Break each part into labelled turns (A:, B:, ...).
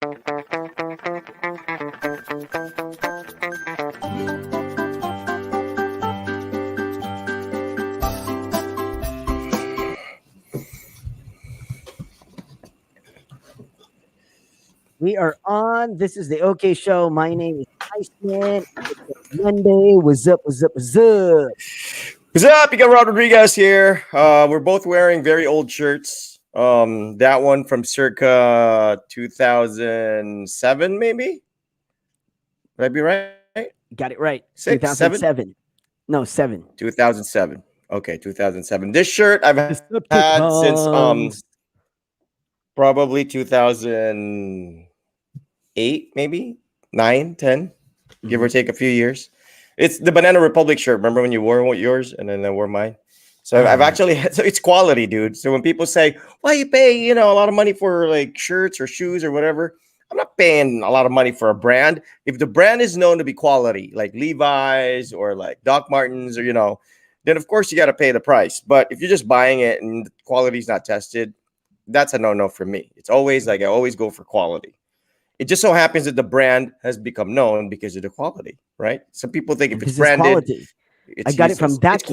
A: We are on. This is the OK Show. My name is Iceman. It's Monday. What's up? What's up? What's up?
B: What's up? You got Rod Rodriguez here. We're both wearing very old shirts. That one from circa 2007, maybe. Would I be right?
A: Got it right.
B: 6,
A: 2007. No, 7.
B: 2007. Okay, 2007. This shirt I've had since probably 2008, maybe 9, 10, give or take a few years. It's the Banana Republic shirt. Remember when you wore yours and then I wore mine? So I've actually had, so it's quality, dude. So when people say, why you pay, a lot of money for like shirts or shoes or whatever, I'm not paying a lot of money for a brand. If the brand is known to be quality, like Levi's or like Doc Martens or, then of course you got to pay the price. But if you're just buying it and the quality's not tested, that's a no-no for me. It's always like I always go for quality. It just so happens that the brand has become known because of the quality, right? Some people think if it's branded,
A: quality. I got it from that.
B: That's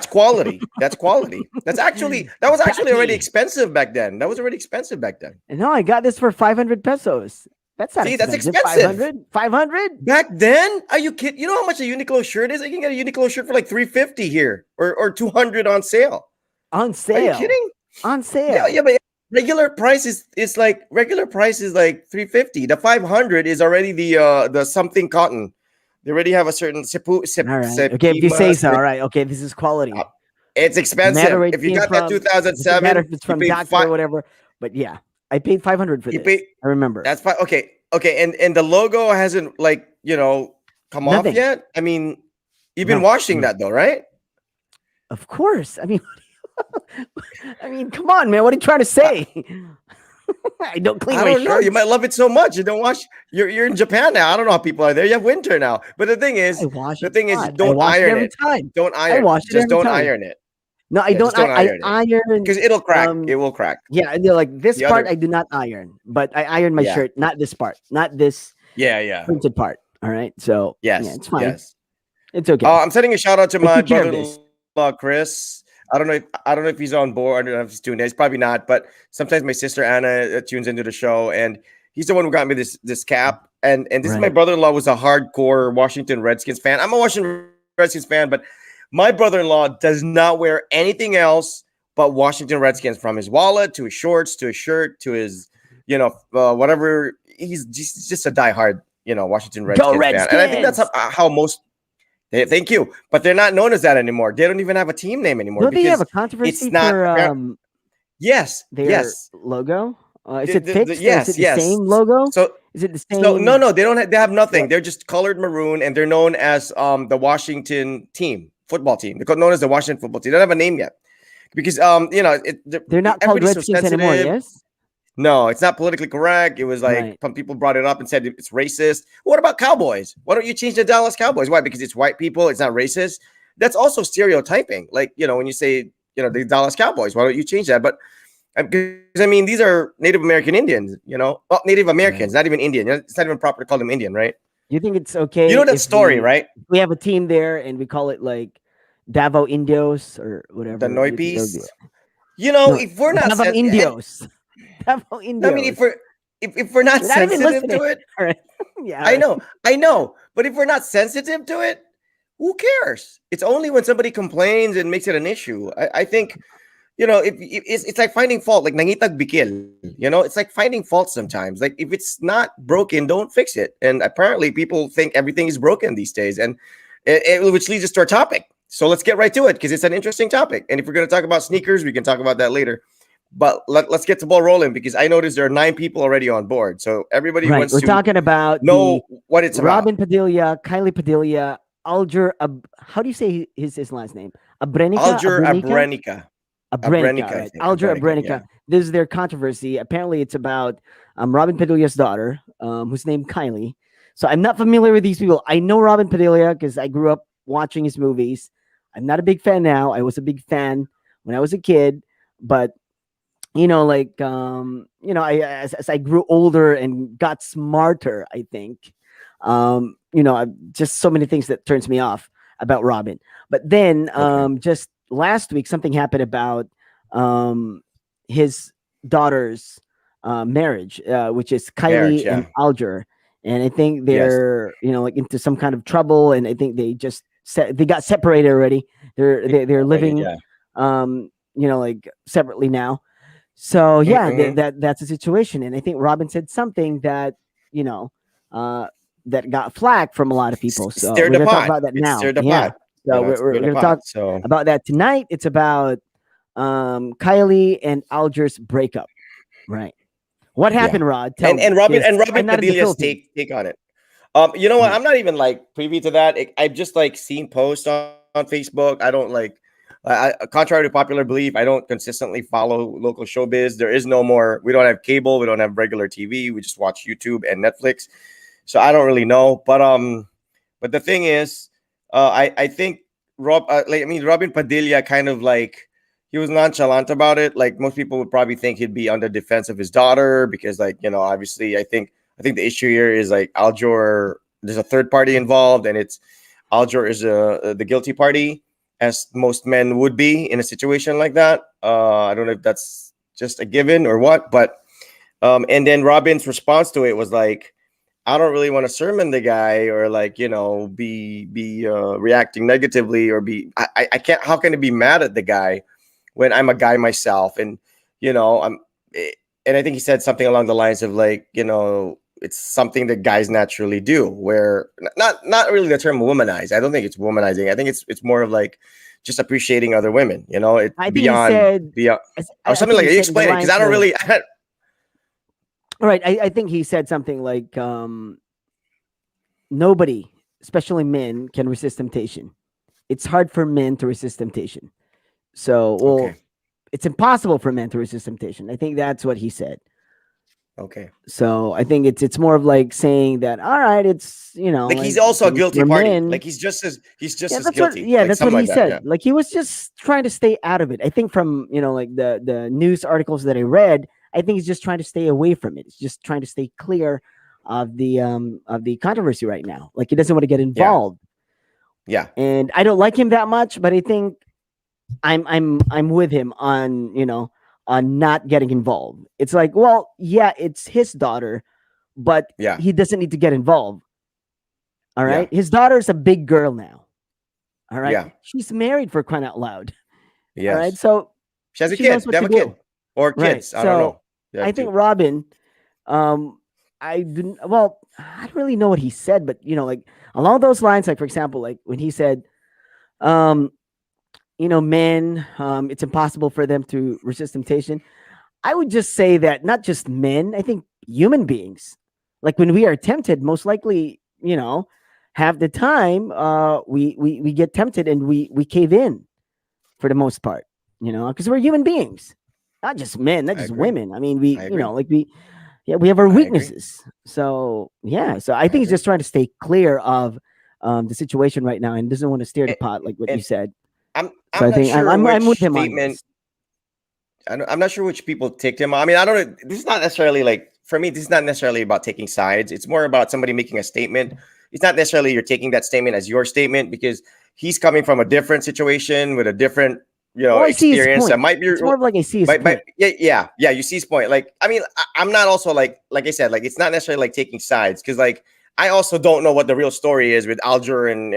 B: quality. That's quality. That was actually already expensive back then. And
A: no, I got this for 500 pesos. That's not expensive.
B: That's expensive.
A: 500?
B: Back then? Are you kidding? You know how much a Uniqlo shirt is? I can get a Uniqlo shirt for like $350 here or $200 on sale.
A: On sale? Are
B: you kidding?
A: On sale.
B: Yeah, but regular price is like $350. The 500 is already the something cotton. They already have a certain
A: all right. Okay, if you say so. All right. Okay, this is quality.
B: It's expensive. If you got that 2007,
A: matter if it's from Doctor or whatever. But yeah, I paid 500 for this. I remember.
B: That's fine. Okay. And the logo hasn't come off yet. I mean, you've been washing that though, right?
A: Of course. I mean, come on, man. What are you trying to say? I don't clean my shirts. I don't know.
B: You might love it so much. You don't wash. You're in Japan now. I don't know how people are there. You have winter now. But the thing is, don't iron it. Don't iron it. Just don't iron it.
A: No, I don't. I iron
B: because it'll crack. It will crack.
A: Yeah, like this part I do not iron, but I iron my shirt. Not this part. Not this.
B: Yeah.
A: Printed part. All right. So
B: yes,
A: it's fine.
B: Yes.
A: It's okay.
B: I'm sending a shout out to my brother-in-law Chris. I don't know if he's on board. I don't know if he's tuned in. He's probably not. But sometimes my sister Anna tunes into the show, and he's the one who got me this cap. And this is my brother-in-law was a hardcore Washington Redskins fan. I'm a Washington Redskins fan, but my brother-in-law does not wear anything else but Washington Redskins, from his wallet to his shorts to his shirt to his, whatever. He's just a diehard, Washington Redskins fan. And I think that's how most. Thank you, but they're not known as that anymore. They don't even have a team name anymore.
A: Don't they have a controversy for
B: yes,
A: their logo? Is it fixed? Is it the same logo?
B: So
A: is it the same?
B: No, they don't. They have nothing. They're just colored maroon, and they're known as the Washington football team. They're known as the Washington football team. They don't have a name yet because
A: they're not called Redskins anymore. Yes.
B: No, it's not politically correct. It was like some people brought it up and said it's racist. What about Cowboys? Why don't you change the Dallas Cowboys? Why? Because it's white people. It's not racist. That's also stereotyping. Like, when you say, the Dallas Cowboys, why don't you change that? But because these are Native American Indians, Native Americans, not even Indian. It's not even proper to call them Indian, right?
A: You think it's okay?
B: You know that story, right?
A: We have a team there and we call it like Davao Indios or whatever.
B: The Noipies. If we're not
A: Davao Indios. Davao Indios.
B: I mean, if we're not sensitive to it,
A: right. Yeah,
B: I know. But if we're not sensitive to it, who cares? It's only when somebody complains and makes it an issue. I think, it's like finding fault, like nangitag bikil. It's like finding fault sometimes. Like if it's not broken, don't fix it. And apparently, people think everything is broken these days, and which leads us to our topic. So let's get right to it because it's an interesting topic. And if we're going to talk about sneakers, we can talk about that later. But let's get the ball rolling because I noticed there are 9 people already on board. So everybody wants
A: to. We're talking about
B: know what it's about.
A: Robin Padilla, Kylie Padilla, Alger. How do you say his last name? Abrenica.
B: Alger Abrenica.
A: Right. Alger Abrenica. Yeah. This is their controversy. Apparently, it's about Robin Padilla's daughter, who's named Kylie. So I'm not familiar with these people. I know Robin Padilla because I grew up watching his movies. I'm not a big fan now. I was a big fan when I was a kid, but like I as I grew older and got smarter, I think just so many things that turns me off about Robin. But then
B: Okay.
A: just last week something happened about um his daughter's marriage, which is
B: Marriage.
A: Kylie and
B: Yeah.
A: Alger. And I think
B: Yes.
A: they're like into some kind of trouble, and I think they got separated already. They're
B: Already.
A: living
B: Yeah.
A: like separately now. So yeah,
B: Mm-hmm.
A: that's a situation, and I think Robin said something that you know uh, that got flack from a lot of people. So
B: Stir
A: we're
B: the
A: gonna talk
B: pot.
A: about that
B: It
A: now.
B: stirred the
A: Yeah.
B: pot.
A: So
B: It
A: we're
B: stirred the
A: gonna
B: pot.
A: talk
B: So
A: about that tonight. It's about Kylie and Alger's breakup. Right. What
B: yeah.
A: happened, Rod? Tell me,
B: And
A: because
B: Robin
A: I'm not in the
B: Padilla's
A: Philippines.
B: take on it. You know what?
A: Right.
B: I'm not even like privy to that. I've just like seen posts on Facebook. I don't like. Contrary to popular belief, I don't consistently follow local showbiz. There is no more. We don't have cable. We don't have regular TV. We just watch YouTube and Netflix. So I don't really know. But the thing is, I think Robin Padilla kind of like he was nonchalant about it. Like most people would probably think he'd be on the defense of his daughter because, like, obviously, I think the issue here is like Aljor. There's a third party involved, and it's Aljor is the guilty party, as most men would be in a situation like that. I don't know if that's just a given or what, but and then Robin's response to it was like, I don't really want to sermon the guy or like be reacting negatively or be I can't. How can I be mad at the guy when I'm a guy myself and I'm eh, and I think he said something along the lines of like it's something that guys naturally do where not really the term womanize. I don't think it's womanizing. I think it's more of like just appreciating other women. It
A: I think he
B: beyond
A: said.
B: beyond or
A: I
B: something
A: think
B: like
A: he
B: that. You
A: said in the
B: explain it because I
A: lines
B: don't
A: of.
B: really.
A: All right. I think he said something like, "Nobody, especially men, can resist temptation. It's hard for men to resist temptation. So,
B: Okay.
A: well, it's impossible for men to resist temptation." I think that's what he said.
B: Okay.
A: So I think it's more of like saying that, all right, it's
B: Like he's
A: like
B: also a guilty
A: for
B: party.
A: men.
B: Like he's just
A: Yeah,
B: as guilty. Like
A: that's what
B: something
A: he
B: like that.
A: said.
B: Yeah.
A: Like he was just trying to stay out of it. I think from like the news articles that I read, I think he's just trying to stay away from it. He's just trying to stay clear of the controversy right now. Like he doesn't want to get
B: Yeah.
A: involved.
B: Yeah.
A: And I don't like him that much, but I think I'm with him on on not getting involved. It's like, well, yeah, it's his daughter, but
B: Yeah.
A: he doesn't need to get involved. All
B: Yeah.
A: right, his daughter's a big girl now. All right,
B: Yeah.
A: she's married for crying out loud. All right,
B: Yes.
A: so
B: She has a
A: she knows
B: kid. They
A: what
B: have
A: to
B: a kid
A: do.
B: or
A: Right.
B: kids. I don't
A: So
B: know. They
A: I
B: have
A: think
B: two.
A: Robin, I didn't. Well, I don't really know what he said, but like along those lines, like for example, like when he said, um, men, it's impossible for them to resist temptation. I would just say that not just men, I think human beings, like when we are tempted, most likely, have the time, we get tempted and we cave in for the most part, because we're human beings, not just men, not
B: I
A: just
B: agree.
A: women. I mean,
B: I agree.
A: yeah, we have our
B: I agree.
A: weaknesses. So yeah, so I
B: I
A: think he's
B: agree.
A: just trying to stay clear of the situation right now and doesn't want to steer the
B: And,
A: pot, like what you
B: and
A: said. So
B: I'm
A: I
B: not
A: think
B: sure
A: I'm with
B: which
A: him on
B: statement.
A: this.
B: I'm not sure which people ticked him. I mean, I don't know. This is not necessarily like for me. This is not necessarily about taking sides. It's more about somebody making a statement. It's not necessarily you're taking that statement as your statement because he's coming from a different situation with a different
A: Well, I see his
B: experience. That
A: point.
B: might be
A: It's more of like I see his
B: but
A: point.
B: yeah, you see his point. Like, I mean, I'm not also like I said, like it's not necessarily like taking sides because like I also don't know what the real story is with Alger and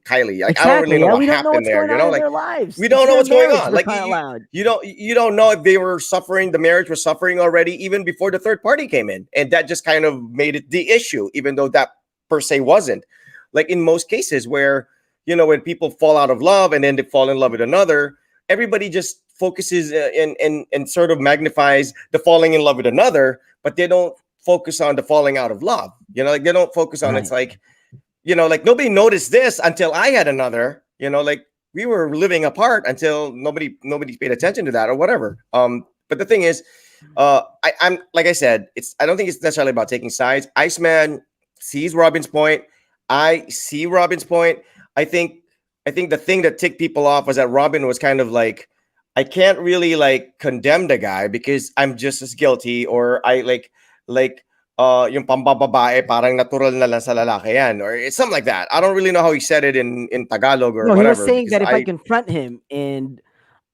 B: Kylie. Like, I don't really
A: Exactly.
B: know
A: Yeah,
B: what
A: we don't know
B: happened
A: what's
B: there.
A: going on in
B: Like
A: their lives.
B: we
A: It's
B: don't know
A: their
B: what's going
A: marriage
B: on.
A: for
B: Like
A: crying out loud.
B: you don't know if they were suffering. The marriage was suffering already even before the third party came in, and that just kind of made it the issue, even though that per se wasn't. Like in most cases where when people fall out of love and then they fall in love with another, everybody just focuses and sort of magnifies the falling in love with another, but they don't focus on the falling out of love. Like they don't focus on it's
A: Right.
B: like like nobody noticed this until I had another. Like we were living apart until nobody paid attention to that or whatever. But the thing is, I'm like I said, I don't think it's necessarily about taking sides. Iceman sees Robin's point. I see Robin's point. I think I think the thing that ticked people off was that Robin was kind of like I can't really like condemn the guy because I'm just as guilty, or I like yung pambababae parang natural na lang sa lalaki yan, or it's something like that. I don't really know how he said it in Tagalog or
A: No, he was
B: whatever,
A: saying
B: because
A: that if I
B: I
A: confront him and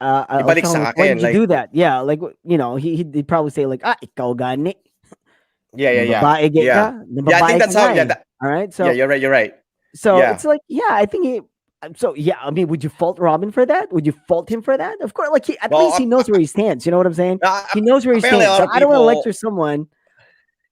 A: I'll
B: ibalik
A: tell him
B: sa
A: like, why
B: akin
A: did you
B: like
A: do that? Yeah, like he'd probably say like, ikaw gani,
B: yeah I think
A: nababae ka
B: that's how
A: nga eh. All right,
B: yeah,
A: so
B: you're right
A: it's
B: yeah.
A: like, yeah, I think he. So yeah, I mean, would you fault Robin for that? Would you fault him for that? Of course, like at
B: Well,
A: least he knows where he stands. You know what I'm saying? He knows where he
B: apparently a
A: stands.
B: lot
A: So
B: of
A: I don't want to
B: people,
A: lecture someone.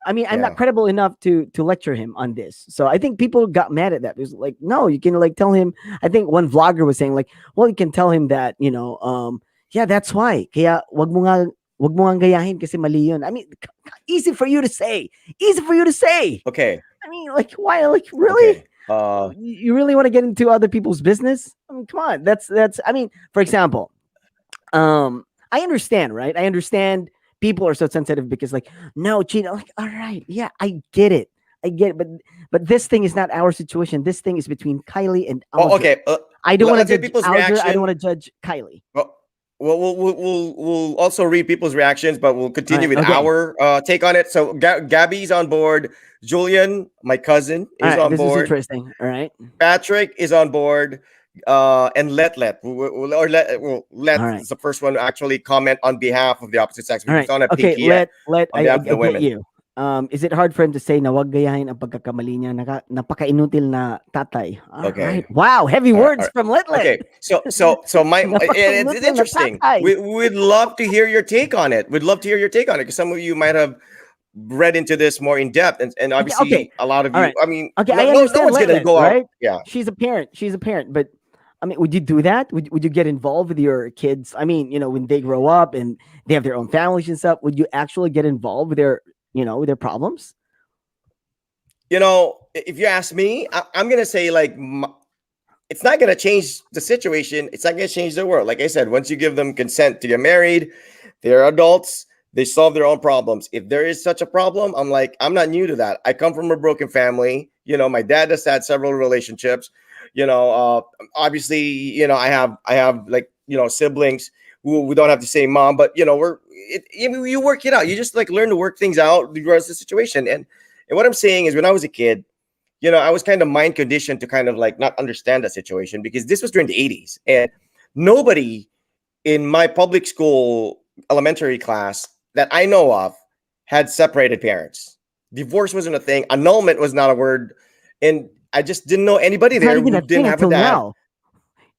A: I mean, I'm not
B: yeah.
A: credible enough to lecture him on this. So I think people got mad at that. It was like, no, you can like tell him. I think one vlogger was saying like, well, you can tell him that, yeah, that's why. Kaya wag mo nga gayahin kasi mali yun. I mean, easy for you to say. Easy for you to say.
B: Okay.
A: I mean, like, why? Like, really?
B: Okay.
A: You really want to get into other people's business? I mean, come on. That's. I mean, for example, I understand, right? I understand people are so sensitive because like, no, Chino, like, all right, yeah, I get it. I get it, but this thing is not our situation. This thing is between Kylie and
B: Oh,
A: Aldra.
B: okay.
A: I don't want
B: Let's
A: to
B: get
A: judge
B: people's
A: Aldra. I don't
B: reaction.
A: want to judge Kylie.
B: Well, we'll also read people's reactions, but we'll
A: All
B: continue
A: right,
B: with
A: okay.
B: our take on it. So Gabby's on board. Julian, my cousin,
A: All
B: is
A: right,
B: on
A: this is
B: board.
A: interesting. All right.
B: Patrick is on board. And let
A: All right.
B: is the first one to actually comment on behalf of the opposite sex.
A: All
B: We
A: right.
B: don't have
A: Okay,
B: Pinky yet.
A: let
B: On behalf of
A: I
B: the
A: get
B: women.
A: you. Is it hard for him to say na wag gayahin ang pagkakamali niya? Napaka-inutil na tatay. All right.
B: Okay.
A: Wow, heavy
B: All
A: words
B: right.
A: from Letlet.
B: Okay. So it's
A: Napaka-inutil na
B: interesting.
A: tatay.
B: We'd love to hear your take on it. We'd love to hear your take on it because some of you might have read into this more in depth, and
A: Yeah, okay.
B: obviously a lot of
A: All
B: you.
A: right.
B: I mean,
A: Okay, I
B: no
A: understand
B: one's gonna
A: Letlet,
B: go out.
A: right?
B: Yeah.
A: She's a parent. She's a parent, but I mean, would you do that? Would you get involved with your kids? I mean, when they grow up and they have their own families and stuff, would you actually get involved with with their problems?
B: If you ask me, I'm gonna say like it's not gonna change the situation. It's not gonna change the world. Like I said, once you give them consent to get married, they're adults. They solve their own problems. If there is such a problem, I'm not new to that. I come from a broken family. My dad has had several relationships. Obviously, I have like siblings who we don't have the same mom, but you work it out. You just like learn to work things out regardless of the situation. And what I'm saying is, when I was a kid, I was kind of mind conditioned to kind of like not understand that situation because this was during the 80s, and nobody in my public school elementary class that I know of had separated parents. Divorce wasn't a thing. Annulment was not a word. And I just didn't know anybody
A: It's not
B: there
A: even
B: who
A: a
B: didn't
A: thing
B: have a
A: until
B: dad.
A: now.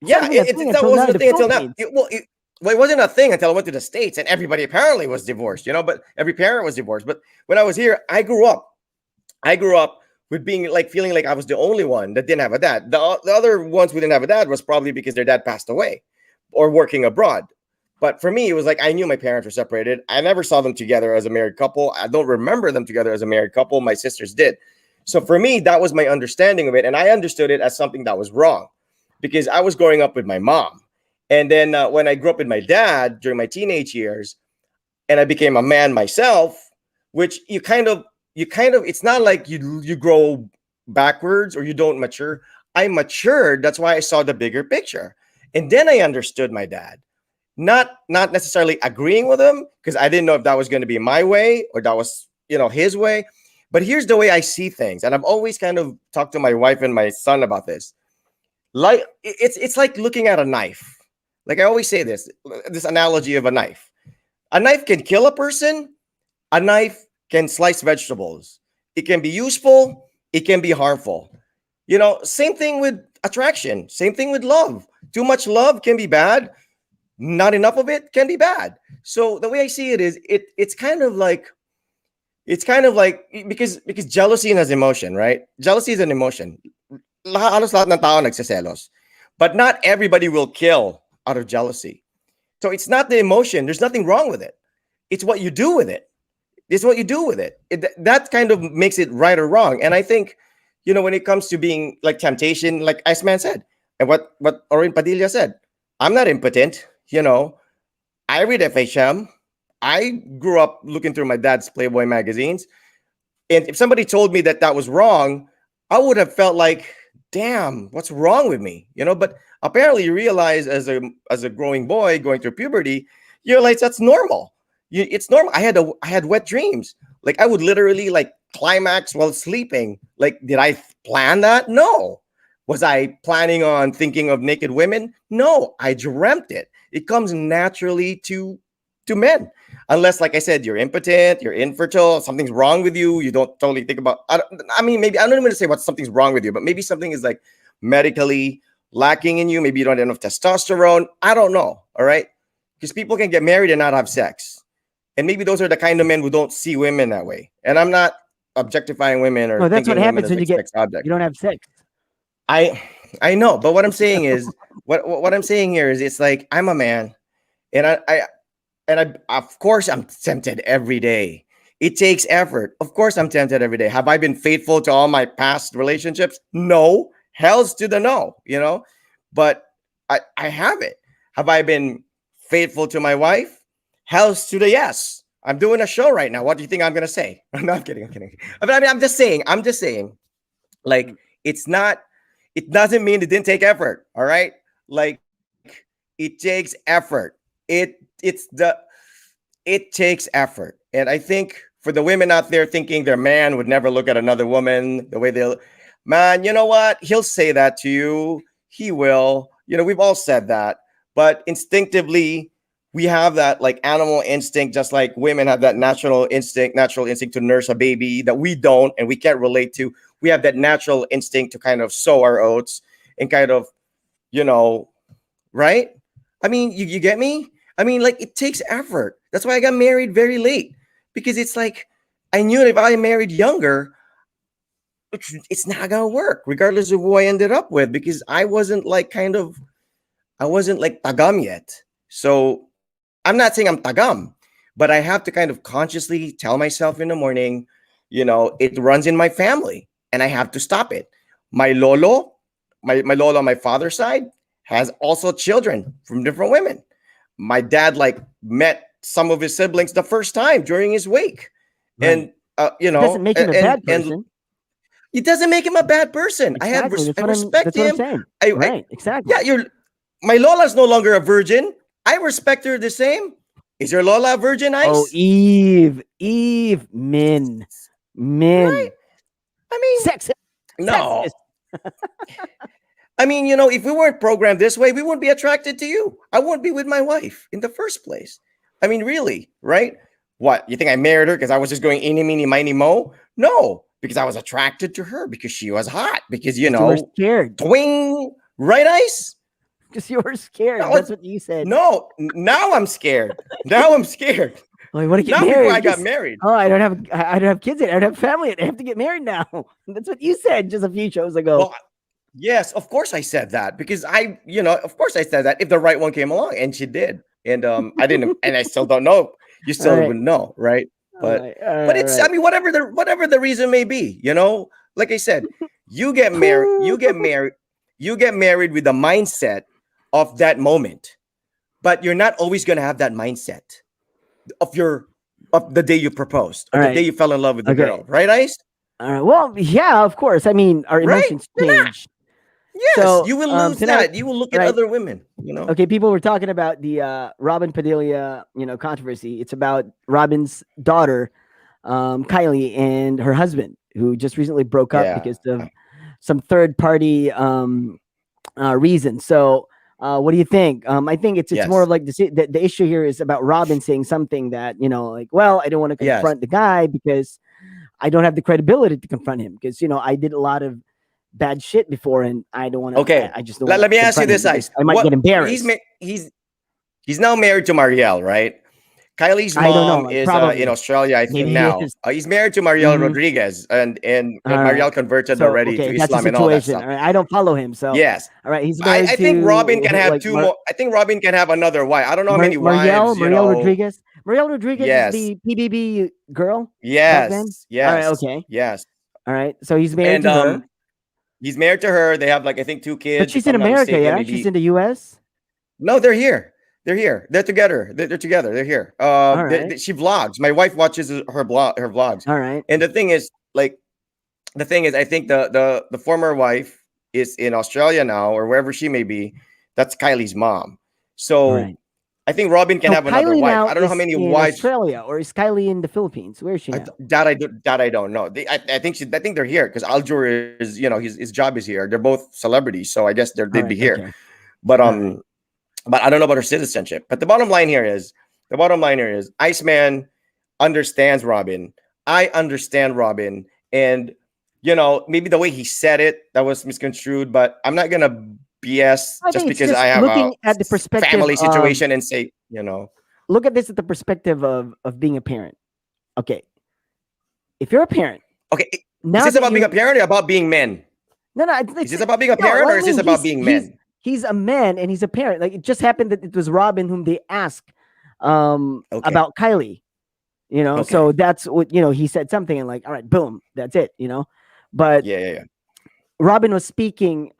A: It's not
B: Yeah,
A: even a thing
B: that
A: until now
B: wasn't
A: in
B: a
A: the
B: thing until now.
A: Philippines.
B: It wasn't a thing until I went to the States, and everybody apparently was divorced, but every parent was divorced. But when I was here, I grew up with being like feeling like I was the only one that didn't have a dad. The other ones who didn't have a dad was probably because their dad passed away or working abroad. But for me, it was like I knew my parents were separated. I never saw them together as a married couple. I don't remember them together as a married couple. My sisters did. So for me, that was my understanding of it. And I understood it as something that was wrong because I was growing up with my mom. And then when I grew up with my dad during my teenage years and I became a man myself, which it's not like you grow backwards or you don't mature. I matured. That's why I saw the bigger picture. And then I understood my dad. Not necessarily agreeing with him because I didn't know if that was going to be my way or that was his way. But here's the way I see things, and I've always kind of talked to my wife and my son about this. Like it's like looking at a knife. Like I always say this analogy of a knife. A knife can kill a person. A knife can slice vegetables. It can be useful. It can be harmful. Same thing with attraction. Same thing with love. Too much love can be bad. Not enough of it can be bad. So the way I see it is it's kind of like because jealousy is emotion, right? Jealousy is an emotion. Halos lahat ng tao nagseselos. But not everybody will kill out of jealousy. So it's not the emotion. There's nothing wrong with it. It's what you do with it. It's what you do with it. That kind of makes it right or wrong. And I think, when it comes to being like temptation, like Iceman said, and what Robin Padilla said, I'm not impotent. I read FHM. I grew up looking through my dad's Playboy magazines. And if somebody told me that that was wrong, I would have felt like, damn, what's wrong with me? But Apparently, you realize as a growing boy going through puberty, you realize that's normal. It's normal. I had wet dreams. Like I would literally like climax while sleeping. Like, did I plan that? No. Was I planning on thinking of naked women? No, I dreamt it. It comes naturally to men, unless, like I said, you're impotent, you're infertile, something's wrong with you. You don't totally think about. I mean, maybe I don't even want to say what something's wrong with you, but maybe something is like medically lacking in you. Maybe you don't have enough testosterone. I don't know. All right, because people can get married and not have sex, and maybe those are the kind of men who don't see women that way. And I'm not objectifying women or
A: No, that's what
B: thinking women
A: happens
B: as
A: when
B: like
A: you get
B: sex objects.
A: you don't have sex.
B: I I know, but what I'm saying is what I'm saying here is it's like I'm a man, and I of course I'm tempted every day. It takes effort. Of course I'm tempted every day. Have I been faithful to all my past relationships? No. Hell's to the no, you know? But I have it. Have I been faithful to my wife? Hell's to the yes. I'm doing a show right now. What do you think I'm gonna say? I'm not kidding. I'm kidding. I mean, I'm just saying, like, it's not, it doesn't mean it didn't take effort. All right. Like, it takes effort. It takes effort. And I think for the women out there thinking their man would never look at another woman the way they'll, man, you know what? He'll say that to you. He will. You know, we've all said that. But instinctively, we have that like animal instinct, just like women have that natural instinct to nurse a baby that we don't and we can't relate to. We have that natural instinct to kind of sow our oats and kind of, you know, right? I mean, you get me? I mean, like it takes effort. That's why I got married very late because it's like I knew that if I married younger, it's not gonna work, regardless of who I ended up with, because I wasn't like tagam yet. So I'm not saying I'm tagam, but I have to kind of consciously tell myself in the morning, you know, it runs in my family and I have to stop it. My lolo, my lolo on my father's side has also children from different women. My dad like met some of his siblings the first time during his wake.
A: Right.
B: And you
A: It doesn't
B: know,
A: make him a bad
B: and
A: person.
B: it doesn't make him a bad person.
A: Exactly.
B: I respect
A: That's what I'm
B: him.
A: saying.
B: I
A: Right.
B: yeah,
A: Exactly.
B: you're my Lola's no longer a virgin. I respect her the same. Is your Lola a virgin,
A: Oh,
B: Ice?
A: Eve,
B: Right?
A: men,
B: I mean,
A: sexist,
B: no.
A: sexist.
B: I mean, you know, if we weren't programmed this way, we wouldn't be attracted to you. I wouldn't be with my wife in the first place. I mean, really, right? What, you think I married her because I was just going eeny, meeny, miny, mo? No, because I was attracted to her because she was hot. Because, you
A: Because you were
B: know,
A: scared.
B: twing, right, Ice?
A: Because you were scared.
B: That was,
A: That's what you said.
B: no, now I'm scared. Now I'm scared.
A: Oh, you want to get
B: Not before I
A: married?
B: got married.
A: Oh, I don't have kids yet. I don't have family yet. I have to get married now. That's what you said just a few shows ago.
B: Well, yes, of course I said that because you know, of course I said that if the right one came along, and she did, and I didn't, and I still don't know. You
A: All
B: still
A: right.
B: wouldn't know, right?
A: All right. All right.
B: But
A: All
B: it's, I
A: right.
B: mean, whatever the reason may be, you know, like I said, you get married, you get married with the mindset of that moment, but you're not always gonna have that mindset of your of the day you proposed or
A: All
B: the day
A: right.
B: you fell in love with the
A: Okay.
B: girl, right, Ice?
A: All right. Well, yeah, of course. I mean, our
B: Right?
A: emotions
B: You're not.
A: change.
B: Yes,
A: So
B: you will lose
A: tonight,
B: that. You will look at
A: right?
B: other women, you know.
A: Okay, people were talking about the Robin Padilla, controversy. It's about Robin's daughter, Kylie, and her husband, who just recently broke up
B: Yeah.
A: because of some third party reason. So, what do you think? I think it's more of
B: Yes.
A: like the issue here is about Robin saying something that like, well, I don't want to
B: Yes.
A: confront the guy because I don't have the credibility to confront him because I did a lot of bad shit before and I don't want to.
B: Okay.
A: I just don't want
B: Let
A: to
B: me ask you
A: confront him
B: this,
A: because
B: Ice.
A: I might get
B: What
A: embarrassed.
B: he's now married to Marielle, right? Kylie's
A: I don't
B: mom
A: know.
B: is in
A: Probably.
B: Australia, I think
A: Maybe he
B: now.
A: is.
B: He's married to Marielle
A: Mhm.
B: Rodriguez, and
A: All right.
B: Marielle converted
A: So
B: already to
A: okay, that's the
B: Islam and all that
A: situation.
B: stuff.
A: All right. I don't follow him. So
B: Yes.
A: all right, he's married
B: I think Robin
A: to
B: can have
A: like
B: two more. I think Robin can have another wife. I don't know how many wives, you
A: Marielle
B: know.
A: Rodriguez. Marielle Rodriguez is
B: Yes.
A: the PBB girl back then.
B: Yes.
A: All right.
B: Yes.
A: Okay.
B: Yes.
A: All right. So he's married
B: And
A: to her,
B: he's married to her. They have like I think two
A: but
B: kids,
A: she's
B: if
A: in
B: I'm not
A: America.
B: mistaken.
A: Yeah, she's
B: Maybe
A: in the U.S.
B: no, they're here. They're here. They're together. They're together. They're here.
A: All right.
B: She vlogs. My wife watches her vlogs.
A: All right.
B: And the thing is, like, I think the former wife is in Australia now or wherever she may be, That's Kylie's mom.
A: All
B: So
A: right.
B: I think Robin can
A: So
B: have another
A: Kylie
B: wife.
A: now
B: I don't know how
A: is
B: many
A: in
B: wives.
A: Australia, or is Kylie in the Philippines? Where is she now?
B: That I don't know. I think I think they're here because Aljur is, his job is here. They're both celebrities, so I guess they'd
A: All
B: be
A: right.
B: here.
A: Okay.
B: But
A: All right.
B: I don't know about her citizenship. But the bottom line here is Iceman understands Robin. I understand Robin, and maybe the way he said it that was misconstrued. But I'm not gonna BS
A: I
B: just
A: think it's
B: because I
A: just
B: have a
A: looking at the perspective
B: family
A: of,
B: situation and say,
A: look at this at the perspective of being a parent. Okay, if you're a parent
B: okay, is
A: now
B: this
A: that
B: about being a
A: you,
B: parent or about being men?
A: no, no,
B: Is this about being a
A: no.
B: parent
A: Well,
B: or
A: I
B: is this
A: mean,
B: about being men?
A: he's a man and he's a parent. Like, it just happened that it was Robin whom they asked
B: Okay.
A: about Kylie.
B: Okay.
A: So that's what, he said something and like, all right, boom, that's it. But
B: Yeah, yeah, yeah.
A: Robin was speaking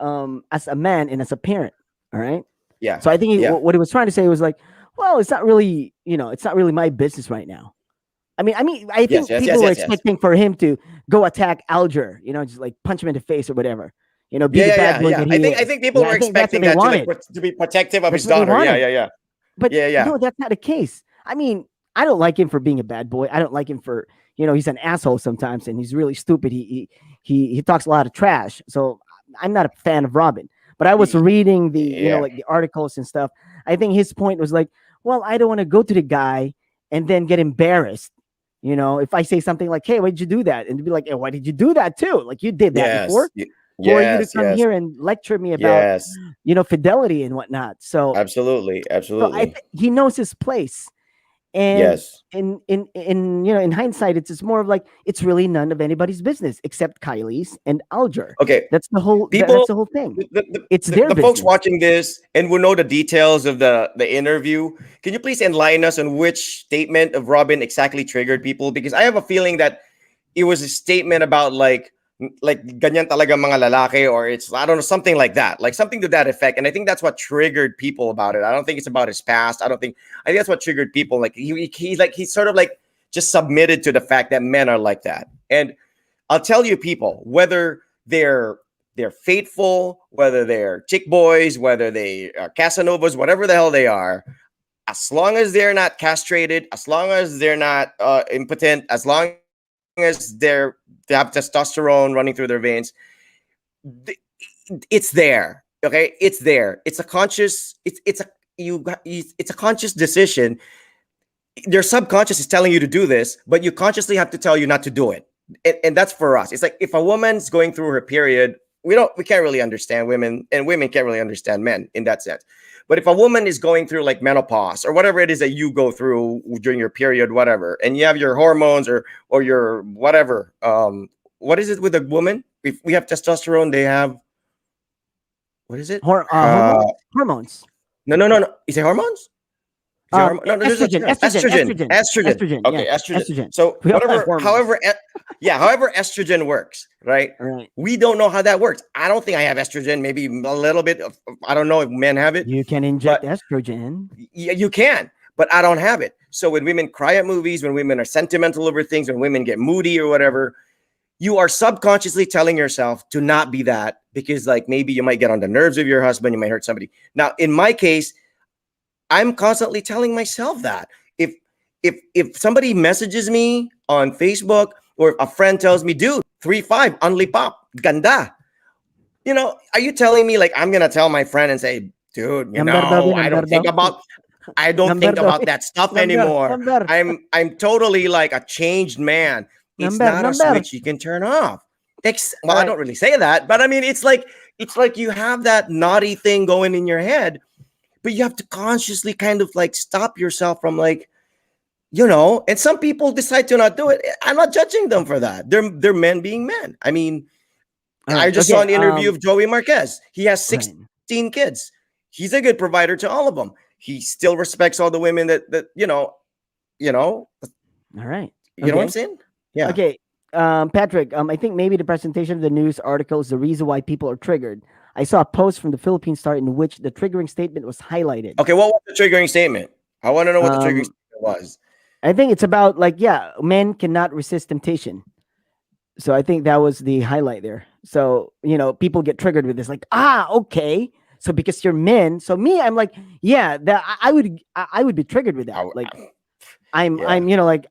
A: as a man and as a parent. All right.
B: Yeah.
A: So I think
B: Yeah.
A: what he was trying to say was like, well, it's not really, it's not really my business right now. I
B: Yes,
A: think
B: yes,
A: people
B: yes,
A: were
B: yes, yes.
A: expecting for him to go attack Alger, just like punch him in the face or whatever, be
B: Yeah,
A: the
B: yeah,
A: bad
B: yeah,
A: boy
B: yeah.
A: that he
B: I
A: is.
B: think people
A: Yeah,
B: were
A: I think that's what
B: expecting
A: they
B: that to
A: wanted.
B: to be protective of
A: That's
B: his
A: what they
B: daughter. Yeah,
A: wanted.
B: yeah, yeah.
A: But
B: Yeah, yeah.
A: no, that's not the case. I mean, I don't like him for being a bad boy. I don't like him for, he's an asshole sometimes and he's really stupid. He talks a lot of trash. So I'm not a fan of Robin. But I was reading the,
B: Yeah.
A: like the articles and stuff. I think his point was like, well, I don't want to go to the guy and then get embarrassed. If I say something like, "Hey, why did you do that?" and to be like, "Hey, why did you do that too? Like, you did that before."
B: Yes.
A: Who are you to
B: Yes,
A: come
B: yes.
A: here and lecture me about,
B: Yes.
A: fidelity and whatnot? So,
B: Absolutely.
A: I
B: Absolutely.
A: he knows his place. And
B: Yes.
A: in hindsight, it's more of like it's really none of anybody's business except Kylie's and Alger.
B: Okay.
A: That's
B: People,
A: the whole thing.
B: the, the,
A: It's
B: the,
A: their
B: the folks
A: business.
B: watching this and will know the details of the interview. Can you please enlighten us on which statement of Robin exactly triggered people? Because I have a feeling that it was a statement about like ganyan talaga mga lalaki, or it's, I don't know, something like that, like something to that effect. And I think that's what triggered people about it. I don't think it's about his past. I think that's what triggered people. Like he's sort of like just submitted to the fact that men are like that. And I'll tell you, people, whether they're faithful, whether they're chick boys, whether they are Casanovas, whatever the hell they are, as long as they're not castrated, as long as they're not impotent, as long as they have testosterone running through their veins, th- it's there. Okay, it's there. It's a conscious. It's a conscious decision. Your subconscious is telling you to do this, but you consciously have to tell you not to do it. And that's for us. It's like if a woman's going through her period, we can't really understand women, and women can't really understand men in that sense. But if a woman is going through like menopause or whatever it is that you go through during your period, whatever, and you have your hormones or your whatever, what is it with a woman? If we have testosterone, they have, what is it?
A: Hormones. Hormones.
B: No, no, no, no. Is it hormones? Is it hormone? No, no, there's a
A: Estrogen.
B: term.
A: Estrogen.
B: Estrogen.
A: Estrogen.
B: Estrogen.
A: Estrogen. Yeah.
B: Okay, estrogen.
A: Estrogen.
B: So
A: We all have
B: whatever,
A: hormones.
B: yeah, however estrogen works, right?
A: All right.
B: We don't know how that works. I don't think I have estrogen. Maybe a little bit. I don't know if men have it,
A: You can inject
B: but
A: estrogen.
B: yeah, you can. But I don't have it. So when women cry at movies, when women are sentimental over things, when women get moody or whatever, you are subconsciously telling yourself to not be that, because like maybe you might get on the nerves of your husband, you might hurt somebody. Now, in my case, I'm constantly telling myself that if if somebody messages me on Facebook, or if a friend tells me, dude, 3-5, only pop, ganda. Are you telling me like I'm gonna tell my friend and say, dude,
A: Number daw,
B: I
A: number
B: don't
A: daw.
B: think about I don't
A: Number
B: think
A: daw.
B: about that stuff
A: Number.
B: anymore.
A: Number.
B: I'm totally like a changed man. It's
A: Number.
B: not a
A: Number.
B: switch you can turn off.
A: All
B: Well, I
A: right.
B: don't really say that, but I mean it's like you have that naughty thing going in your head, but you have to consciously kind of like stop yourself from like, and some people decide to not do it. I'm not judging them for that. They're men being men. I mean,
A: All
B: I
A: right.
B: just saw
A: Okay.
B: an interview of Joey Marquez. He has
A: Right.
B: 16 kids. He's a good provider to all of them. He still respects all the women that you know,
A: All right.
B: you know what I'm
A: Okay.
B: saying? Yeah.
A: Okay. Patrick, I think maybe the presentation of the news article is the reason why people are triggered. I saw a post from the Philippine Star in which the triggering statement was highlighted.
B: Okay, what was the triggering statement? I want to know what the triggering
A: Um,
B: statement was.
A: I think it's about like, yeah, men cannot resist temptation. So I think that was the highlight there. So, people get triggered with this, like, okay. So because you're men, so me, I'm like, yeah, that I would be triggered with that. Like
B: Yeah.
A: like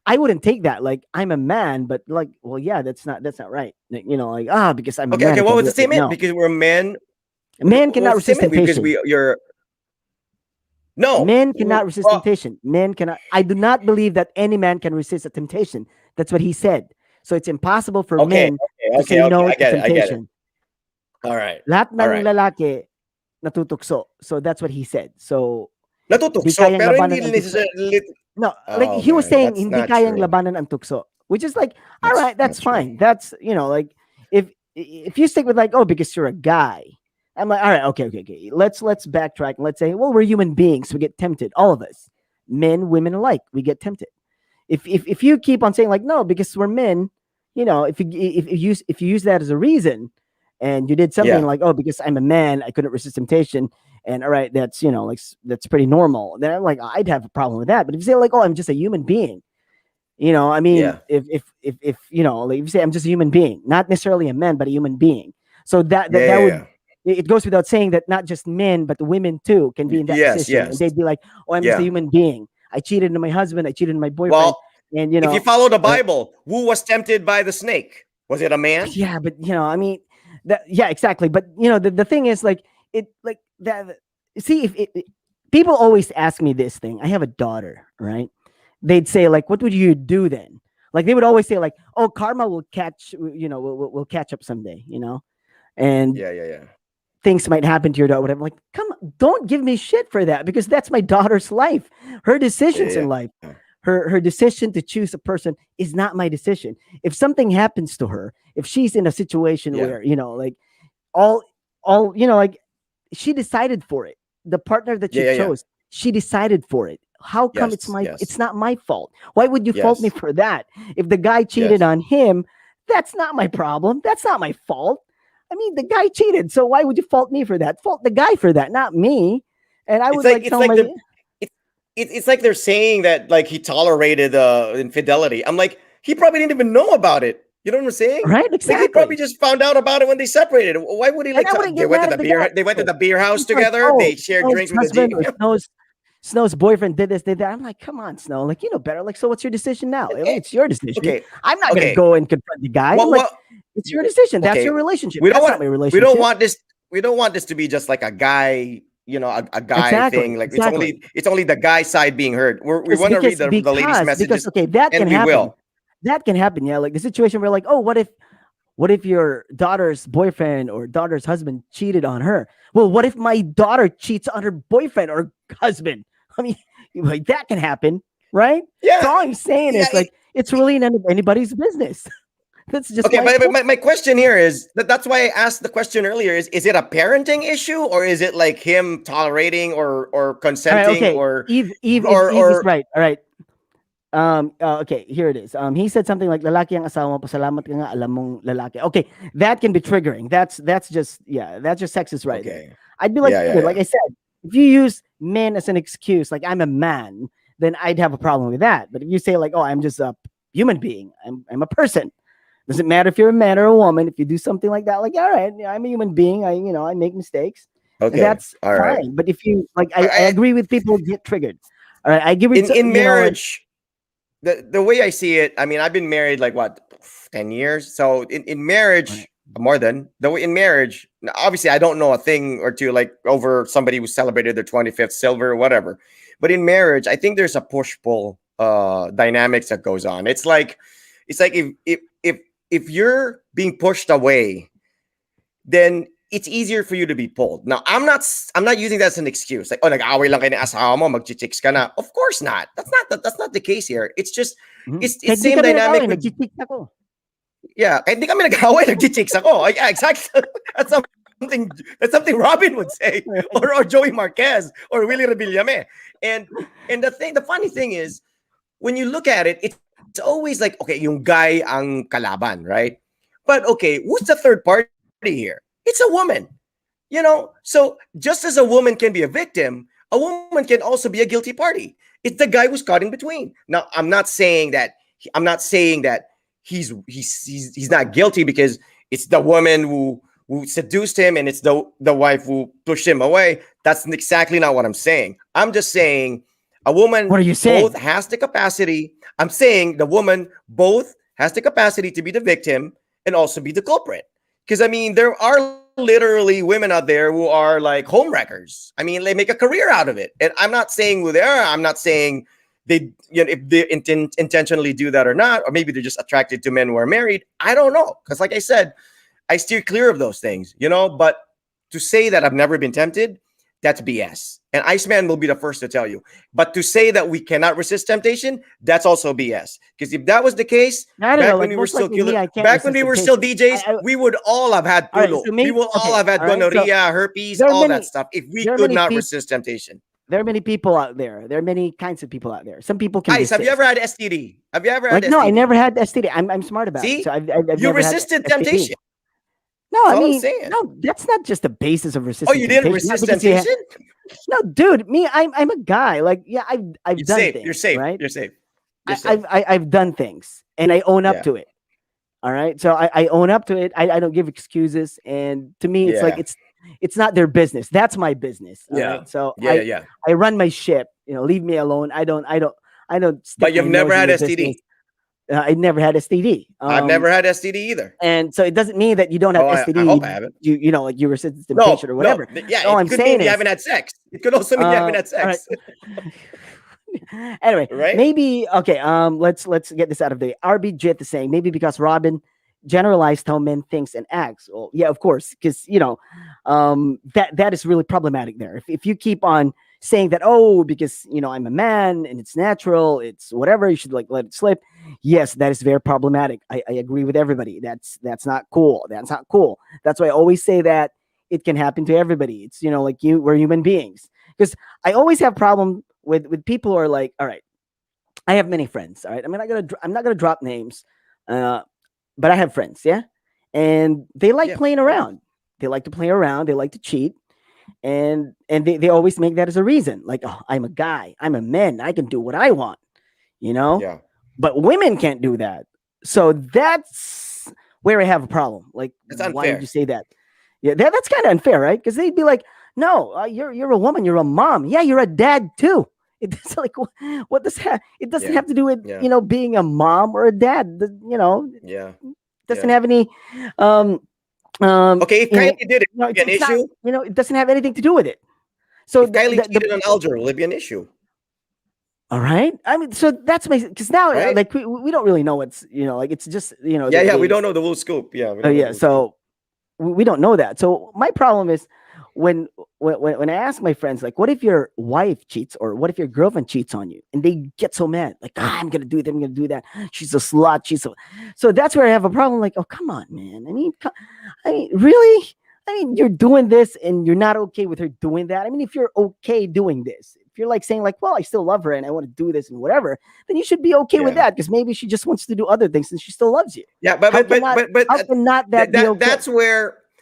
A: I wouldn't take that. Like I'm a man, but like, well, yeah, that's not right. Like because I'm a
B: Okay,
A: man,
B: okay.
A: I
B: What
A: can't
B: was
A: do
B: the
A: it. Like,
B: statement?
A: no,
B: Because we're men.
A: a man
B: What was
A: cannot
B: the
A: resist
B: statement? Because
A: temptation.
B: you're no.
A: Men cannot resist temptation. Men cannot. I do not believe that any man can resist a temptation. That's what he said. So it's impossible for
B: Okay,
A: men
B: okay,
A: to
B: okay,
A: say
B: okay.
A: no
B: I
A: to
B: get it. I get it.
A: temptation.
B: All right,
A: Lahat
B: all
A: ng
B: right.
A: lalaki natutukso. So that's what he said. So di
B: Natutukso,
A: kayang
B: pero hindi
A: labanan ang tukso.
B: necessarily.
A: No, like
B: Oh
A: he was
B: man,
A: saying,
B: that's
A: hindi
B: not
A: kayang
B: true.
A: labanan ang tukso, which is like, all
B: That's
A: right,
B: not
A: that's
B: true.
A: fine. That's like if you stick with like, oh, because you're a guy, I'm like, all right, okay, okay, okay. Let's backtrack and let's say, well, we're human beings. We get tempted, all of us, men, women alike. We get tempted. If you keep on saying like, no, because we're men, if you use that as a reason, and you did something
B: Yeah,
A: like, oh, because I'm a man, I couldn't resist temptation, and all right, that's like that's pretty normal. Then I'm like, I'd have a problem with that. But if you say like, oh, I'm just a human being, I mean,
B: yeah,
A: if like if you say I'm just a human being, not necessarily a man, but a human being, so
B: yeah,
A: that
B: yeah,
A: would
B: yeah.
A: it goes without saying that not just men but women too can be in that
B: Yes,
A: position, and
B: yes,
A: they'd be like, oh, I'm just a
B: yeah.
A: human being. I cheated on my husband. I cheated on my boyfriend,
B: Well,
A: and
B: if you follow the
A: uh,
B: Bible, who was tempted by the snake? Was it a man?
A: yeah, but I mean, yeah, exactly. But the thing is, like, it, like that. See, if people always ask me this thing, I have a daughter, right? They'd say like, "What would you do then?" Like they would always say like, "Oh, karma will catch, will catch up someday," and
B: Yeah, yeah, yeah,
A: things might happen to your daughter. Whatever. Like, come on, don't give me shit for that because that's my daughter's life, her decisions in
B: yeah,
A: life.
B: yeah.
A: Her decision to choose a person is not my decision. If something happens to her, if she's in a situation
B: Yeah.
A: where like all like she decided for it, the partner that
B: Yeah,
A: she
B: yeah, yeah.
A: chose, she decided for it. How come
B: Yes,
A: it's
B: yes,
A: not my fault? Why would you fault me
B: yes,
A: for that? If the guy cheated
B: yes.
A: on him, that's not my problem. That's not my fault. I mean, the guy cheated, so why would you fault me for that? Fault the guy for that, not me. And I would like
B: It's
A: tell
B: like
A: my
B: it's like they're saying that like he tolerated infidelity. I'm like, he probably didn't even know about it. You know what I'm saying?
A: right,
B: Like he probably
A: exactly.
B: just found out about it when they separated. Why would he
A: And
B: like?
A: I wouldn't
B: They
A: get
B: went to
A: mad
B: the
A: at the guy.
B: beer. They went to the beer house
A: He's like,
B: together.
A: oh,
B: They shared
A: Snow's
B: drinks with the
A: husband or
B: G.
A: Snow's boyfriend did this, did that. I'm like, come on, Snow. Like, you know better. Like, so what's your decision now? I mean, it's your decision.
B: Okay,
A: I'm not gonna
B: okay.
A: go and confront the guy. I'm like,
B: What?
A: it's your decision. That's
B: Okay,
A: your relationship.
B: we don't
A: That's
B: want
A: not my
B: we don't
A: relationship.
B: want this we don't want this to be just like a guy, a guy
A: Exactly.
B: thing. Like
A: Exactly.
B: it's only the guy side being heard. We
A: Because
B: want to read
A: because
B: the lady's
A: because because
B: messages,
A: okay, that
B: and
A: can
B: we
A: happen.
B: will.
A: That can happen. Yeah, like the situation where like, oh, what if your daughter's boyfriend or daughter's husband cheated on her? Well, what if my daughter cheats on her boyfriend or husband? I mean, like that can happen, right? So
B: Yeah,
A: all I'm saying
B: yeah.
A: is like it's really none of anybody's business. That's just
B: Okay,
A: my
B: but
A: point.
B: my question here is that's why I asked the question earlier: is it a parenting issue, or is it like him tolerating or
A: All right,
B: consenting
A: okay.
B: or
A: Eve is
B: or
A: right. All right. Okay, here it is. He said something like lalaki ang asawa mo, pasalamat ka nga alam mong lalaki. Okay, that can be triggering. That's just that's just sexist right there.
B: okay?
A: I'd be like
B: Yeah, yeah,
A: triggered.
B: yeah.
A: Like I said, if you use men as an excuse, like I'm a man, then I'd have a problem with that. But if you say like, oh, I'm just a human being, I'm a person. Doesn't matter if you're a man or a woman. If you do something like that, like all right, I'm a human being. I make mistakes, and
B: Okay,
A: that's
B: all right.
A: fine. But if you like, I
B: I,
A: agree with people who get triggered. All right, I agree with
B: in
A: like
B: marriage, the way I see it, I mean, I've been married like what 10 years. So in
A: right.
B: marriage, more than the way in marriage, obviously I don't know a thing or two like over somebody who celebrated their 25th silver or whatever. But in marriage, I think there's a push pull dynamics that goes on. It's like if you're being pushed away, then it's easier for you to be pulled. Now, I'm not using that as an excuse. Like, oh, nag-away lang kayo ng asawa mo, mag-chicks ka na. Of course not. That's not the case here. It's just
A: Mhm.
B: it's
A: Kahit di
B: same
A: kami
B: dynamic
A: nag-away,
B: with
A: nagchi-chicks ako.
B: yeah. Kahit hindi kami nag-away, nag-chicks ako. Yeah, exactly. That's something Robin would say,
A: Right.
B: or Joey Marquez, or Willie Rebillame. And the funny thing is, when you look at it, it's always like, okay, yung guy ang kalaban, right? But okay, who's the third party here? It's a woman. So just as a woman can be a victim, a woman can also be a guilty party. It's the guy who's caught in between. Now, I'm not saying that he's not guilty because it's the woman who seduced him and it's the wife who pushed him away. That's exactly not what I'm saying. I'm just saying a woman
A: What are you
B: both
A: saying?
B: has the capacity. I'm saying the woman both has the capacity to be the victim and also be the culprit. Because I mean, there are literally women out there who are like home wreckers. I mean, they make a career out of it. And I'm not saying who they are. I'm not saying they, if they intentionally do that or not, or maybe they're just attracted to men who are married. I don't know. Because like I said, I steer clear of those things, but to say that I've never been tempted, that's BS. And Iceman will be the first to tell you. But to say that we cannot resist temptation, that's also BS. Because if that was the case,
A: I don't know. Like most likely me, I can't
B: back when
A: resist
B: we were still
A: temptation.
B: DJs, we would all have had
A: All right.
B: tulo.
A: So
B: We
A: maybe
B: will all
A: okay.
B: have had
A: All right. So
B: gonorrhea, herpes,
A: there are
B: all that
A: many.
B: stuff if we
A: There are
B: could
A: many
B: not
A: people.
B: resist temptation.
A: There are many people out there. There are many kinds of people out there. Some people can
B: Ice, have you
A: resist.
B: ever had STD? Have you ever had
A: Like no, I
B: STD?
A: never had STD. I'm smart about it. So
B: See,
A: I've
B: you
A: never had
B: resisted
A: STD.
B: temptation.
A: No, I
B: That's all I'm
A: mean
B: saying.
A: no. That's not just the basis of
B: Oh,
A: resisting
B: you didn't
A: temptation. Not
B: resist
A: because you
B: temptation?
A: no, dude. Me, I'm a guy. Like yeah, I've
B: You're
A: done
B: safe. You're
A: things,
B: safe.
A: right?
B: You're safe. You're
A: I,
B: safe.
A: I've done things, and I own up
B: Yeah.
A: to it. All right, so I own up to it. I don't give excuses, and to me, it's like
B: Yeah.
A: it's not their business. That's my business. All
B: Yeah.
A: right, so
B: Yeah. Yeah.
A: I run my ship. Leave me alone. I don't
B: But
A: stick
B: you've
A: my
B: never
A: nose in
B: had
A: your business.
B: STD.
A: I never had STD.
B: I've never had STD either.
A: And so it doesn't mean that you don't have
B: Oh, I
A: STD.
B: hope I haven't.
A: Like you resist temptation
B: No,
A: or
B: no.
A: whatever.
B: Yeah,
A: All
B: it
A: I'm
B: could mean
A: saying
B: you
A: is,
B: haven't had sex. It could also mean you haven't had
A: all right.
B: sex.
A: Anyway,
B: Right?
A: maybe okay. Let's get this out of the way. RB Jit is saying maybe because Robin generalized how men thinks and acts. Well, yeah, of course, because that is really problematic there. If you keep on saying that, oh, because I'm a man and it's natural, it's whatever, you should like let it slip. Yes, that is very problematic. I agree with everybody. That's not cool. That's not cool. That's why I always say that it can happen to everybody. It's like we're human beings. Because I always have problem with people who are like, all right, I have many friends. All right, I'm not gonna drop names, uh, but I have friends, yeah, and they like
B: Yeah.
A: playing around. They like to play around. They like to cheat, and they always make that as a reason. Like, oh, I'm a guy. I'm a man. I can do what I want, you know.
B: Yeah.
A: But women can't do that. So that's where I have a problem. Like,
B: That's
A: why would you
B: unfair.
A: say that? Yeah, that's kind of unfair, right? Because they'd be like, "No, you're a woman. You're a mom. Yeah, you're a dad too." It does like what does that? It doesn't
B: Yeah.
A: have to do with
B: Yeah.
A: being a mom or a dad. It
B: Yeah.
A: doesn't
B: Yeah.
A: have any um
B: Okay, if
A: in
B: Kylie
A: it.
B: did it, would it be an
A: It's not.
B: issue?
A: It doesn't have anything to do with it. So
B: If Kylie cheated on Alger, will it be an issue?
A: all right. I mean, so that's my because now
B: Right?
A: like we don't really know what's like it's just
B: Yeah, yeah. We don't know the whole scoop. Yeah, we don't know the
A: yeah.
B: whole scoop.
A: So we don't know that. So my problem is when when I ask my friends like, what if your wife cheats or what if your girlfriend cheats on you, and they get so mad like, I'm gonna do that, I'm gonna do that. She's a slut. So that's where I have a problem. Like, oh come on, man. I mean, really? I mean, you're doing this and you're not okay with her doing that. I mean, if you're okay doing this, if you're like saying like, well, I still love her and I want to do this and whatever, then you should be okay with
B: Yeah.
A: that because maybe she just wants to do other things and she still loves you.
B: Yeah,
A: How cannot that be okay?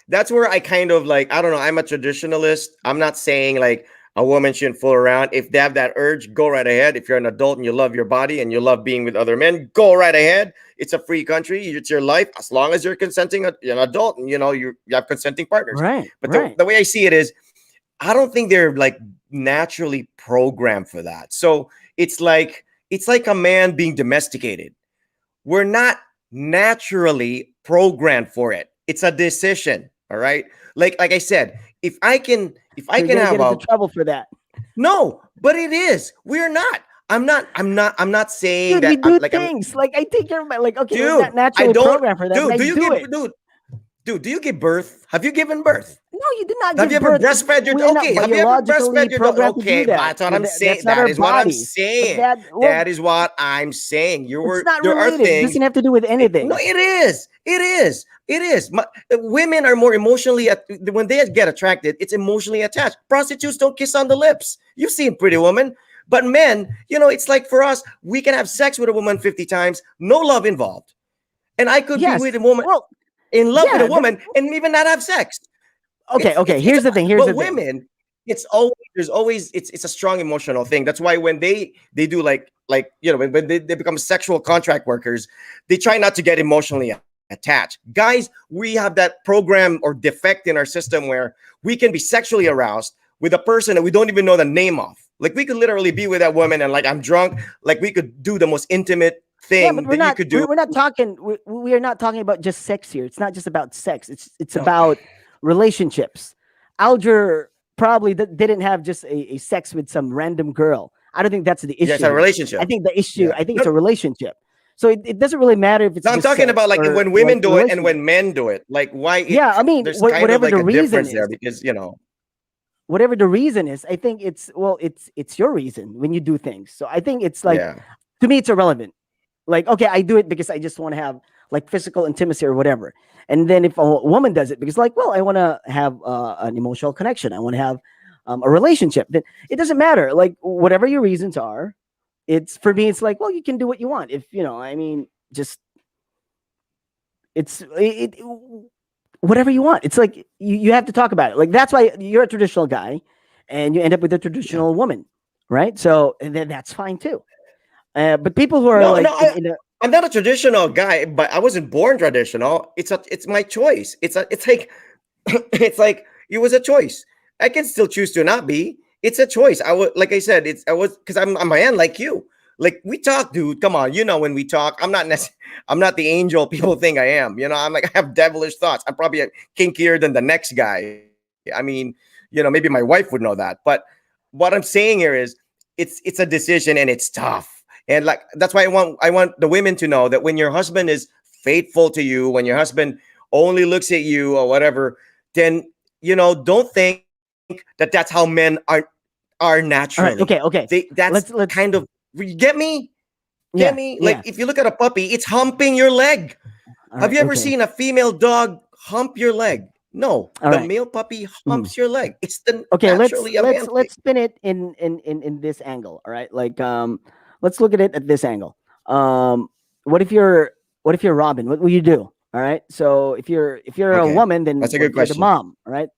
B: that's where I kind of like, I don't know, I'm a traditionalist. I'm not saying like a woman shouldn't fool around. If they have that urge, go right ahead. If you're an adult and you love your body and you love being with other men, go right ahead. It's a free country. It's your life as long as you're consenting, you're an adult, and you have consenting partners.
A: Right.
B: But
A: Right.
B: the way I see it is, I don't think they're like naturally programmed for that. So it's like a man being domesticated. We're not naturally programmed for it. It's a decision. All right. Like I said, if I can
A: You're gonna
B: have
A: get into trouble for that.
B: no, but it is. We're not. I'm not saying
A: Dude, we
B: that I'm
A: do
B: like I'm
A: things. Like I take care of my like okay, we're
B: dude,
A: not
B: I
A: naturally
B: don't
A: programmed for that, but
B: dude,
A: I
B: do you
A: do it.
B: give do you give birth? Have you given birth?
A: No, you did not
B: Have you
A: give
B: ever
A: birth.
B: breastfed your
A: We're not
B: okay? Have you ever
A: biologically
B: breastfed your dog?
A: programmed to do
B: Okay,
A: that.
B: that's what I'm saying.
A: That's not
B: That
A: our
B: is what I'm
A: bodies. But
B: saying.
A: well,
B: That is what I'm saying.
A: it's not
B: There are
A: related. It
B: things.
A: doesn't have to do with
B: No,
A: anything.
B: it is. It is. It is. Women are more emotionally when they get attracted. It's emotionally attached. Prostitutes don't kiss on the lips. You've seen Pretty Woman. But men, it's like for us, we can have sex with a woman 50 times, no love involved. And I could be with
A: Yes.
B: a woman
A: Well,
B: in love with a
A: yeah.
B: woman and even not have sex.
A: Okay. Okay.
B: It's
A: Here's the thing.
B: but women, it's always it's a strong emotional thing. That's why when they do like when they become sexual contract workers, they try not to get emotionally attached. attached. Guys, we have that program or defect in our system where we can be sexually aroused with a person that we don't even know the name of. Like we could literally be with that woman and like I'm drunk, like we could do the most intimate
A: Yeah, but
B: thing that you could do.
A: we're not talking we are not talking about just sex here. It's not just about sex. It's about relationships. Alger probably didn't have just a sex with some random girl. I don't think that's the
B: Yeah, it's
A: issue
B: a
A: here.
B: relationship.
A: I think it's
B: No,
A: a relationship. So it doesn't really matter if it's
B: no, I'm
A: just
B: talking
A: sex
B: about like
A: or
B: when
A: like
B: women do it and
A: relationship.
B: when men do it. Like why
A: Yeah, I mean,
B: there's kind of
A: whatever
B: like
A: the
B: a
A: reason
B: difference
A: is,
B: there because
A: whatever the reason is, I think it's your reason when you do things. So I think it's like,
B: yeah.
A: to me it's irrelevant. Like, okay, I do it because I just want to have like physical intimacy or whatever. And then if a woman does it because like, well, I want to have an emotional connection, I want to have a relationship, then it doesn't matter. Like whatever your reasons are, it's for me. It's like, well, you can do what you want. If you know, I mean, just it whatever you want. It's like you have to talk about it. Like that's why you're a traditional guy, and you end up with a
B: Yeah.
A: traditional woman, right? So and then that's fine too. But people who are
B: No,
A: like
B: no,
A: in a
B: I'm not a traditional guy, but I wasn't born traditional. It's my choice. It's like it's like it was a choice. I can still choose to not be. It's a choice. I would like I said, I was because I'm a man like you. Like we talk, dude. Come on, you know when we talk, I'm not the angel people think I am. You know, I'm like I have devilish thoughts. I'm probably kinkier than the next guy. I mean, maybe my wife would know that. But what I'm saying here is it's a decision and it's tough. And like that's why I want the women to know that when your husband is faithful to you, when your husband only looks at you or whatever, then don't think that that's how men are naturally.
A: all right, okay.
B: That's kind
A: Let's
B: of you get me? Get
A: yeah,
B: me? Like
A: yeah.
B: if you look at a puppy, it's humping your leg.
A: All
B: Have
A: right,
B: you ever
A: okay.
B: seen a female dog hump your leg? No,
A: All
B: the
A: right.
B: male puppy
A: Mhm.
B: humps your leg. It's the
A: Okay,
B: naturally a man thing.
A: let's spin it in this angle. All right, like let's look at it at this angle. Um, what if you're Robin? What will you do? All right. So if you're a
B: Okay,
A: woman, then
B: that's a
A: what
B: good
A: if you're the
B: question.
A: mom? All right.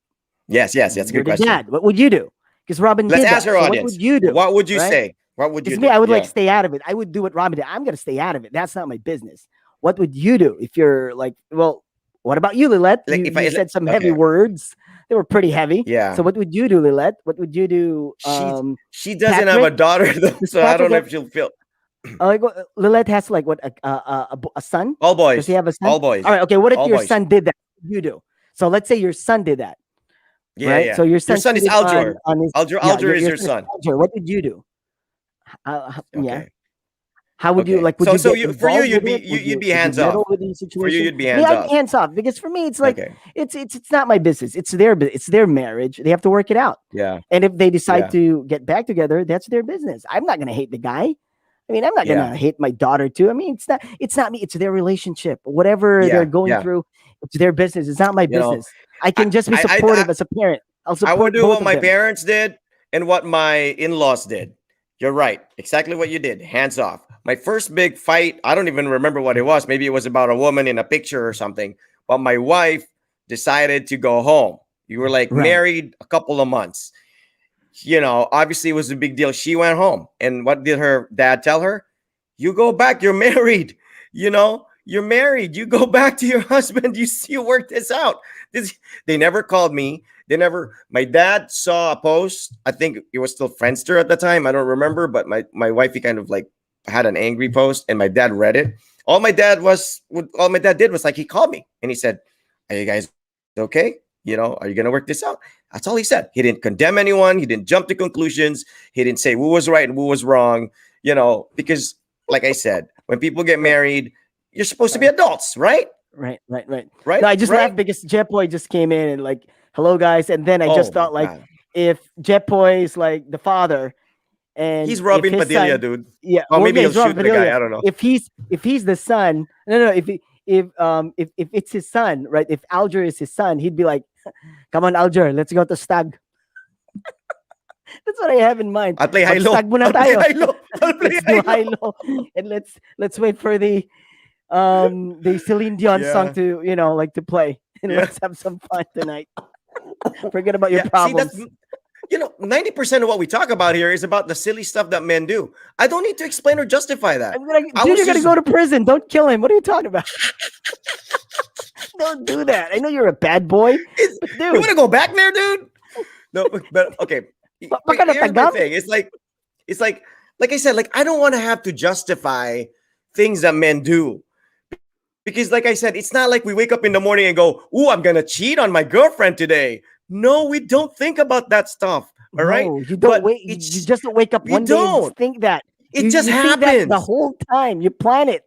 B: Yes, that's a
A: You're
B: good
A: the
B: question.
A: dad. What would you do? Because Robin
B: Let's
A: did
B: ask
A: that.
B: our
A: So what would
B: audience.
A: you do?
B: What would you
A: Right?
B: say? What would you
A: Because me,
B: do?
A: I would like
B: Yeah.
A: stay out of it. I would do what Robin did. I'm gonna stay out of it. That's not my business. What would you do if you're like, well, what about you, Lilette?
B: Like if
A: You
B: I
A: said some heavy
B: okay,
A: words. They were pretty heavy.
B: yeah.
A: So what would you do, Lilette? What would you do,
B: She doesn't have a
A: Patrick?
B: daughter though,
A: Does
B: so I
A: Patrick
B: don't know
A: have?
B: if she'll feel
A: Lilette has like what a son?
B: all
A: Does he
B: boys,
A: have a son?
B: all
A: All
B: boys,
A: right. Okay. What if
B: all
A: your
B: boys.
A: son did that? What would you do? So let's say your son did that,
B: Yeah,
A: right?
B: yeah.
A: So your
B: Your
A: son
B: son is
A: cheated
B: Aljur.
A: on his yeah.
B: Aljur is
A: Your
B: your
A: son is
B: son.
A: Alger. What would you do? Yeah.
B: Okay.
A: How would you
B: Okay.
A: like? Would you
B: So
A: get
B: you for you
A: involved with
B: you'd be
A: it?
B: you'd be
A: Would you
B: hands
A: meddle
B: off.
A: with the
B: For you
A: situation?
B: you'd be
A: Me,
B: hands
A: I'd be
B: off.
A: hands off because for me, it's like
B: Okay.
A: it's not my business. It's their marriage. They have to work it out.
B: Yeah.
A: And if they decide
B: Yeah.
A: to get back together, that's their business. I'm not gonna hate the guy. I mean, I'm not
B: Yeah.
A: gonna hate my daughter too. I mean, it's not me. It's their relationship. Whatever they're
B: Yeah.
A: going
B: Yeah.
A: through, it's their business. It's not my
B: You know,
A: business. I
B: I
A: can just be
B: I I,
A: supportive as a parent. I'll
B: I would
A: support
B: do
A: both
B: what
A: of
B: my
A: them.
B: parents did and what my in-laws did. You're right. Exactly what you did. Hands off. My first big fight, I don't even remember what it was. Maybe it was about a woman in a picture or something. But my wife decided to go home. You were like
A: Right.
B: married a couple of months. Obviously it was a big deal. She went home. And what did her dad tell her? You go back. You're married. You're married. You go back to your husband. You work this out. They never called me. My dad saw a post. I think it was still Friendster at the time. I don't remember, but my wifey kind of like had an angry post and my dad read it. All my dad did was like, he called me and he said, are you guys okay? Are you going to work this out? That's all he said. He didn't condemn anyone. He didn't jump to conclusions. He didn't say who was right and who was wrong, because like I said, when people get
A: Right.
B: married, you're supposed to be adults, right?
A: Right.
B: Right?
A: No, I just
B: Right?
A: laughed because Jet Boy just came in and like, hello guys, and then I
B: Oh
A: just
B: my
A: thought like,
B: God.
A: if Jet Boy is like the father,
B: He's
A: and if
B: Robin
A: his
B: Padilla,
A: son,
B: dude.
A: yeah,
B: Oh,
A: well,
B: maybe
A: yeah,
B: he'll
A: he's Robin
B: shoot the guy.
A: Padilla.
B: I don't know.
A: If he's the son, no, if it's his son, right? If Alger is his son, he'd be like, come on, Alger, let's go to Stag. That's what I have in mind.
B: I'll play high-low.
A: Mag-stag muna
B: I'll play
A: tayo.
B: high-low. I'll play
A: Let's do
B: high-low.
A: high-low, and let's wait for the Celine Dion song
B: Yeah.
A: to like to play, and
B: Yeah.
A: let's have some fun tonight. Forget about your
B: Yeah. See, that's
A: problems.
B: 90% of what we talk about here is about the silly stuff that men do. I don't need to explain or justify that.
A: I'm gonna,
B: I
A: dude,
B: was
A: you're gonna
B: just
A: go to prison. Don't kill him. What are you talking about? Don't do that. I know you're a bad boy, but
B: You want
A: dude,
B: to go back there, dude? No, but okay.
A: baka
B: Here's my
A: natagang?
B: thing. It's like I said, like I don't want to have to justify things that men do. Because, like I said, it's not like we wake up in the morning and go, "Ooh, I'm gonna cheat on my girlfriend today." No, we don't think about that stuff. All right,
A: No, you don't
B: but
A: wait. You
B: it's
A: just don't wake up
B: you
A: one day and
B: don't.
A: just think that.
B: It just
A: You think that the
B: happens.
A: whole time. You plan it.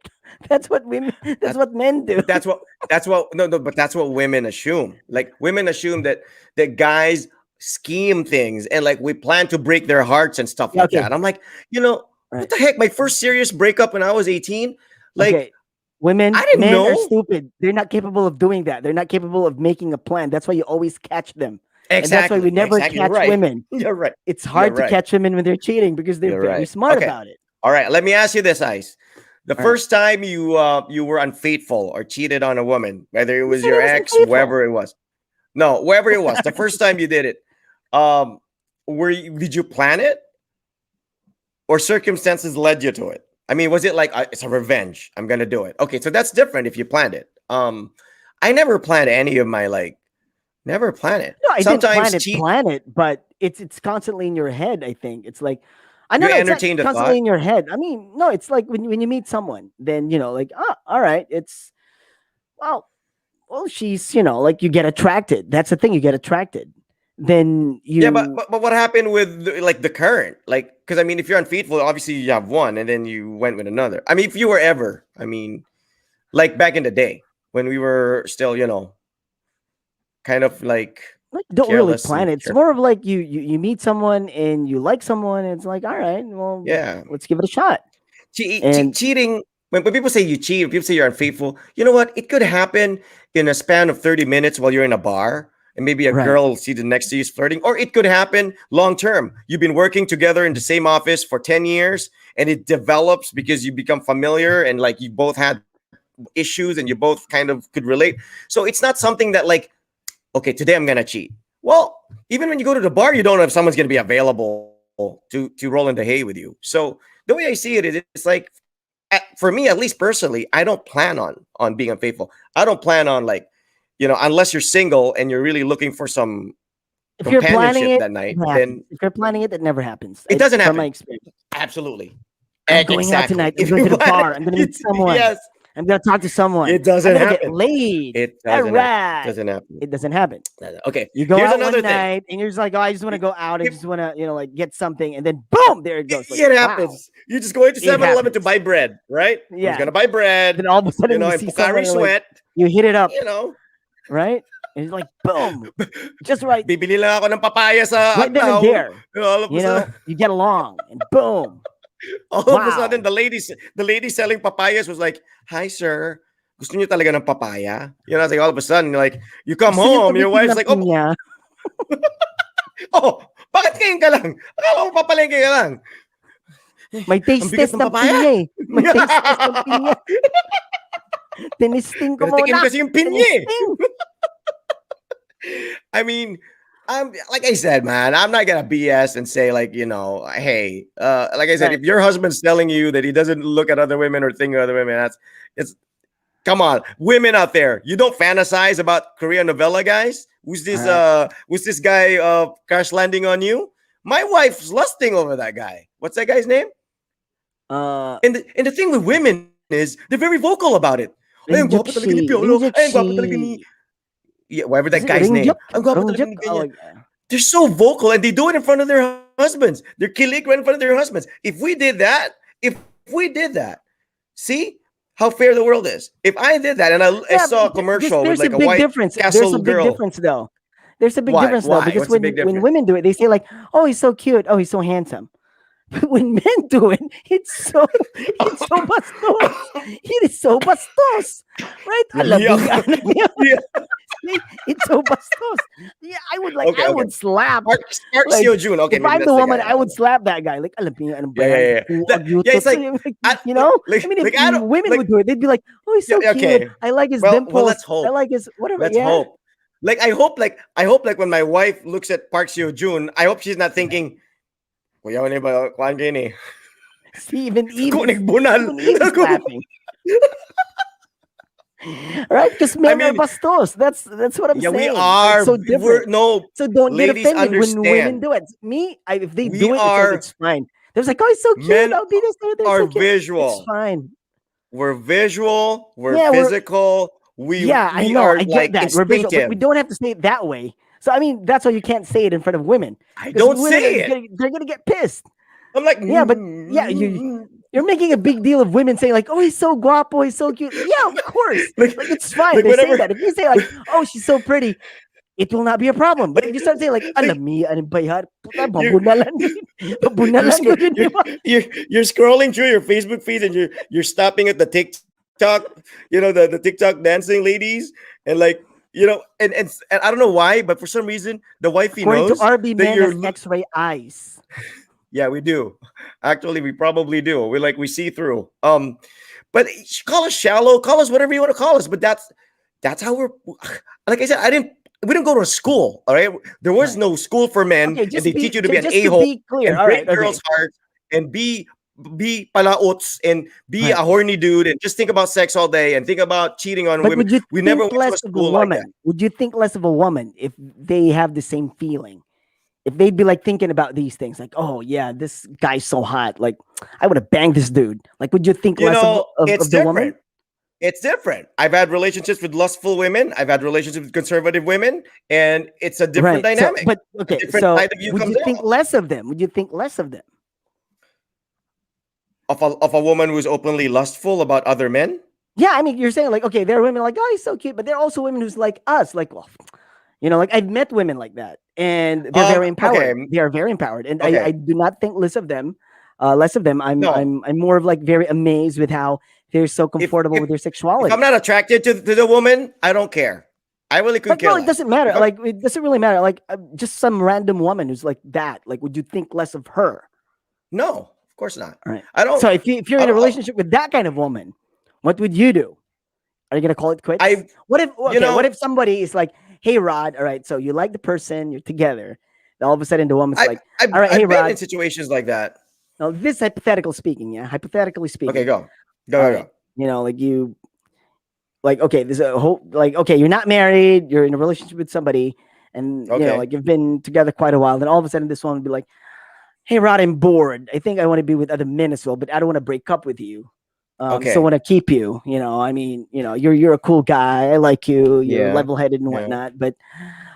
A: That's what women. That's
B: That's
A: what men do.
B: but that's what no, but that's what women assume. Like women assume that guys scheme things and like we plan to break their hearts and stuff
A: Yeah,
B: like
A: okay.
B: that. I'm like, you know, what
A: Right.
B: the heck? My first serious breakup when I was 18, like
A: Okay. Women,
B: I didn't
A: men are
B: know.
A: stupid. They're not capable of doing that. They're not capable of making a plan. That's why you always catch them. And that's why we never
B: Exactly. You're
A: catch
B: right.
A: women.
B: You're right.
A: It's
B: You're
A: hard to
B: right.
A: catch women when they're cheating because they're
B: You're
A: very
B: right.
A: smart
B: Okay.
A: about it.
B: All right. Let me ask you this, Ice. The
A: All right.
B: first time you were unfaithful or cheated on a woman, whether it
A: Who
B: was
A: said
B: your
A: I was
B: ex,
A: unfaithful?
B: whoever it was, no, whoever it was, the first time you did it, um, did you plan it or circumstances led you to it? I mean, was it like it's a revenge? I'm gonna do it. Okay, so that's different if you planned it. I never planned any of my like, never plan it.
A: No, I didn't
B: Sometimes cheat.
A: plan it, but it's constantly in your head. I think it's like, I
B: You
A: no, it's not
B: entertain the
A: constantly
B: thought.
A: in your head. I mean, no, it's like when you meet someone, then like, oh, all right, it's well, she's like you get attracted. That's the thing, you get attracted. Then
B: Yeah, but,
A: you
B: but but what happened with like the current? Like, because I mean, if you're unfaithful, obviously you have one, and then you went with another. I mean, if you were ever, I mean, like back in the day when we were still, kind of like
A: like don't really
B: careless
A: plan
B: and
A: it. It's more
B: carefree.
A: of like you meet someone and you like someone, and it's like, all right, well,
B: Yeah,
A: let's give it a shot. And
B: cheating. When people say you cheat, when people say you're unfaithful, you know what? It could happen in a span of 30 minutes while you're in a bar. And maybe a
A: right,
B: girl seated next to you is flirting, or it could happen long term. You've been working together in the same office for 10 years, and it develops because you become familiar and like you both had issues and you both kind of could relate. So it's not something that like, okay, today I'm gonna cheat. Well, even when you go to the bar, you don't know if someone's gonna be available to roll in the hay with you. So the way I see it is, it's like for me, at least personally, I don't plan on being unfaithful. I don't plan on like, unless you're single and you're really looking for some
A: if you're planning
B: companionship
A: it,
B: that night,
A: it
B: then
A: happens. If you're planning it, it never happens.
B: it doesn't
A: From my
B: happen.
A: experience.
B: Absolutely.
A: I'm going out
B: Exactly.
A: tonight. I'm
B: If
A: going
B: you
A: to the
B: plan
A: bar. I'm going to
B: it,
A: meet someone.
B: yes,
A: I'm going to talk to someone.
B: it
A: I'm
B: doesn't
A: going to get
B: happen.
A: laid.
B: It
A: All
B: doesn't happen.
A: right.
B: Doesn't happen.
A: It doesn't happen.
B: Okay.
A: You go
B: Here's
A: out one
B: another thing.
A: night and you're just like, oh, I just want to go out. I
B: It,
A: just want to, like get something. And then boom, there it goes. Like,
B: it
A: wow,
B: happens. You just go into
A: it
B: 7-Eleven to
A: happens.
B: buy bread, right? Who's
A: Yeah.
B: gonna buy bread?
A: Then all of a sudden you
B: And
A: see someone
B: Pocari
A: and like,
B: Sweat.
A: you hit it up,
B: You know,
A: right? And it's like, boom, just right,
B: bibili lang ako ng papaya sa
A: right then and
B: Aglaw.
A: there.
B: And all of a sudden,
A: You get along and boom,
B: all of a sudden,
A: wow.
B: the lady selling papayas was like, "Hi, sir. Gusto niyo talaga ng papaya?" It's like all of a sudden, like you come
A: Gusto niyo
B: home, your
A: tumikim
B: wife's
A: ng
B: like, "Oh,
A: pinya?
B: oh, bakit ngayon ka lang? Akala ko papalengke ka lang.
A: May
B: Ang
A: taste
B: bigat
A: test
B: ng
A: ng
B: papaya."
A: pinya eh. May taste test ng pinya. Tinisting ko
B: Pero tikim
A: muna.
B: kasi yung pinya eh.
A: Tinisting.
B: I mean, I'm like I said, man, I'm not gonna BS and say like, hey, like I said,
A: Right.
B: if your husband's telling you that he doesn't look at other women or think of other women, it's come on, women out there, you don't fantasize about Korean novella guys.
A: All right.
B: Who's this guy crash landing on you? My wife's lusting over that guy. What's that guy's name?
A: Uh,
B: And the thing with women is they're very vocal about it. Ay, ang gwapo talaga ni Piolo. Ay, ang gwapo talaga ni
A: Ringyuk.
B: whatever
A: Is
B: that
A: it
B: guy's name.
A: Ringyuk?
B: Ang gwapo talaga
A: Ringyuk?
B: ni
A: Oh,
B: ganyan. They're so vocal and they do it in front of their husbands. They're kilig right in front of their husbands. If we did that, see how fair the world is. If I did that and I
A: yeah,
B: saw a
A: but
B: commercial with
A: there's a
B: like a
A: big
B: white
A: difference. There's
B: castle
A: a big
B: girl,
A: difference though. There's a big
B: why?
A: difference though
B: Why?
A: because
B: What's the big
A: when
B: difference?
A: women do it, they say like, "Oh, he's so cute. Oh, he's so handsome." But when men do it, it's so bastos. It is so bastos, right?
B: Yeah.
A: Alabigan niya.
B: Yeah.
A: It's so bastos. Yeah, I
B: Okay.
A: would slap.
B: Park
A: Like
B: Seo Joon. Okay,
A: if
B: maybe
A: I'm the
B: that's the
A: woman,
B: guy. I
A: I
B: don't
A: would
B: know.
A: slap that guy. Like alabigan ano ba
B: Yeah,
A: yan?
B: yeah, yeah.
A: Huwag
B: Yeah, it's
A: yutot.
B: like,
A: Like,
B: I,
A: you know? I mean, if
B: I don't
A: women
B: like.
A: would do it, they'd be like, "Oh, he's so
B: Yeah,
A: cute.
B: okay.
A: I like his
B: Well,
A: dimples.
B: let's
A: I
B: hope.
A: like his whatever."
B: Let's
A: Yeah.
B: hope. Like I hope like when my wife looks at Park Seo Joon, I hope she's not thinking, "Kuya, ano ba kuan gini?"
A: See, even Eve
B: Ako
A: is
B: nagbunal.
A: even Eve is
B: Ako-
A: laughing. Right? Because
B: I
A: men are
B: mean,
A: bastos. That's what I'm
B: yeah, we
A: saying. Like
B: are.
A: so
B: We're
A: different.
B: no
A: So don't get
B: ladies
A: offended when women
B: understand.
A: do it. If they
B: We
A: do it, it's like
B: are
A: it's fine. There's like, oh, it's so cute.
B: men
A: I'll be this. They're
B: are
A: so cute. It's
B: visual.
A: fine.
B: We're visual. We're
A: Yeah, we're
B: physical.
A: yeah. I
B: We
A: know.
B: are
A: I get
B: like
A: that. We're visual, but we
B: instinctive.
A: don't have to say it that way. So I mean, that's why you can't say it in front of women
B: I
A: because
B: don't
A: women are
B: say it.
A: they're gonna get pissed.
B: I'm like,
A: Yeah, but yeah, you're making a big deal of women saying like, "Oh, he's so guapo, he's so cute." Yeah, of course.
B: like,
A: Like it's fine.
B: like
A: They say
B: whenever,
A: that. If you say like, "Oh, she's so pretty," it will not be a problem. But if
B: like,
A: you start saying like,
B: like
A: "Alam mi, ano ba yan? Puta,
B: you
A: babunalan din.
B: you're
A: Babunalan ko
B: scro-
A: din, di
B: you're
A: ba?"
B: you're scrolling through your Facebook feed and you're stopping at the TikTok, the TikTok dancing ladies, and like and I don't know why, but for some reason the wifey
A: According to
B: knows
A: RB,
B: that
A: man has X-ray eyes.
B: yeah, we do. Actually, we probably do. We see through. But call us shallow, call us whatever you want to call us, but that's how we're like I said, we didn't go to school, all right? There was
A: Right.
B: no school for men,
A: Okay,
B: and they teach you to be an
A: just to
B: a-hole
A: be clear.
B: and
A: All right.
B: break
A: Okay.
B: girls' hearts and be palauts and be a
A: Right.
B: horny dude and just think about sex all day and think about cheating on
A: But
B: women.
A: would you
B: We never
A: think
B: went to a
A: less of a
B: school like that.
A: woman? Would you think less of a woman if they have the same feeling? If they'd be like thinking about these things, like, oh yeah, this guy's so hot, like I would have banged this dude. Like, would you think
B: You
A: less of
B: know, it's
A: of the woman?
B: different. It's different. I've had relationships with lustful women. I've had relationships with conservative women, and it's a different
A: Right. So,
B: dynamic.
A: but
B: A
A: okay.
B: different
A: So,
B: side of you
A: would
B: comes
A: you think
B: out
A: less of them? Would you think less of them?
B: of a woman who's openly lustful about other men.
A: Yeah. I mean, you're saying like, okay, there are women like, oh, he's so cute, but there are also women who's like us, like, well, like I've met women like that, and they're very
B: Okay,
A: empowered. They are very empowered, and I
B: okay.
A: do not think less of them. Less of them.
B: No,
A: I'm more of like very amazed with how they're so
B: if
A: comfortable
B: if
A: with their
B: if I'm
A: sexuality.
B: not attracted to the woman, I don't care. I really could
A: Like,
B: care
A: no, it
B: less.
A: doesn't matter.
B: If I'm
A: Like, it doesn't really matter. Like, just some random woman who's like that. Like, would you think less of her?
B: no, of course not.
A: All right.
B: I don't.
A: So if you're
B: I
A: in a
B: don't.
A: relationship with that kind of woman, what would you do? Are you gonna call it quits?
B: I
A: What if
B: you
A: okay? What
B: know
A: if somebody is like, hey Rod, all right, so you like the person, you're together. Then all of a sudden the woman's
B: I've
A: like,
B: I've
A: all right, hey
B: I've been in
A: Rod.
B: situations like that.
A: Now this hypothetical speaking, yeah, hypothetically
B: Okay,
A: speaking.
B: go, go,
A: All
B: go,
A: right,
B: go.
A: like you like okay, there's a whole like okay, you're not married, you're in a relationship with somebody, and
B: Okay,
A: like you've been together quite a while. Then all of a sudden this woman would be like, hey Rod, I'm bored. I think I want to be with other men as well, but I don't want to break up with you. Still
B: okay,
A: want to keep you. I mean, you're a cool guy. I like you. You're
B: yeah,
A: level headed and
B: yeah.
A: whatnot. But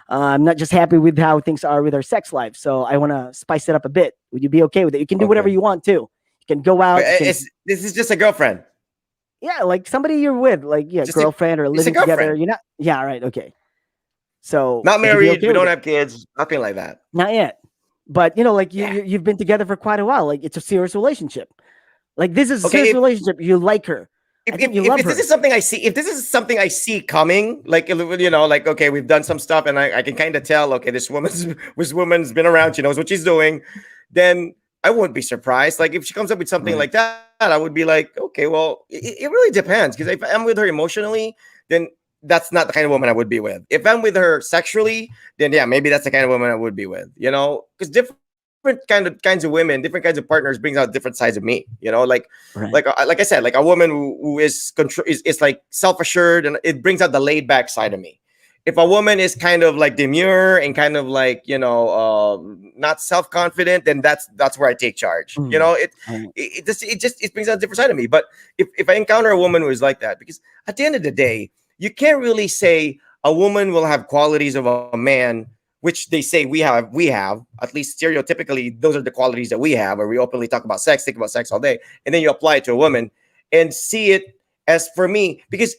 A: I'm not just happy with how things are with our sex life. So I want to spice it up a bit. Would you be okay with it? You can do whatever
B: Okay.
A: you want too. You can go out. You can,
B: This is just a girlfriend.
A: yeah, like somebody you're with, like yeah,
B: Just a
A: girlfriend or
B: it's a
A: living together.
B: girlfriend.
A: You're not. Yeah, right. Okay. So
B: Not
A: would you be
B: married.
A: okay
B: We
A: with
B: don't
A: it?
B: have kids. Nothing like that.
A: Not yet. But like
B: Yeah.
A: you've been together for quite a while. Like it's a serious relationship. Like this is a
B: Okay.
A: serious relationship. You like her. I think you love
B: If this
A: her.
B: is something I see, if this is something I see coming, like like okay, we've done some stuff, and I can kind of tell, okay, this woman's been around, she knows what she's doing, then I wouldn't be surprised. Like if she comes up with something
A: Right.
B: like that, I would be like, okay, well, it really depends. Because if I'm with her emotionally, then that's not the kind of woman I would be with. If I'm with her sexually, then yeah, maybe that's the kind of woman I would be with. Because different kinds of women, different kinds of partners brings out different sides of me.
A: Right.
B: Like I said, like a woman who is control is like self assured, and it brings out the laid back side of me. If a woman is kind of like demure and kind of like not self confident, then that's where I take charge.
A: Mm. Right.
B: It brings out a different side of me. But if I encounter a woman who is like that, because at the end of the day, you can't really say a woman will have qualities of a man, which they say we have, at least stereotypically, those are the qualities that we have, where we openly talk about sex, think about sex all day, and then you apply it to a woman and see it as for me, because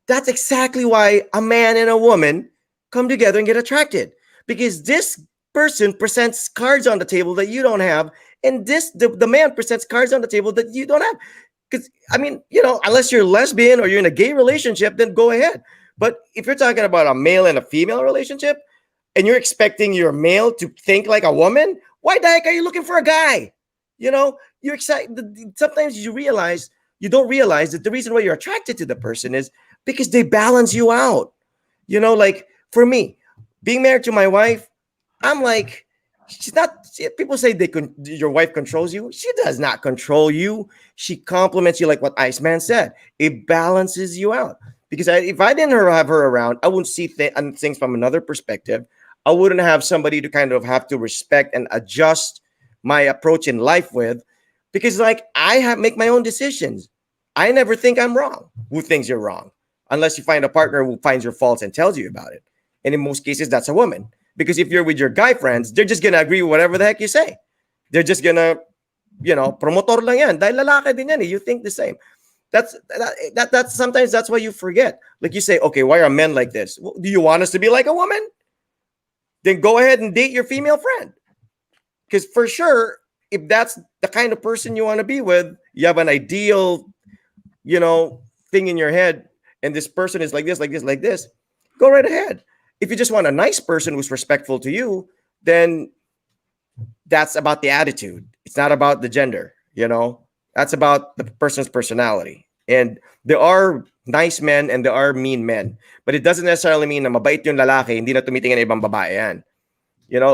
B: that's exactly why a man and a woman come together and get attracted, because this person presents cards on the table that you don't have, and the man presents cards on the table that you don't have. Because I mean, unless you're lesbian or you're in a gay relationship, then go ahead. But if you're talking about a male and a female relationship, and you're expecting your male to think like a woman, why the heck are you looking for a guy? You're excited. Sometimes you don't realize that the reason why you're attracted to the person is because they balance you out. Like for me, being married to my wife, I'm like, she's not. People say your wife controls you. She does not control you. She compliments you, like what Iceman said. It balances you out, Because if I didn't have her around, I wouldn't see things from another perspective. I wouldn't have somebody to kind of have to respect and adjust my approach in life with, because like I have make my own decisions. I never think I'm wrong. Who thinks you're wrong? Unless you find a partner who finds your faults and tells you about it. And in most cases, that's a woman. Because if you're with your guy friends, they're just gonna agree with whatever the heck you say. They're just gonna, promotor lang yan. Dahil lalaki din yan eh. You think the same. That's sometimes that's why you forget. Like you say, okay, why are men like this? Well, do you want us to be like a woman? Then go ahead and date your female friend. Because for sure, if that's the kind of person you want to be with, you have an ideal, thing in your head, and this person is like this, like this, like this, go right ahead. If you just want a nice person who's respectful to you, then that's about the attitude. It's not about the gender, That's about the person's personality. And there are nice men and there are mean men. But it doesn't necessarily mean na mabait yung lalaki, hindi na tumitingin na ibang babae yan.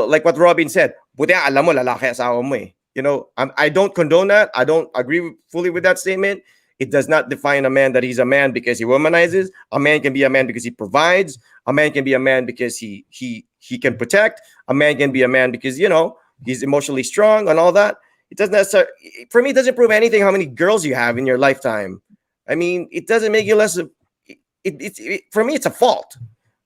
B: Like what Robin said, buti alam mo lalaki asawa mo eh. I don't condone that. I don't agree fully with that statement. It does not define a man that he's a man because he womanizes. A man can be a man because he provides. A man can be a man because he can protect. A man can be a man because, he's emotionally strong and all that. It doesn't necessarily, for me, it doesn't prove anything how many girls you have in your lifetime. I mean, it doesn't make you less of, for me, it's a fault.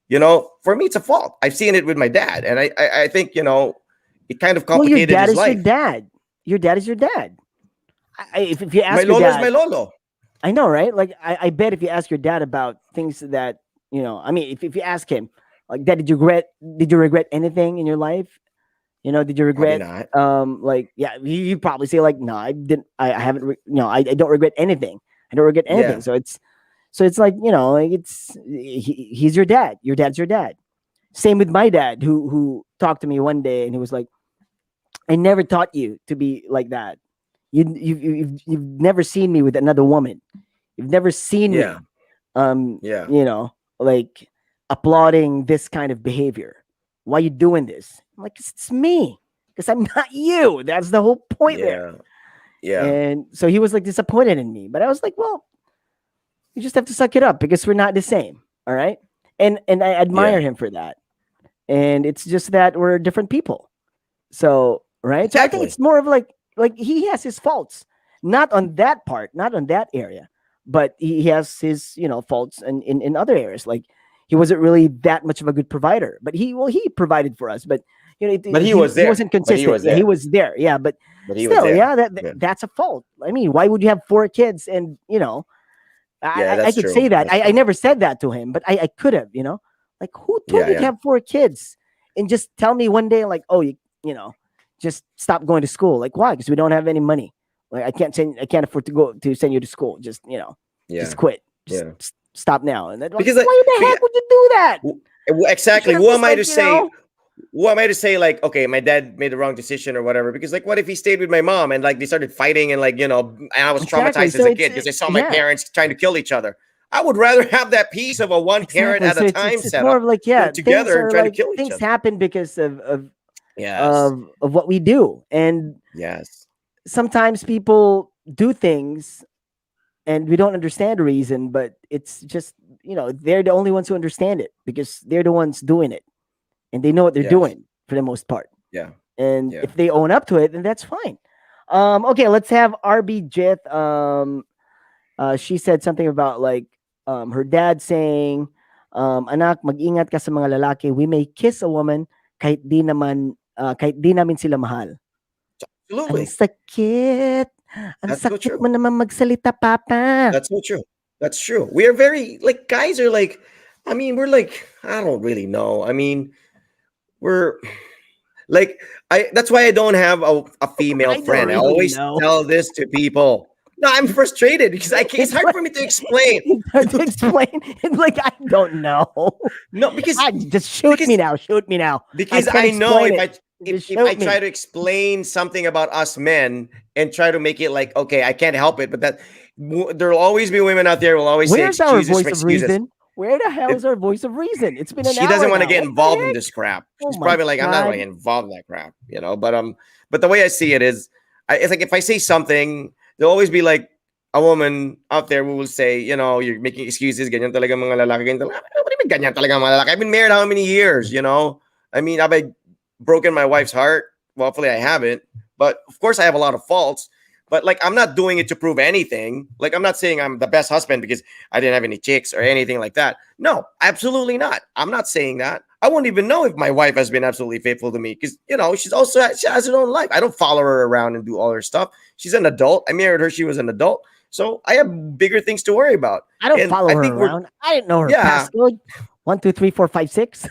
B: For me, it's a fault. I've seen it with my dad. And I think, it kind of complicated his life.
A: Your dad. Your dad is your dad. If you ask
B: my
A: your
B: lolo
A: dad,
B: is my lolo.
A: I know, right? Like, I bet if you ask your dad about things that, I mean, if you ask him, like, Dad, did you regret anything in your life? Did you regret, you probably say like, no, I didn't, I haven't, I don't regret anything. I don't regret anything.
B: Yeah.
A: So it's like, he's your dad. Your dad's your dad. Same with my dad, who talked to me one day and he was like, I never taught you to be like that. You've never seen me with another woman. You've never seen me, like applauding this kind of behavior. Why are you doing this? I'm like, it's me, because I'm not you. That's the whole point there.
B: Yeah.
A: And so he was like disappointed in me, but I was like, well, you just have to suck it up because we're not the same. All right. And I admire him for that. And it's just that we're different people. So, right.
B: Exactly.
A: So I think it's more of like he has his faults, not on that part, not on that area, but he has his, faults in other areas. Like he wasn't really that much of a good provider, but he provided for us, but
B: he was there.
A: He wasn't consistent. He was there. Yeah. But still, that's a fault. I mean, why would you have 4 kids? And, I could say that. I never said that to him, but I could have, like who told you to have 4 kids and just tell me one day, like, oh, just stop going to school. Like, why? Because we don't have any money. Like, I can't afford to send you to school. Just, just quit. Just stop now. And then, like,
B: because
A: why the heck would you do that?
B: Exactly. Who am I to say? Who am I to say, like, okay, my dad made the wrong decision or whatever? Because, like, what if he stayed with my mom and, like, they started fighting and, like, and I was traumatized as a kid because I saw my parents trying to kill each other. I would rather have that piece of a one parent at a time
A: it's more of like,
B: together and trying to kill each other.
A: Things happen because of what we do. And sometimes people do things and we don't understand the reason, but it's just, they're the only ones who understand it because they're the ones doing it. And they know what they're doing for the most part.
B: Yeah.
A: And if they own up to it, then that's fine. Okay, let's have RB Jith. She said something about like her dad saying, anak, mag-ingat ka sa mga lalaki. We may kiss a woman kahit di namin sila mahal.
B: Absolutely.
A: Ang sakit. Ang sakit mo naman magsalita, Papa.
B: That's so true. That's true. We are very, like, guys are like, I mean, we're like, I don't really know. I mean, we're like, that's why I don't have a female friend. I always tell this to people. No, I'm frustrated because it's hard for me to explain.
A: Like, I don't know.
B: No, because
A: just shoot me now.
B: Because I know if I try to explain something about us men and try to make it like, okay, I can't help it, but that there will always be women out there who will always say excuses for excuses.
A: Where the hell is our voice of reason? It's been an hour.
B: She doesn't want to get involved in this crap. She's probably like, I'm not really involved in that crap, But the way I see it is, it's like if I say something, there'll always be like a woman out there who will say, you're making excuses, ganyan talaga mga lalaki, ganyan talaga. What do you mean ganyan talaga mga lalaki? I've been married how many years, I mean, have I broken my wife's heart? Well, hopefully I haven't. But of course I have a lot of faults. But like, I'm not doing it to prove anything. Like, I'm not saying I'm the best husband because I didn't have any chicks or anything like that. No, absolutely not. I'm not saying that. I won't even know if my wife has been absolutely faithful to me because, she has her own life. I don't follow her around and do all her stuff. She's an adult. I married her. She was an adult. So I have bigger things to worry about.
A: I don't
B: And
A: follow
B: I
A: her
B: think
A: around. I didn't know her
B: yeah.
A: passcode. 1, 2, 3, 4, 5, 6.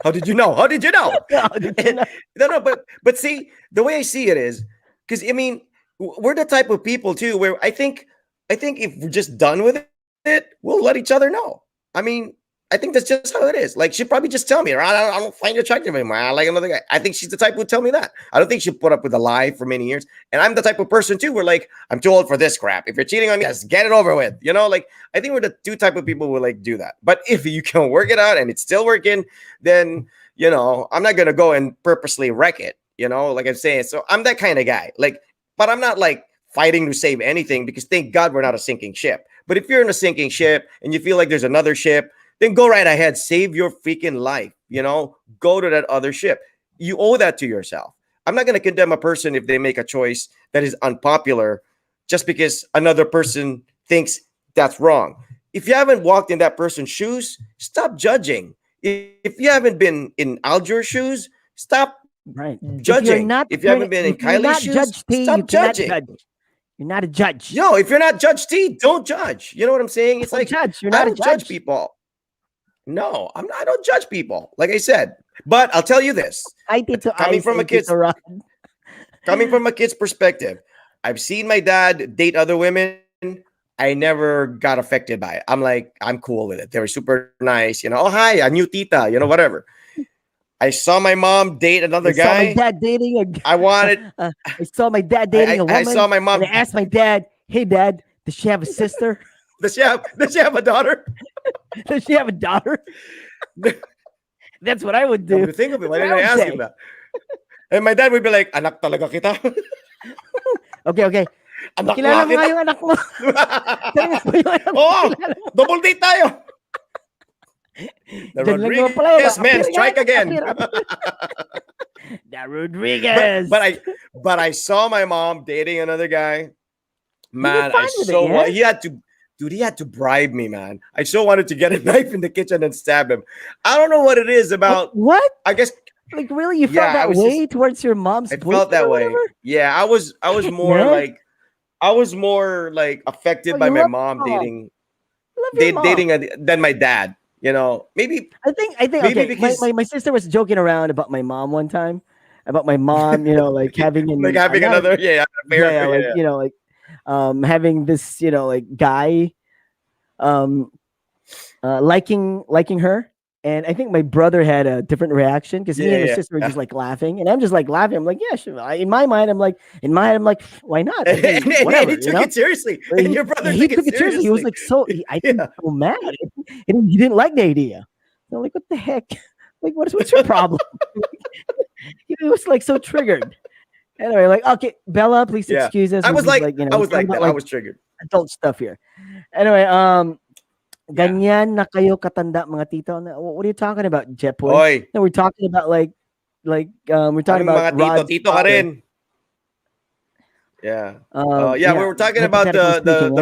B: How did you know? How did you know?
A: No, did you know?
B: No, but see, the way I see it is because I mean, we're the type of people too where I think if we're just done with it, we'll let each other know. I mean, I think that's just how it is. Like, she'd probably just tell me, I don't find you attractive anymore. I like another guy. I think she's the type who would tell me that. I don't think she'll put up with a lie for many years. And I'm the type of person too where like, I'm too old for this crap. If you're cheating on me, just get it over with. Like, I think we're the two type of people who like do that. But if you can work it out and it's still working, then, I'm not going to go and purposely wreck it, like I'm saying. So I'm that kind of guy. Like, but I'm not like fighting to save anything because thank God we're not a sinking ship. But if you're in a sinking ship and you feel like there's another ship, then go right ahead. Save your freaking life. Go to that other ship. You owe that to yourself. I'm not going to condemn a person if they make a choice that is unpopular just because another person thinks that's wrong. If you haven't walked in that person's shoes, stop judging. If you haven't been in Alger's shoes, stop
A: Right.
B: judging. If you haven't been in Kylie's shoes, stop judging.
A: You're not a judge.
B: Yo, if you're not Judge T, don't judge. You know what I'm saying? It's
A: Don't
B: like
A: judge. You're
B: I
A: not a
B: don't judge
A: judge.
B: people. No, I'm not. I don't judge people. Like I said, but I'll tell you this:
A: I did to
B: coming
A: ice
B: from a
A: and
B: kid's
A: to Rod.
B: coming from a kid's perspective, I've seen my dad date other women. I never got affected by it. I'm like, I'm cool with it. They were super nice. Oh, hi, a new tita. Whatever. I saw my mom date another
A: I saw my
B: guy.
A: dad dating
B: I wanted.
A: I saw my dad dating a woman.
B: I saw my mom.
A: And I asked my dad, "Hey, Dad, does she have a sister?
B: Does she have a daughter?
A: Does she have a daughter?" That's what I would do.
B: Come to think of it, why didn't I ask him that? And my dad would be like, "Anak talaga kita."
A: Okay.
B: Anak
A: Kilala mo
B: kita.
A: nga yung anak mo. Kilala mo yung anak mo.
B: Oo, double date tayo. The
A: Diyan lang naman pala yun.
B: Rodriguez, man, strike again.
A: The Rodriguez.
B: But I saw my mom dating another guy. Man,
A: fine with it, yeah?
B: he had to bribe me, man. I so wanted to get a knife in the kitchen and stab him. I don't know what it is about.
A: What?
B: I guess
A: Like, really, you felt that way towards your mom's
B: I felt that way. Yeah, I was more
A: man.
B: like affected by my mom dating than my dad. Maybe
A: I think
B: maybe
A: okay.
B: because
A: My sister was joking around about my mom one time, about my mom, like having
B: like having another
A: like having this, like guy liking her. And I think my brother had a different reaction because me and my sister were just like laughing, and I'm just like laughing. I'm like, yeah, sure. In my mind, I'm like, why not? I mean, whatever,
B: he took it seriously. And your brother
A: he
B: took it seriously.
A: He was like, I think so mad, and he didn't like the idea. I'm like, what the heck? Like, what's your problem? He was like so triggered. Anyway, like, okay, Bella, please excuse us.
B: I was like,
A: I
B: was triggered.
A: Adult stuff here. Anyway, ganyan na kayo katanda mga tito. What are you talking about, Jepoy?
B: Oy.
A: No, we're talking about we're talking about
B: mga tito ka rin. Yeah. We were talking about the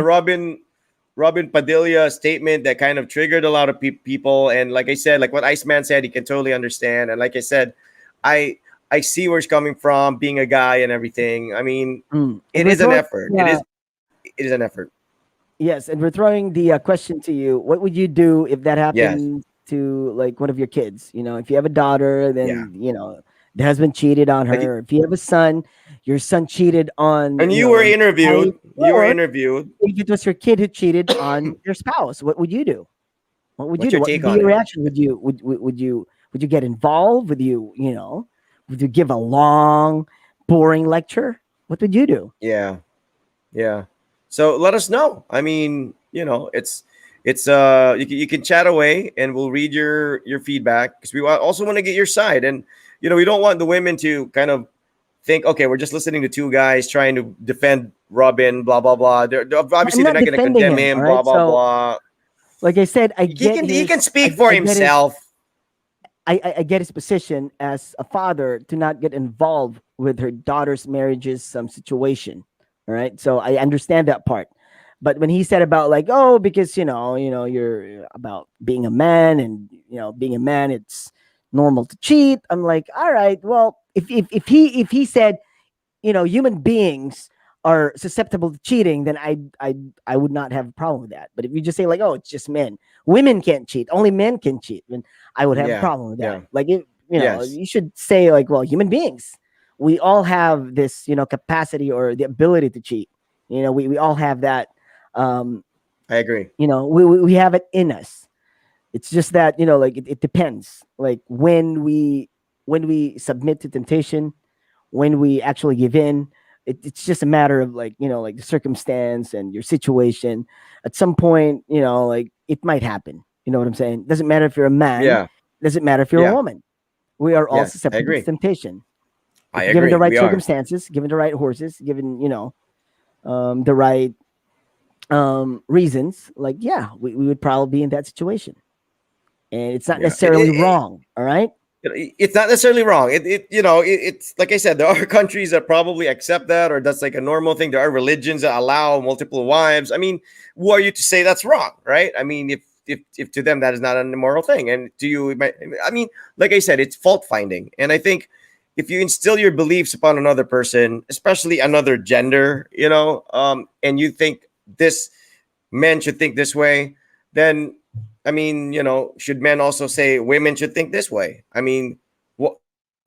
B: Robin Padilla statement that kind of triggered a lot of people. And like I said, like what Iceman said, he can totally understand. And like I said, I see where he's coming from, being a guy and everything. I mean, it is an effort. It is an effort.
A: Yes, and we're throwing the question to you. What would you do if that happened to like one of your kids? If you have a daughter, then the husband cheated on her. If you have a son, your son cheated on.
B: And you were interviewed.
A: If it was your kid who cheated on your spouse, what would you do? What would you do? What would be your reaction? Would you get involved? Would you would you give a long, boring lecture? What would you do?
B: Yeah. So let us know. I mean, it's you can chat away and we'll read your feedback because we also want to get your side. And we don't want the women to kind of think, okay, we're just listening to two guys trying to defend Robin, blah blah blah.
A: I'm
B: Obviously they're
A: not
B: not going to
A: defending
B: condemn
A: him. All
B: him,
A: right.
B: blah blah
A: So,
B: blah.
A: like I said, I get
B: He can
A: his.
B: speak for
A: I get his.
B: himself.
A: I get his position as a father to not get involved with her daughter's marriage's some situation. All right. So I understand that part. But when he said about like, oh, because you're about being a man and being a man, it's normal to cheat. I'm like, all right, well, if he said human beings are susceptible to cheating, then I would not have a problem with that. But if you just say like, oh, it's just men, women can't cheat, only men can cheat, then I would have a
B: Yeah,
A: problem with that.
B: yeah,
A: Like, if
B: yes,
A: you should say like, well, human beings, we all have this capacity or the ability to cheat. We all have that. Um,
B: I agree.
A: we have it in us. It's just that like it depends. Like when we submit to temptation, when we actually give in, it's just a matter of like like the circumstance and your situation. At some point, like it might happen. You know what I'm saying? Doesn't matter if you're a man.
B: Yeah,
A: Doesn't matter if you're a
B: yeah,
A: woman. We are all
B: yes, I
A: susceptible to
B: agree.
A: temptation
B: I
A: if given the
B: agree.
A: right
B: We are.
A: circumstances, given the right horses, given the right reasons. Like, yeah, we would probably be in that situation, and it's not
B: Yeah,
A: necessarily wrong. All right.
B: it's not necessarily wrong. It's like I said, there are countries that probably accept that, or that's like a normal thing. There are religions that allow multiple wives. I mean, who are you to say that's wrong, right? I mean, if to them that is not an immoral thing, and to you, I mean, like I said, it's fault finding, and I think if you instill your beliefs upon another person, especially another gender, and you think this men should think this way, then I mean, should men also say women should think this way? I mean,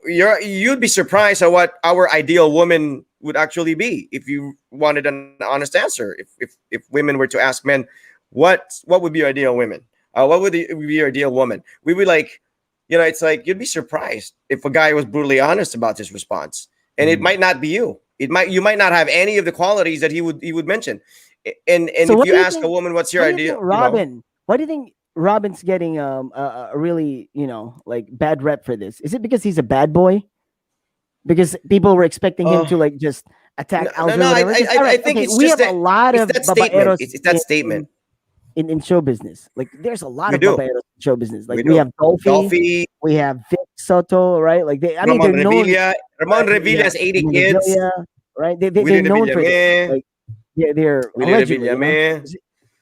B: you'd be surprised at what our ideal woman would actually be if you wanted an honest answer. If women were to ask men, what would be your ideal women? What would be your ideal woman? We would like, it's like you'd be surprised if a guy was brutally honest about his response, and it
A: Mm.
B: might not be you. You might not have any of the qualities that he would mention. And
A: So
B: if
A: what
B: you
A: do you
B: ask a
A: think?
B: woman, what's your
A: What do you think,
B: ideal,
A: Robin? Why do you think Robin's getting a really like bad rep for this? Is it because he's a bad boy? Because people were expecting him
B: uh,
A: to like just
B: no,
A: attack
B: no,
A: Alger
B: no.
A: or whatever. Because all
B: I
A: right,
B: think
A: okay,
B: it's
A: we
B: just
A: have a
B: that
A: lot
B: it's
A: of
B: that statement.
A: babaeros
B: It's that statement.
A: in show business. Like there's a lot
B: We
A: of
B: do.
A: babaeros in show business. Like
B: We
A: we
B: do.
A: have Dolphy,
B: Dolphy,
A: we have Vic Soto, right? Like I mean,
B: Ramon
A: they're known,
B: Revilla. Ramon
A: right?
B: Revilla
A: Yeah,
B: has 80
A: Ramon
B: kids.
A: Revilla, right? They're
B: Willie
A: known
B: Revilla
A: for this.
B: me.
A: Like they're
B: Willie
A: allegedly,
B: Revilla me.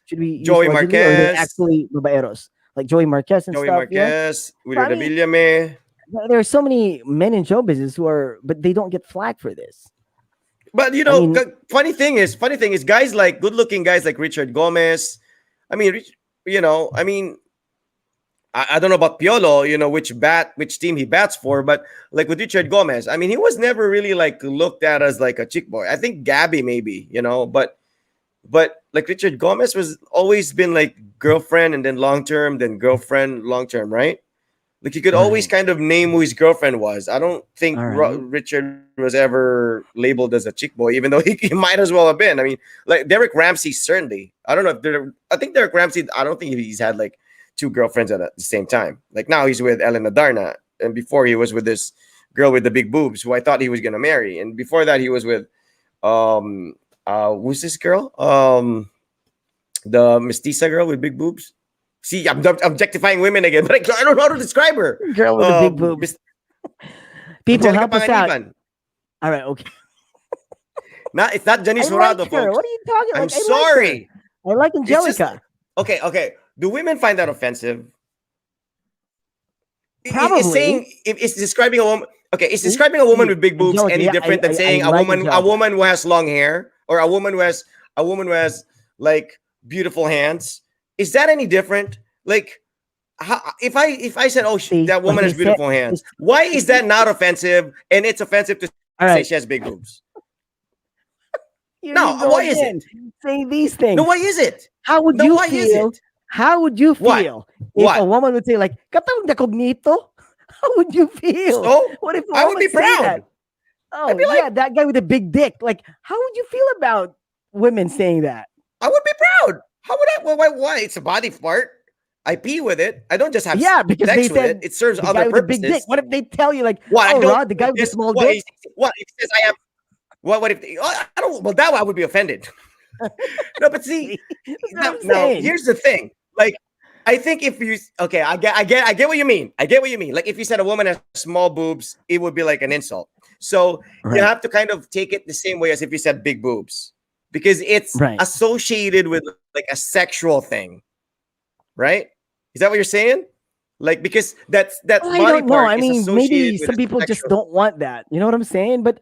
A: should we use
B: Joey
A: allegedly or are they
B: Marquez.
A: actually babaeros? Like Joey Marquez and
B: Joey
A: stuff, yeah.
B: Marquez.
A: So
B: Willie
A: I mean,
B: Revilla me.
A: there are so many men in show business but they don't get flagged for this.
B: But
A: I mean,
B: funny thing is, guys like good-looking guys like Richard Gomez. I mean, I mean, I don't know about Piolo, which team he bats for, but like with Richard Gomez, I mean, he was never really like looked at as like a chick boy. I think Gabby maybe, but like Richard Gomez was always been like girlfriend and then long term, then girlfriend long term, right? Like he could
A: all
B: always
A: right,
B: kind of name who his girlfriend was. I don't think
A: all right.
B: Richard was ever labeled as a chick boy, even though he might as well have been. I mean, like Derek Ramsey certainly. I don't know if I think Derek Ramsey. I don't think he's had like two girlfriends at the same time. Like now he's with Elena Darna, and before he was with this girl with the big boobs who I thought he was gonna marry, and before that he was with who's this girl? The mestiza girl with big boobs. See, I'm objectifying women again, but I don't know how to describe her.
A: Girl with the big boobs. People
B: Angelica
A: help us out.
B: Panganiban.
A: All right, okay.
B: It's not Janice
A: I like
B: Jurado,
A: her.
B: folks.
A: What are you talking?
B: I'm
A: Like I
B: sorry.
A: like her. I like
B: It's just
A: Angelica.
B: okay. Do women find that offensive? Is
A: Probably.
B: saying if it's describing a woman. Okay, is describing a woman with big boobs
A: Angelica,
B: any
A: yeah,
B: different than
A: I
B: saying a
A: like
B: woman
A: Angelica.
B: who has long hair or a woman who has like beautiful hands? Is that any different? Like if I said, oh,
A: See,
B: that
A: like
B: woman
A: they
B: has
A: said,
B: beautiful hands, why is that not offensive? And it's offensive to
A: all
B: say
A: right.
B: she has big boobs.
A: Here you
B: No,
A: go
B: why is
A: again,
B: it?
A: saying these
B: No,
A: things.
B: why is it?
A: How would
B: No,
A: you
B: why is
A: feel?
B: it?
A: How would you
B: What?
A: feel if a
B: What?
A: woman would say like "katawag na kognito"? How would you feel?
B: So
A: What if a
B: I would be
A: woman say
B: proud.
A: that?
B: I'd
A: Oh
B: be like,
A: yeah, that guy with the big dick. Like, how would you feel about women saying that?
B: I would be proud. How would I? Why? It's a body part. I pee with it. I don't just have
A: Yeah, because they
B: sex with it.
A: said
B: It serves
A: the
B: other
A: guy with the big dick.
B: purposes.
A: What if they tell you like,
B: What? I
A: "Oh,
B: don't
A: Rod, the guy with the
B: this.
A: small
B: What?
A: dick"?
B: What? It says I have. What if I don't? Well, that I would be offended. No, but see,
A: See? That's what
B: now,
A: I'm
B: now
A: saying.
B: here's the thing. Like, I think if you okay, I get what you mean. I get what you mean. Like, if you said a woman has small boobs, it would be like an insult. So you
A: Right.
B: have to kind of take it the same way as if you said big boobs, because it's
A: Right.
B: associated with like a sexual thing, right? Is that what you're saying? Like, because that
A: Well, I
B: body
A: don't know.
B: part
A: I
B: is
A: mean,
B: associated
A: maybe
B: with
A: some
B: a
A: people just
B: sexual.
A: don't want that. You know what I'm saying? But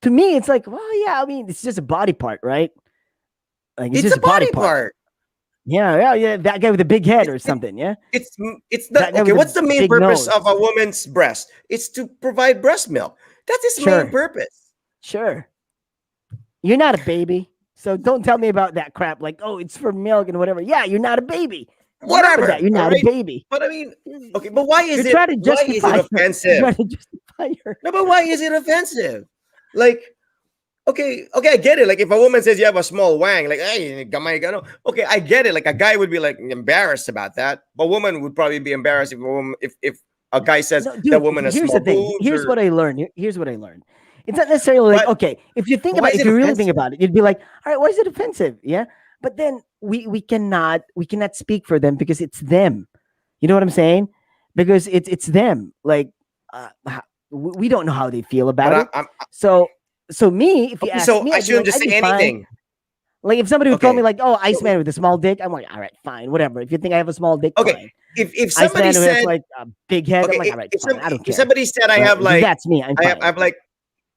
A: to me, it's like, well, yeah. I mean, it's just a body part, right? Like it's
B: It's
A: just
B: a
A: a body
B: body
A: part.
B: part.
A: Yeah, yeah, yeah. That guy with the big head
B: It,
A: or
B: it,
A: something. Yeah,
B: it's
A: that
B: not
A: guy
B: okay.
A: with the
B: What's the main
A: big
B: purpose
A: nose.
B: of a woman's breast? It's to provide breast milk. That's its main
A: Sure,
B: purpose.
A: sure. You're not a baby, so don't tell me about that crap. Like, oh, it's for milk and whatever. Yeah, you're not a baby. Remember that.
B: Whatever.
A: You're
B: All
A: not a
B: right.
A: baby.
B: But I mean, okay. But why
A: You're
B: is it?
A: trying to
B: Why is it
A: justify your. You're
B: offensive?
A: trying to justify your.
B: No, but why is it offensive? Like, okay, I get it. Like, if a woman says you have a small wang, like, hey, gamay gano. Okay, I get it. Like, a guy would be like embarrassed about that. But a woman would probably be embarrassed if a woman, if a guy says
A: No,
B: that
A: dude.
B: woman has
A: Here's the
B: small
A: thing.
B: boobs,
A: Here's
B: or
A: what I learned. Here's what I learned. It's not necessarily like,
B: but
A: okay, if you think
B: why
A: about,
B: is
A: if
B: it
A: you really think
B: offensive?
A: about it, you'd be like, all right, why is it offensive? Yeah, but then we cannot speak for them because it's them. You know what I'm saying? Because it's them. Like, we don't know how they feel
B: But
A: about it. So me, if you
B: okay.
A: ask
B: So
A: me,
B: I
A: I'd be
B: shouldn't
A: like,
B: just
A: I'd
B: say
A: be fine.
B: anything.
A: Like if somebody would call me
B: Okay.
A: like, oh,
B: So
A: Iceman with a small dick, I'm like, all right, fine, whatever. If you think I have a small dick,
B: okay,
A: fine.
B: if somebody
A: Iceman who has
B: said
A: like a big head, I'm
B: okay,
A: like, all right,
B: if
A: fine, I don't
B: if
A: care.
B: somebody said I
A: Right?
B: have
A: If
B: like
A: that's me, I'm
B: I
A: fine.
B: have like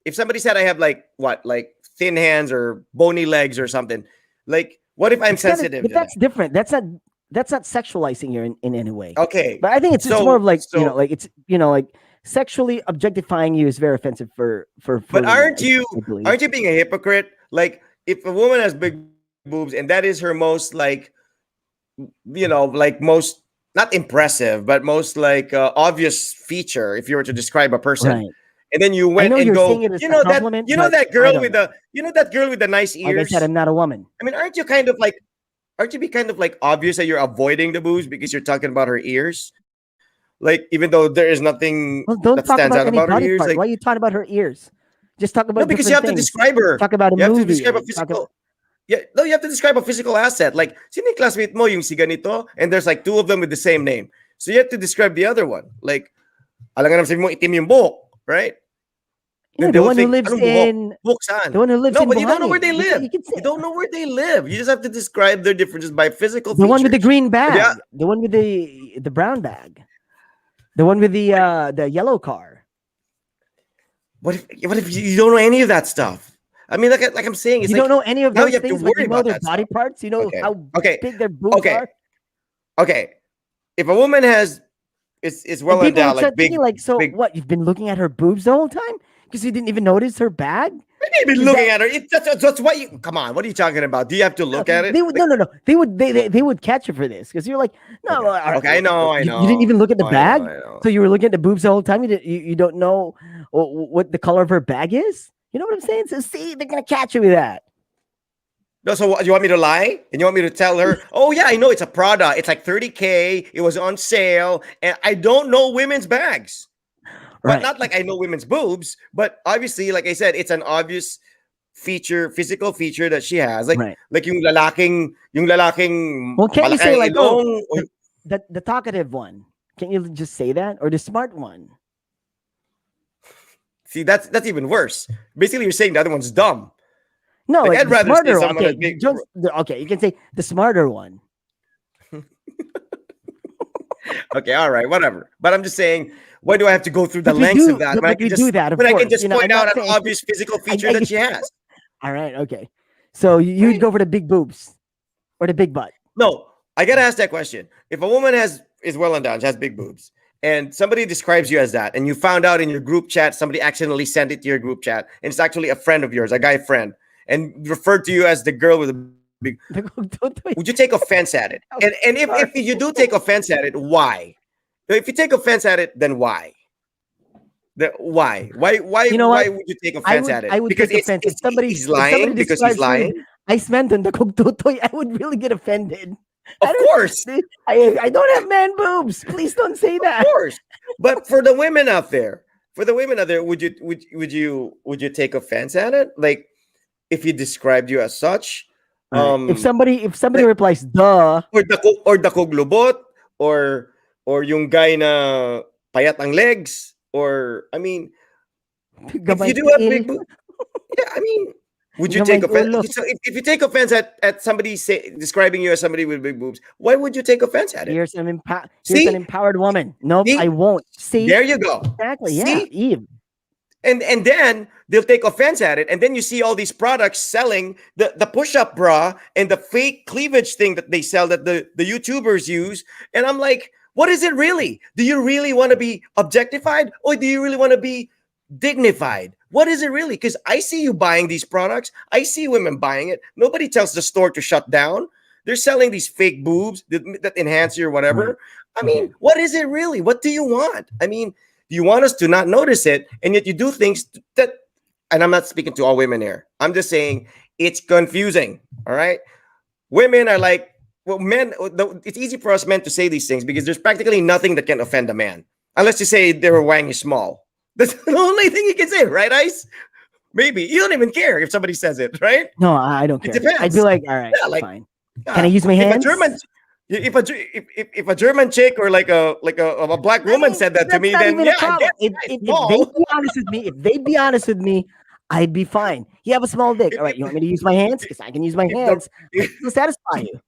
B: if somebody said I have like what like thin hands or bony legs or something, like what if I'm
A: It's kind of,
B: sensitive
A: but
B: to that?
A: that's different. That's not sexualizing you in any way.
B: Okay,
A: But I think it's more
B: so
A: of like,
B: so
A: like it's, like sexually objectifying you is very offensive for
B: but
A: women. I believe.
B: aren't you being a hypocrite? Like if a woman has big boobs and that is her most like like most not impressive but most like obvious feature if you were to describe a person,
A: Right.
B: and then you
A: I
B: went
A: know
B: and
A: you're
B: go,
A: saying it as a compliment, but
B: that
A: I
B: girl
A: don't
B: with
A: know.
B: the nice
A: Like I said,
B: ears.
A: I'm not a woman.
B: I mean, aren't you be kind of like obvious that you're avoiding the boobs because you're talking about her ears? Like even though there is nothing
A: Well,
B: that
A: don't
B: stands
A: talk
B: out
A: about
B: about
A: any
B: her
A: body
B: ears, like
A: part. Why are you talking about her ears? Just talk
B: no,
A: about
B: because you
A: different
B: have to
A: things.
B: describe her.
A: Talk about a
B: You have to
A: movie
B: describe
A: or
B: a
A: talk about.
B: physical. Yeah, no, you have to describe a physical asset. Like, sino yung classmate mo, yung si ganito, and there's like two of them with the same name. So you have to describe the other one. Like, alam nga naman sabi mo, itim yung buhok, right?
A: You know,
B: Then they
A: the
B: will
A: one who
B: think,
A: lives
B: anong buhok?
A: in
B: Buhok
A: the
B: saan?
A: one who lives
B: No,
A: in
B: but you don't know where
A: Bohani.
B: they live.
A: You can say
B: You don't know where they live. You just have to describe their differences by physical
A: the one with the
B: features.
A: green
B: But yeah,
A: bag, the one with the brown bag, the one with the yellow car.
B: what if you don't know any of that stuff? I mean, like I'm saying, it's
A: You don't
B: like
A: know any of
B: now you
A: those
B: have to
A: things, but
B: worry
A: you know
B: about
A: their
B: that
A: body
B: stuff.
A: parts. You know
B: Okay,
A: how
B: okay,
A: big their boobs
B: okay,
A: are.
B: okay. If a woman has is
A: And
B: well
A: people
B: endowed,
A: would
B: like
A: start thinking, like, so
B: big.
A: what? You've been looking at her boobs the whole time because you didn't even notice her bag.
B: What do you mean
A: Is
B: looking
A: that
B: at her? That's what you come on. What are you talking about? Do you have to
A: no?
B: look at it?
A: They would
B: Like,
A: no. They would catch you for this because you're like, no,
B: okay, okay, I know,
A: you didn't even look at the bag,
B: I know.
A: so you were looking at the boobs the whole time. You don't know what the color of her bag is. You know what I'm saying? So see, they're gonna catch you with that.
B: No, so what, you want me to lie? And you want me to tell her, oh, yeah, I know it's a Prada. It's like 30K. It was on sale. And I don't know women's bags. But
A: Right,
B: not like I know women's boobs. But obviously, like I said, it's an obvious feature, physical feature that she has.
A: right.
B: Like yung lalaking
A: Well, can't you
B: malaki
A: say
B: ang
A: like, oh,
B: ilong.
A: the talkative one? Can't you just say that or the smart one?
B: See, that's even worse. Basically, you're saying the other one's dumb.
A: No,
B: Like
A: like
B: I'd
A: the
B: rather say
A: smarter one.
B: someone
A: Okay,
B: that's big.
A: okay, you can say the smarter one.
B: Okay, all right, whatever. But I'm just saying, why do I have to go through the
A: But we
B: lengths of
A: do,
B: that
A: but,
B: when I
A: but
B: can
A: we do
B: just
A: that, of course.
B: point
A: I'm
B: out
A: not
B: an
A: saying.
B: obvious physical feature that she has?
A: All right, okay. So you'd
B: Right?
A: go for the big boobs or the big butt.
B: No, I gotta ask that question. If a woman is well endowed, she has big boobs, and somebody describes you as that, and you found out in your group chat, somebody accidentally sent it to your group chat, and it's actually a friend of yours, a guy friend, and referred to you as the girl with the big, would you take offense at it? And if
A: Sorry.
B: you do take offense at it, why? If you take offense at it, then why?
A: You know
B: Why
A: what?
B: would you take
A: I
B: offense
A: would
B: at it?
A: I would
B: Because
A: take offense
B: he's
A: if somebody
B: lying because he's
A: describes me with
B: lying.
A: Ice Menton the Kogtutoy, I would really get offended.
B: Of course,
A: I don't have man boobs. Please don't say
B: of
A: that.
B: course. But for the women out there, for the women out there, would you take offense at it? Like if he described you as such,
A: All right. If somebody
B: like
A: replies, "Duh,"
B: or the kuglubot, or yung guy na payat ang legs, or I mean, if
A: gamay
B: you do have
A: tiil,
B: big boobs, yeah, I mean, would you take
A: gamay
B: offense?
A: ulo.
B: Okay, so if you take offense at somebody describing you as somebody with big boobs, why would you take offense at it?
A: Here's an
B: See,
A: empowered woman. Nope, I
B: see,
A: won't. See,
B: there you go.
A: exactly. Yeah,
B: See,
A: Eve.
B: and then they'll take offense at it, and then you see all these products selling the push-up bra and the fake cleavage thing that they sell that the YouTubers use, and I'm like, what is it really? Do you really want to be objectified, or do you really want to be dignified? What is it really? Because I see you buying these products, I see women buying it. Nobody tells the store to shut down. They're selling these fake boobs that enhance you or
A: Right.
B: whatever. I mean, what is it really? What do you want? I mean, do you want us to not notice it, and yet you do things that, and I'm not speaking to all women here. I'm just saying it's confusing. All right. Women are like, well, men, it's easy for us men to say these things because there's practically nothing that can offend a man. Unless you say their wang is small. That's the only thing you can say, right, Ice? Maybe. You don't even care if somebody says it, right?
A: No, I don't
B: It
A: care. I'd be
B: depends.
A: like, all right,
B: Yeah, like,
A: fine. Can I use my
B: if a
A: hands?
B: German if a German chick or like a black
A: I
B: woman
A: mean,
B: said that to
A: that's
B: me,
A: not
B: then
A: even a
B: yeah, I
A: problem.
B: guess
A: If,
B: yeah,
A: if,
B: it's
A: if they'd
B: small.
A: be honest with me, I'd be fine. You have a small dick. All right, you want me to use my hands? Because I can use my
B: If the
A: hands. I can still satisfy you.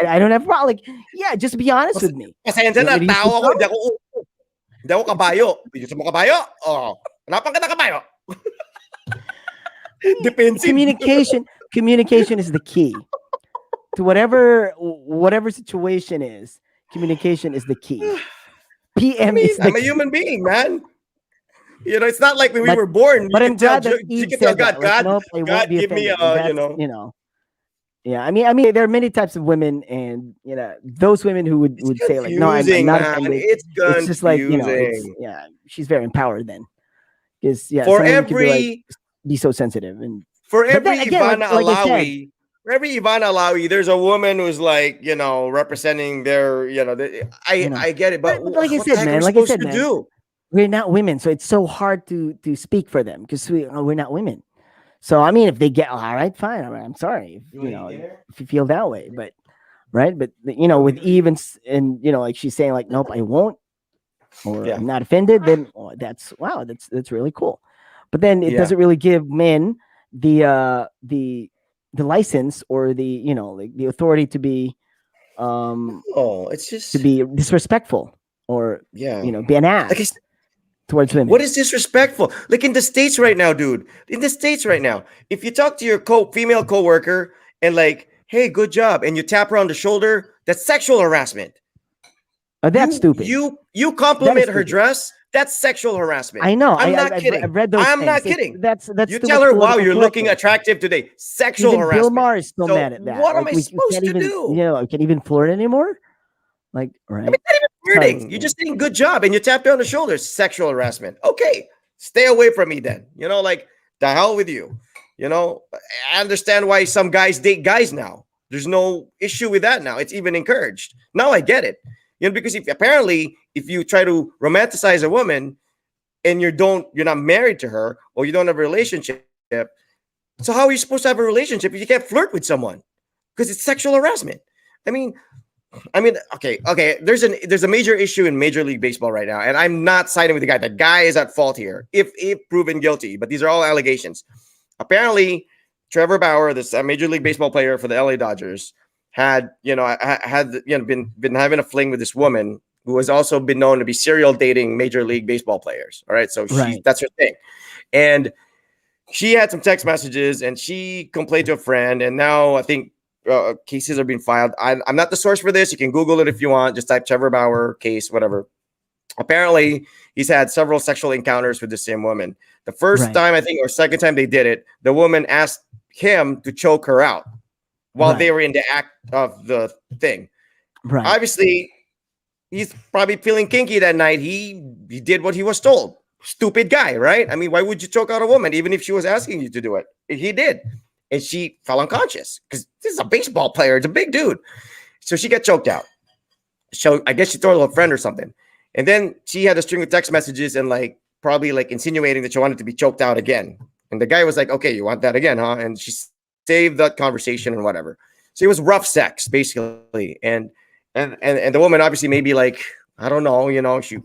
A: I don't have a problem. Like, yeah, just be honest with me.
B: pasensya
A: You want
B: na,
A: me to use
B: tao
A: my
B: ako,
A: thumb?
B: hindi ako kabayo. Gusto mo kabayo? Oh, hanapan kita kabayo. Defensive.
A: Communication is the key to whatever situation is. Communication is the key.
B: I
A: PM
B: mean,
A: is the
B: I'm a
A: key.
B: human being, man. You know, it's not like when we
A: But
B: were born,
A: but
B: you
A: I'm
B: can tell
A: glad that
B: you
A: Eve
B: can tell
A: said
B: God,
A: that. Like,
B: God,
A: nope, I won't
B: God,
A: be
B: give me
A: offended. And
B: you
A: that's,
B: know,
A: yeah. I mean, there are many types of women, and those women who
B: it's
A: would say like, no, I'm
B: confusing,
A: not
B: man.
A: offended.
B: It's
A: It's just like, it's,
B: confusing.
A: yeah, she's very empowered then, because yeah,
B: For
A: some women could be like,
B: every
A: be so sensitive, and
B: for
A: but then
B: every
A: again, like
B: Ivana
A: like I said,
B: Alawi, for every Ivana Alawi, there's a woman who's like, representing their,
A: you know,
B: I get it, but
A: but like I
B: what the
A: said,
B: heck are we
A: man, like I
B: supposed
A: said,
B: to
A: man,
B: do?
A: we're not women, so it's so hard to speak for them because we're not women. So I mean, if they get all right, fine. All right, I'm sorry, if,
B: You want to eat dinner?
A: if you feel that way, but right, but
B: Oh, we
A: with
B: do eat.
A: Eve and like she's saying like, nope, I won't, or
B: Yeah,
A: I'm not offended, then that's wow, that's really cool. But then it
B: yeah.
A: doesn't really give men the the license or the like the authority
B: Oh, it's
A: to
B: just
A: be disrespectful or
B: yeah.
A: be an
B: Like I
A: ass towards
B: What
A: women.
B: is disrespectful? Like in the States right now, dude. In the States right now, if you talk to your female coworker and like, hey, good job, and you tap her on the shoulder, that's sexual harassment.
A: That's stupid.
B: You
A: That is
B: compliment her
A: stupid.
B: dress, that's sexual harassment.
A: I know.
B: I'm not
A: I've
B: kidding.
A: read those
B: I'm
A: things.
B: not kidding.
A: That's
B: You
A: too
B: tell
A: much
B: her, wow,
A: political
B: you're looking
A: correctness.
B: attractive today. Sexual
A: Even Bill
B: harassment.
A: Maher is still
B: So
A: mad at that.
B: what am
A: Like
B: I
A: we
B: supposed
A: can't
B: to
A: even
B: do?
A: can't even flirt anymore. Like
B: I mean,
A: right.
B: not even
A: So it's
B: flirting. You're just saying good job and you tapped her on the shoulder. Sexual harassment. Okay, stay away from me then. Like the hell with you. I understand why some guys date guys now. There's no issue with that now. It's even encouraged. Now I get it. Because if you try to romanticize a woman and you're not married to her or you don't have a relationship, so how are you supposed to have a relationship if you can't flirt with someone? Because it's sexual harassment. I mean, okay. There's a major issue in Major League Baseball right now, and I'm not siding with the guy. The guy is at fault here, if proven guilty. But these are all allegations. Apparently, Trevor Bauer, this Major League Baseball player for the LA Dodgers, had been having a fling with this woman who has also been known to be serial dating Major League Baseball players. All right, so
A: right.
B: that's her thing, and she had some text messages, and she complained to a friend, and now I think cases are being filed. I'm not the source for this. You can Google it if you want. Just type Trevor Bauer case, whatever. Apparently, he's had several sexual encounters with the same woman. The first
A: Right.
B: time, I think, or second time they did it, the woman asked him to choke her out while they
A: Right.
B: were in the act of the thing.
A: Right.
B: Obviously, he's probably feeling kinky that night. He did what he was told. Stupid guy, right? I mean, why would you choke out a woman even if she was asking you to do it? He did. And she fell unconscious because this is a baseball player. It's a big dude. So she got choked out. So I guess she told a friend or something. And then she had a string of text messages and like probably like insinuating that she wanted to be choked out again. And the guy was like, okay, you want that again, huh? And she saved that conversation and whatever. So it was rough sex basically. And the woman obviously maybe like, I don't know, she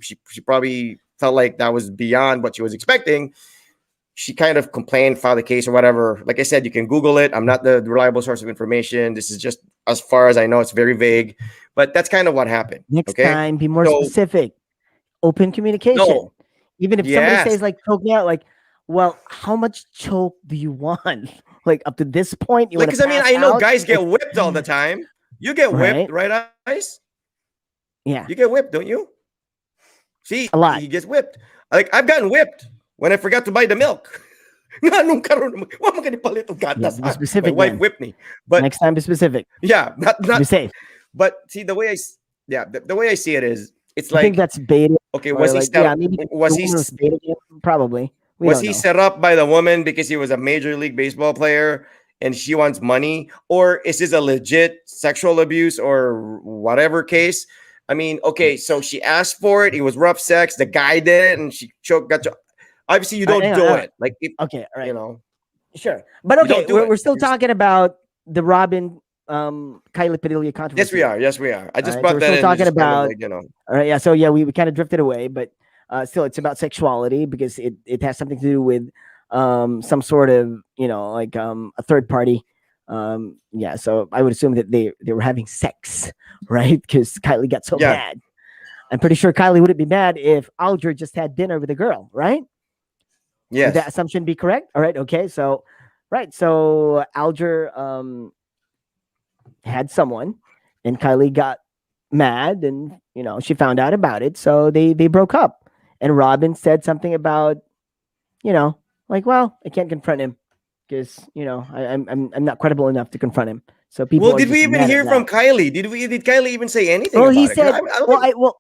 B: probably felt like that was beyond what she was expecting. She kind of complained, filed a case or whatever. Like I said, you can Google it. I'm not the reliable source of information. This is just as far as I know, it's very vague, but that's kind of what happened.
A: Next
B: Okay.
A: time, be more
B: So
A: specific. Open communication.
B: no,
A: Even if somebody
B: yes.
A: says like choke me out, like, well, how much choke do you want? Like up to this point, you
B: Like,
A: want to
B: because I mean,
A: pass
B: I know
A: out?
B: guys
A: Like,
B: get whipped all the time. You get whipped,
A: right?
B: right, Ice? You
A: Yeah,
B: get whipped, don't you? See,
A: a
B: he
A: lot.
B: gets whipped. Like, I've gotten whipped when I forgot to buy the milk. Nga nung karon mo, wa man gani palit og
A: Yeah,
B: gatas,
A: be
B: ha? My
A: specific
B: wife
A: then.
B: whipped me. But
A: Next time, be specific.
B: yeah,
A: Be
B: not
A: safe.
B: but see the way yeah, the way I see it is it's
A: I think
B: like,
A: that's baited,
B: okay,
A: or like, yeah, maybe the
B: was he
A: woman was baiting him. Probably, we
B: was
A: don't
B: he
A: know.
B: set up by the woman because he was a major league baseball player and she wants money, or is this a legit sexual abuse or whatever case? I mean, okay, so she asked for it. It was rough sex. The guy did it, and she got. Obviously, you
A: All right,
B: don't
A: hang on,
B: do
A: all right.
B: it. Like, if,
A: Okay, all
B: you
A: right,
B: know,
A: sure. But
B: you
A: okay,
B: don't do it.
A: we're still talking about the Robin, Kylie Padilla
B: Yes,
A: controversy
B: we
A: here.
B: are. Yes, we are. I
A: All
B: just
A: right, so
B: brought
A: we're
B: that
A: still
B: in to
A: talking
B: just kind of
A: about.
B: like,
A: All right, yeah. So yeah, we kind of drifted away, but still, it's about sexuality because it has something to do with some sort of like a third party. Yeah, so I would assume that they were having sex, right? Because Kylie got so
B: yeah,
A: mad. I'm pretty sure Kylie wouldn't be mad if Alger just had dinner with a girl, right? Would that
B: yes,
A: assumption be correct? All right, okay. So, right, so Alger had someone, and Kylie got mad, and she found out about it, so they broke up. And Robin said something about like, well, I can't confront him because I'm not credible enough to confront him. So
B: well,
A: people are
B: did we
A: just
B: even
A: mad at
B: hear from
A: that.
B: Kylie? Did Kylie even say anything
A: Well, he
B: about it? Because
A: said,
B: I don't think,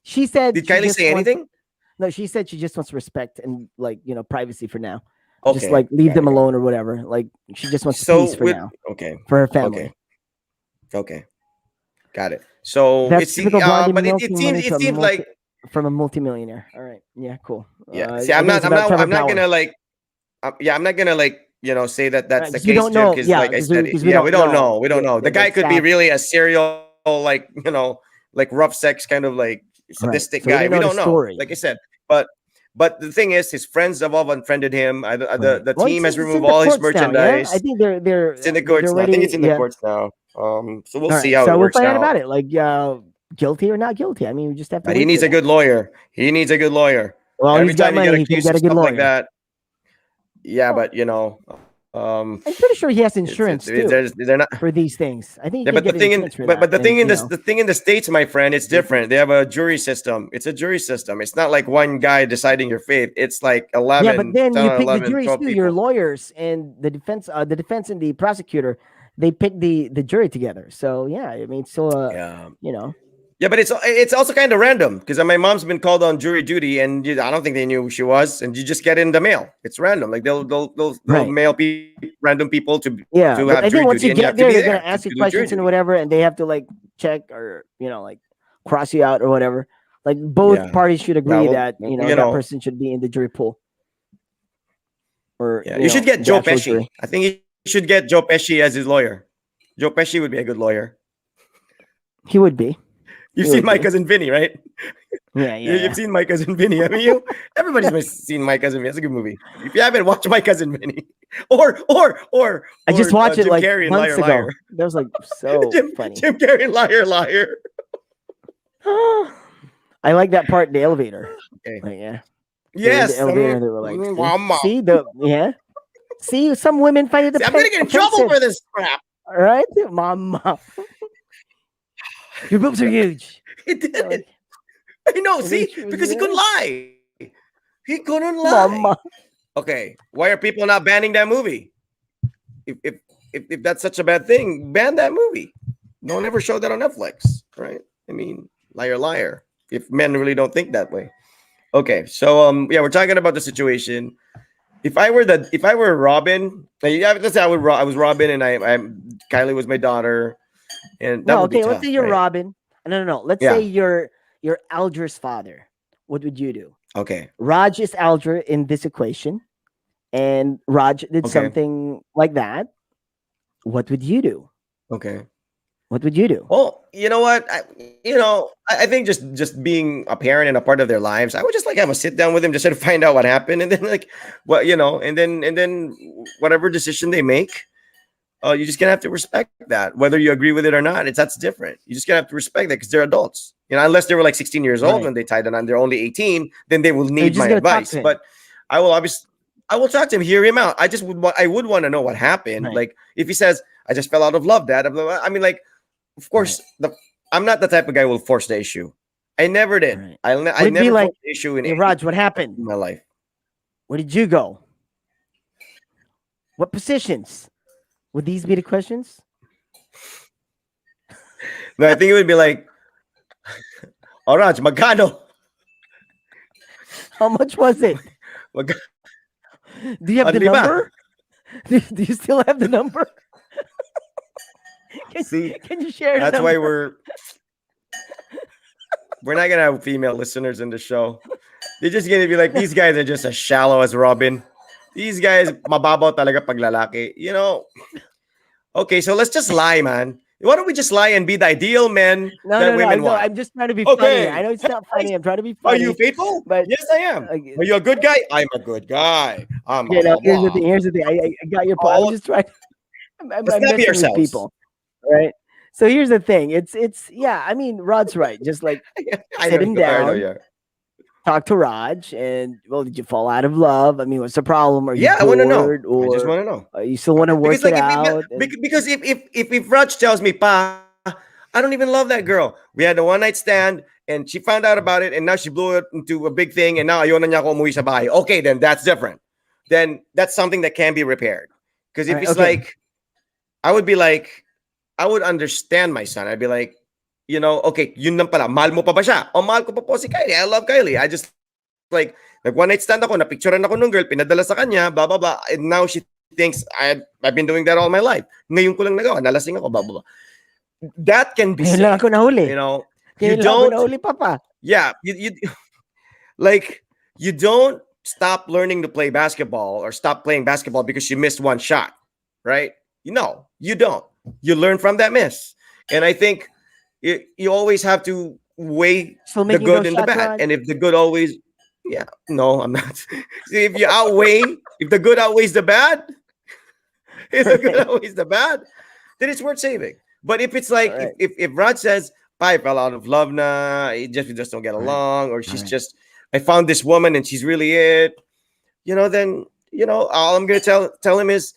A: she said
B: did
A: she
B: Kylie
A: just
B: say
A: wants
B: anything?
A: no, she said she just wants respect and like privacy for now. Just
B: Okay,
A: like leave
B: got
A: them
B: it, got it.
A: alone or whatever. Like she just wants
B: So
A: peace for
B: with
A: now
B: okay,
A: for her
B: okay,
A: family.
B: okay, got it. So
A: That's typical blondie
B: but
A: milking money
B: it seems like,
A: from a multimillionaire. All right, yeah, cool.
B: yeah. See,
A: I think it's about Trevor
B: I'm not
A: Power.
B: gonna like, yeah, I'm not gonna like, say that that's the
A: Because we
B: case,
A: don't
B: Jim.
A: know.
B: Because
A: Yeah,
B: like I said,
A: because we
B: yeah, we
A: don't
B: don't
A: know
B: know, we don't know. The
A: the
B: guy could be
A: exact
B: really a serial, like, like rough sex kind of like
A: right.
B: sadistic
A: So we
B: guy.
A: don't
B: We
A: know the
B: don't know.
A: story.
B: Like I said, but the thing is, his friends have all unfriended him.
A: Right.
B: The
A: Well,
B: team has
A: it's in
B: removed
A: the
B: all his
A: courts now. Yeah, I
B: merchandise.
A: think
B: It's in the
A: they're
B: courts now. I think
A: already
B: it's in the
A: yeah.
B: courts now. So we'll
A: All
B: see
A: right.
B: how it
A: So we'll
B: works
A: find out
B: out.
A: about it. Like guilty or not guilty. I mean, we just have to
B: But he
A: wait for
B: needs a
A: that.
B: good lawyer. He needs a good lawyer.
A: Well,
B: Every
A: he's got
B: time you get
A: money. He can
B: accused
A: get
B: of
A: a good
B: stuff like
A: lawyer.
B: that, yeah,
A: Well,
B: but
A: I'm pretty sure he has
B: it's
A: insurance too
B: they're not.
A: for these things. I think
B: Yeah,
A: he can
B: but
A: get insurance for that.
B: the thing
A: And
B: in this the thing in the states, my friend, it's different. They have a jury system. It's a jury system. It's not like one guy deciding your fate. It's like
A: yeah, but
B: 11,
A: then
B: 10,
A: you
B: or
A: pick the
B: 11,
A: juries
B: 12
A: too. Your
B: people.
A: lawyers and the defense and the prosecutor, they pick the jury together. So yeah, I mean, it's still
B: Yeah.
A: you know,
B: Yeah, but it's also kind of random because my mom's been called on jury duty, and I don't think they knew who she was, and you just get it in the mail. It's random. Like they'll
A: right.
B: mail random people
A: Yeah,
B: to
A: but
B: have
A: I
B: jury
A: think once
B: duty,
A: you
B: and you
A: get
B: have to
A: there,
B: be
A: they're gonna
B: there
A: ask you
B: to do jury
A: questions and
B: duty.
A: whatever, and they have to like check or like cross you out or whatever. Like both
B: Yeah,
A: parties should
B: yeah.
A: agree
B: Well,
A: that that person should be in the jury pool or
B: yeah. You should get
A: the
B: Joe
A: actual
B: Pesci.
A: jury.
B: I think you should get Joe Pesci as his lawyer. Joe Pesci would be a good lawyer.
A: He would be.
B: You've
A: He
B: seen
A: would
B: My
A: be.
B: Cousin Vinny, right?
A: Yeah, yeah,
B: You've
A: yeah.
B: seen My Cousin Vinny, haven't you? Everybody's seen My Cousin Vinny. That's a good movie. If you haven't, watch My Cousin Vinny.
A: I just
B: Or
A: watched it
B: Jim
A: like
B: Carrey and
A: months
B: Liar Liar.
A: ago. That was like so funny.
B: Jim Carrey and Liar Liar.
A: I like that part in the elevator.
B: Okay.
A: Like, yeah. They were in the
B: Yes.
A: elevator and they were like,
B: Mama.
A: see the yeah. See, some women find it
B: See, I'm gonna get in trouble
A: offensive.
B: for this crap.
A: All right, mama. Your boobs are huge.
B: He did
A: Like,
B: it. I know.
A: I
B: See,
A: wish you was
B: because he couldn't
A: there.
B: lie. He couldn't lie.
A: Mama.
B: Okay. Why are people not banning that movie? If that's such a bad thing, ban that movie. Don't ever show that on Netflix, right? I mean, liar, liar. If men really don't think that way. Okay, so yeah, we're talking about the situation. If I were Robin, yeah, let's say I was Robin, and Kylie was my daughter, and that
A: Well,
B: would be
A: okay, let's
B: tough,
A: say you're
B: right?
A: Robin. No. Let's say
B: Yeah,
A: you're Alger's father. What would you do?
B: Okay.
A: Raj is Alger in this equation, and Raj did
B: Okay.
A: something like that. What would you do?
B: Okay.
A: What would you do?
B: Well, you know what? I think just being a parent and a part of their lives, I would just like have a sit down with them, just to find out what happened, and then like what and then whatever decision they make, you just gonna have to respect that, whether you agree with it or not. That's different. You just gonna have to respect that because they're adults. Unless they were like 16 years old
A: Right.
B: when they tied it on, they're only 18. Then they will
A: So you're
B: need
A: just
B: my
A: gonna talk
B: advice.
A: to him.
B: But I will obviously, I will talk to him, hear him out. I would want to know what happened.
A: Right.
B: Like if he says, "I just fell out of love, Dad," blah, blah, blah. I mean, like, of
A: Right.
B: course, I'm not the type of guy who will force the issue. I never did.
A: Right.
B: I
A: Would it be
B: never
A: like,
B: forced the issue in
A: hey,
B: any
A: Raj, what happened?
B: in my life.
A: Where did you go? What positions? Would these be the questions?
B: No, I think it would be like, "Oh, Raj, magkano?
A: How much was it?
B: Mag-
A: Do you have the
B: Only ba?"
A: number? Do you still have the number? Can,
B: See,
A: can you share the
B: that's why
A: number?
B: we're not gonna have female listeners in the show. They're just gonna be like, these guys are just as shallow as Robin. These guys, mababaw talaga pag lalaki. Okay, so let's just lie, man. Why don't we just lie and be the ideal men
A: No,
B: that
A: no, no.
B: women
A: No,
B: want?
A: I'm just trying to be funny. I
B: Okay.
A: know it's not
B: Hey,
A: funny. I'm trying to be
B: are you
A: funny,
B: faithful?
A: but
B: Yes, I am. Are you a good guy? I'm a good guy.
A: you know,
B: Blah,
A: here's the
B: blah.
A: thing. Here's the thing. I got your point. I was
B: All,
A: just trying.
B: let's
A: I'm
B: not be
A: messing with
B: ourselves.
A: people, right? So here's the thing. It's yeah. I mean, Rod's right. Just like
B: I
A: sit
B: know,
A: him
B: I know,
A: down,
B: yeah.
A: talk to Raj, and well, did you fall out of love? I mean, what's the problem? Are you
B: Yeah, I want to know.
A: bored,
B: I just
A: or
B: want to know.
A: you still want to
B: Because
A: work it
B: like
A: out? And
B: because if Raj tells me, Pa, I don't even love that girl. We had a one night stand and she found out about it and now she blew it into a big thing and now ayaw na niya ako umuwi sa bahay. Okay, then that's different. Then that's something that can be repaired. Because
A: all
B: if
A: right,
B: it's
A: okay,
B: like, I would be like, I would understand my son. I'd be like, okay, yun lang pala. Mahal mo pa ba siya? Oh, mahal ko pa po si Kylie. I love Kylie. I just like one night stand ako, napicturean ako nung girl, pinadala sa kanya, blah, blah, blah. And now she thinks I've been doing that all my life. Ngayon ko lang nagawa, nalasing ako, blah, blah, blah. That can be
A: ngayon lang
B: said.
A: ako nahuli.
B: You
A: Ngayon lang ako
B: don't,
A: nahuli, Papa.
B: yeah, you like, you don't stop learning to play basketball or stop playing basketball because you missed one shot, right? No, you don't. You learn from that miss. And I think you always have to weigh
A: Still
B: the
A: making
B: good
A: those
B: and the
A: shots,
B: bad.
A: Rod?
B: And if the good always, yeah, no, I'm not. See, if the good outweighs the bad, if the good
A: Right.
B: outweighs the bad, then it's worth saving. But if it's
A: All
B: like
A: right.
B: if Rod says, I fell out of love na, we just don't get
A: All right.
B: along, or
A: All
B: she's
A: right.
B: just, I found this woman and she's really it, then all I'm gonna tell him is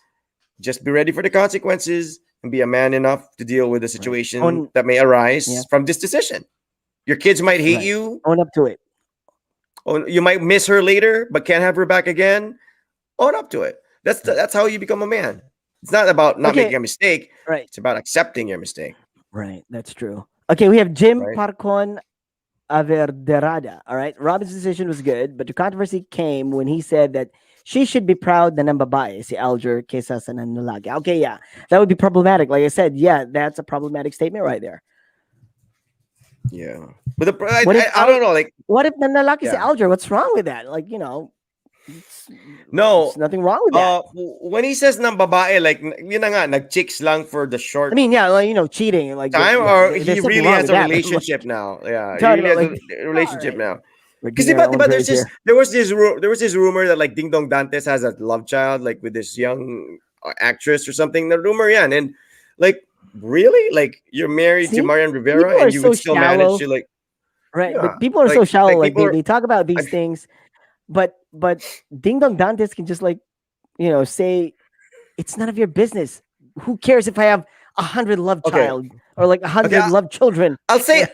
B: just be ready for the consequences and be a man enough to deal with the
A: Right.
B: situation that may arise
A: Yeah.
B: from this decision. Your kids might hate
A: Right.
B: you,
A: Own up to it.
B: or you might miss her later, but can't have her back again. Own up to it.
A: Right.
B: That's how you become a man. It's not about not
A: Okay.
B: making a mistake.
A: Right.
B: It's about accepting your mistake,
A: Right. That's true. Okay, we have Jim
B: right?
A: Parcon Averderada. All right. Robin's decision was good, but the controversy came when he said that she should be proud na ng babae, si Alger, kesa sa nanlalaki. Okay, yeah. That would be problematic. Like I said, yeah, that's a problematic statement right there.
B: Yeah. But
A: What if
B: I don't know, like,
A: what if nanlalaki si
B: yeah.
A: Alger? What's wrong with that? Like, it's,
B: No,
A: there's nothing wrong with that.
B: when he says ng babae, like, yun na nga, nag-chicks lang for the short
A: I mean, yeah, like, cheating, like
B: time,
A: yeah,
B: or
A: there's
B: he
A: something
B: really
A: wrong
B: has
A: with
B: a
A: that. But
B: relationship now. Yeah, he
A: talking
B: really
A: about
B: has
A: like,
B: a
A: all
B: relationship
A: right,
B: now.
A: we're
B: Because
A: digging our own
B: there's
A: graves here.
B: there was this rumor that like Ding Dong Dantes has a love child like with this young actress or something. The rumor, yeah, and like really, like you're married to
A: See,
B: Marian
A: people
B: Rivera
A: are
B: and you
A: so
B: would still manage
A: shallow,
B: to like,
A: right?
B: yeah,
A: But people are so shallow.
B: like
A: Like
B: people are,
A: they talk about these
B: I,
A: things, but Ding Dong Dantes can just like say it's none of your business. Who cares if I have 100 love
B: okay,
A: child or like a
B: okay,
A: 100 love children?
B: I'll say
A: Like,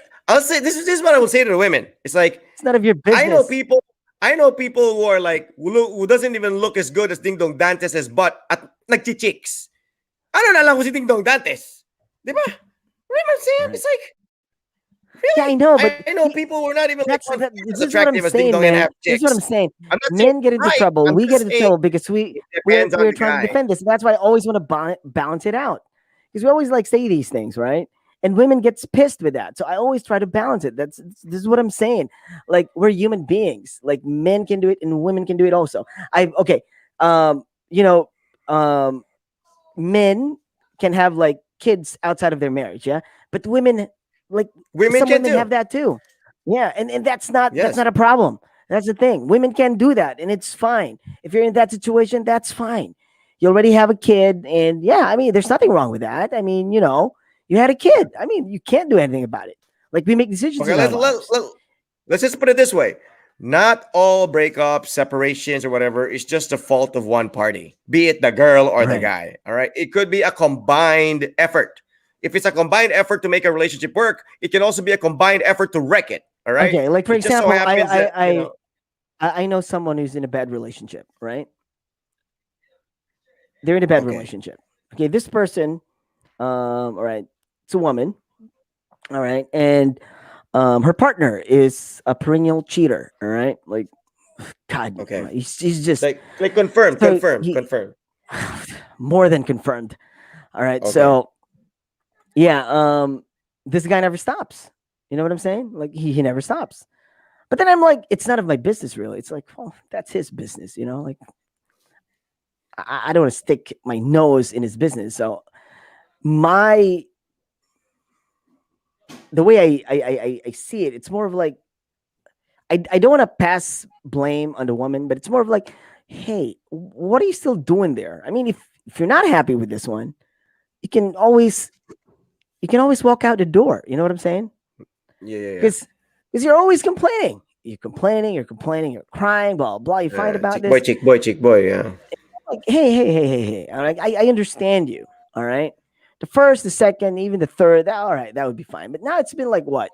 B: this is what I will say to the women. It's like
A: it's none of your
B: I know
A: business.
B: people. I know people who are like who doesn't even look as good as Ding Dong Dantes' butt at nagchichicks. Ano na lang kung si Ding Dong Dantes? Di ba? You know what I'm saying?
A: Right.
B: It's like,
A: Yeah, I
B: really?
A: know, but
B: I know people who are not even like as
A: this is what I'm
B: attractive as Ding
A: saying,
B: Dong and
A: man.
B: have
A: This is what I'm
B: chicks.
A: saying.
B: I'm not saying
A: Men get
B: it's
A: into
B: right.
A: trouble.
B: I'm
A: We get
B: just
A: into
B: saying
A: trouble because
B: it depends on
A: we're
B: the
A: trying to
B: guy.
A: defend this. That's why I always want to balance it out because we always like say these things, right? and women gets pissed with that. So I always try to balance it. This is what I'm saying. Like, we're human beings. Like, men can do it and women can do it also. I okay. You know, men can have like kids outside of their marriage, yeah. But women, like,
B: Women
A: some
B: can
A: women have
B: too.
A: that too. Yeah, and that's
B: Yes.
A: not a problem. That's the thing. Women can do that, and it's fine. If you're in that situation, that's fine. You already have a kid, and yeah, I mean, there's nothing wrong with that. I mean, you had a kid. I mean, you can't do anything about it. Like, we make decisions
B: Okay,
A: in our lives.
B: let's just put it this way. Not all breakups, separations, or whatever is just the fault of one party, be it the girl or the
A: Right.
B: guy. All right. It could be a combined effort. If it's a combined effort to make a relationship work, it can also be a combined effort to wreck it. All right.
A: Okay. Like, for
B: It just so
A: example,
B: happens that,
A: I know someone who's in a bad relationship. Right. They're in a bad
B: okay.
A: relationship. Okay. This person, all right, it's a woman. All right, and her partner is a perennial cheater. All right, like, God,
B: Okay.
A: he's just
B: Like confirmed,
A: so
B: confirmed,
A: he
B: confirmed.
A: more than confirmed. All right,
B: Okay.
A: so yeah, this guy never stops. You know what I'm saying? Like, he never stops. But then I'm like, it's none of my business, really. It's like, well, that's his business. Like, I don't want to stick my nose in his business. So my the way I see it, it's more of like, I don't want to pass blame on the woman, but it's more of like, hey, what are you still doing there? I mean, if you're not happy with this one, you can always walk out the door. You know what I'm saying?
B: Yeah, yeah, yeah.
A: Because you're always complaining. You're complaining, you're crying, blah blah. You find about
B: Chick boy,
A: this.
B: chick boy, chick boy. Yeah.
A: Like, hey. All right, I understand you. All right, the first, the second, even the third. All right, that would be fine. But now it's been like what?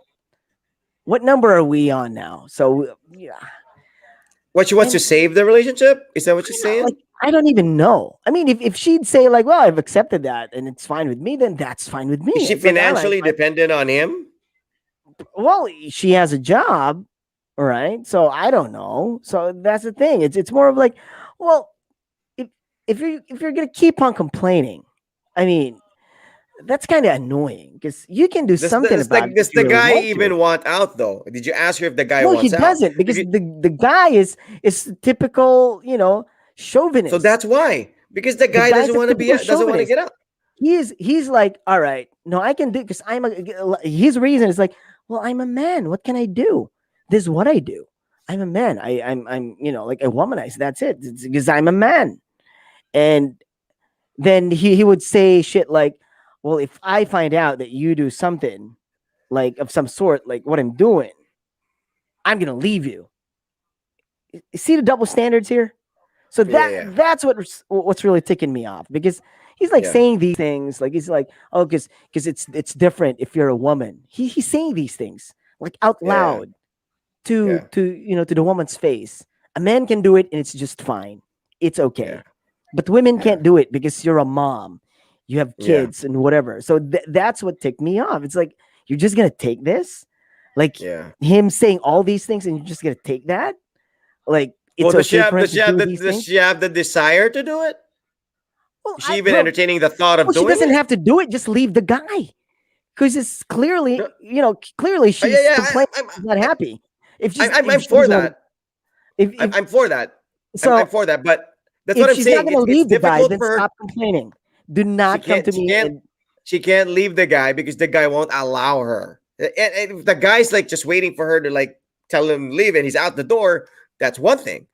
A: What number are we on now? So yeah,
B: What, she wants to
A: and
B: save the relationship? Is that what you're
A: like,
B: saying?
A: I don't even know. I mean, if she'd say like, "Well, I've accepted that and it's fine with me," then that's fine with me.
B: Is she
A: It's like, all right,
B: financially
A: fine.
B: dependent on him?
A: Well, she has a job, all right. So I don't know. So that's the thing. It's more of like, well, if if you're gonna keep on complaining, I mean, that's kind of annoying because you can do something about it if
B: Does
A: you
B: the
A: really
B: guy
A: want to.
B: even want out though? Did you ask her if the guy
A: No, he
B: wants out?
A: doesn't
B: If
A: because
B: you,
A: the guy is typical,
B: so
A: chauvinist.
B: that's why. Because the
A: The
B: guy
A: guy's
B: doesn't
A: a
B: want to
A: typical
B: doesn't want to
A: chauvinist.
B: get out.
A: He's like, all right, no, I can do because his reason is like, well, I'm a man. What can I do? This is what I do. I'm a man. I'm like a womanizer. That's it. It's because I'm a man. And then he would say shit like, well, if I find out that you do something like of some sort, like what I'm doing, I'm gonna leave you. You see the double standards here? So
B: Yeah, yeah, yeah.
A: that's what's really ticking me off because he's like
B: Yeah,
A: saying these things like he's like, oh, because it's different if you're a woman. He's saying these things like out
B: yeah,
A: loud to
B: yeah,
A: to the woman's face. A man can do it and it's just fine. It's
B: yeah,
A: okay. But women
B: yeah,
A: can't do it because you're a mom. You have
B: yeah,
A: kids and whatever. So that's what ticked me off. It's like, you're just gonna take this, like,
B: yeah.
A: him saying all these things, and you're just gonna take that, like,
B: Well,
A: it's okay for him to do these
B: does
A: things.
B: she have the desire to do it?
A: Well,
B: Is she even
A: bro,
B: entertaining the thought of
A: well, she
B: doing
A: doesn't
B: it?
A: have to do it. Just leave the guy, because it's
B: No,
A: clearly, clearly
B: yeah,
A: she's
B: yeah.
A: complaining. She's not happy. If
B: I'm
A: she
B: for
A: doesn't want,
B: that.
A: if
B: I'm for that. I'm
A: so,
B: for that. But that's what
A: if
B: I'm
A: she's not
B: saying.
A: gonna
B: It's
A: leave the guy,
B: difficult
A: then
B: for her.
A: stop complaining. Do
B: She
A: not come
B: can't.
A: to
B: She
A: me
B: can't.
A: and
B: She can't leave the guy because the guy won't allow her. And if the guy's like just waiting for her to like tell him to leave and he's out the door, that's one thing.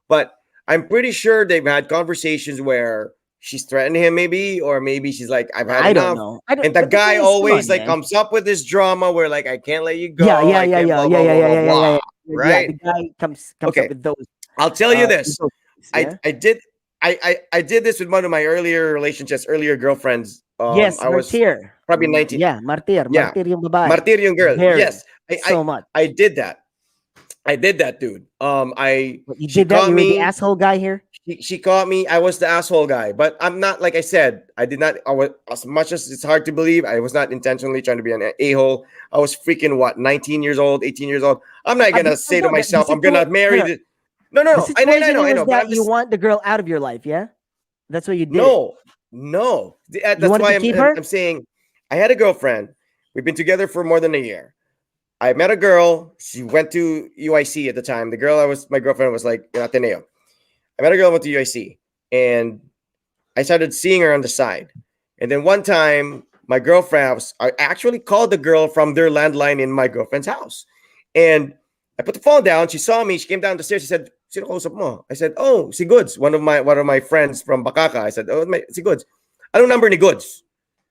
B: But I'm pretty sure they've had conversations where she's threatening him, maybe, or maybe she's like, "I've had
A: I don't
B: enough."
A: know. I don't.
B: And the
A: But the
B: guy
A: thing is, come
B: always
A: on,
B: like
A: man.
B: comes up with this drama where like, "I can't let you
A: Yeah,
B: go.
A: yeah,
B: I
A: yeah,
B: can't
A: yeah,
B: blah
A: yeah,
B: blah
A: yeah,
B: blah
A: yeah,
B: blah
A: yeah, yeah, yeah.
B: blah."
A: Yeah,
B: Right?
A: the guy comes up
B: Okay.
A: with those
B: I'll tell you
A: with
B: this.
A: those things, yeah.
B: I did I did this with one of my earlier relationships, earlier girlfriends.
A: Yes,
B: I was
A: martir.
B: probably 19.
A: Yeah, martir,
B: Yeah.
A: martir yung babae.
B: Martyrian girl.
A: Very,
B: Yes.
A: so much.
B: I did that. I did that, dude.
A: What, you
B: She
A: did that?
B: caught
A: You were the
B: me.
A: asshole guy here.
B: She caught me. I was the asshole guy, but I'm not. Like I said, I did not. I was, as much as it's hard to believe, I was not intentionally trying to be an a-hole. I was freaking what, 19 years old, 18 years old. I'm not gonna say to
A: No, the
B: myself, I'm gonna
A: situation.
B: marry
A: No, no.
B: the. No, no,
A: The
B: no.
A: situation
B: I
A: here
B: know.
A: was
B: But
A: that
B: I'm
A: you
B: just
A: want the girl out of your life. Yeah, that's why you did it.
B: no, no.
A: You
B: That's
A: wanted
B: why
A: to keep her.
B: I'm saying I had a girlfriend. We've been together for more than a year. I met a girl. She went to UIC at the time. The girl my girlfriend was like in Ateneo. I met a girl who went to UIC, and I started seeing her on the side. And then one time, my girlfriend, I actually called the girl from their landline in my girlfriend's house. And I put the phone down. She saw me. She came down the stairs. She said, "Sino kausap mo?" I said, "Oh, si Goods, one of my friends from Bakaka." I said, "Oh, si Goods." I don't number ni Goods.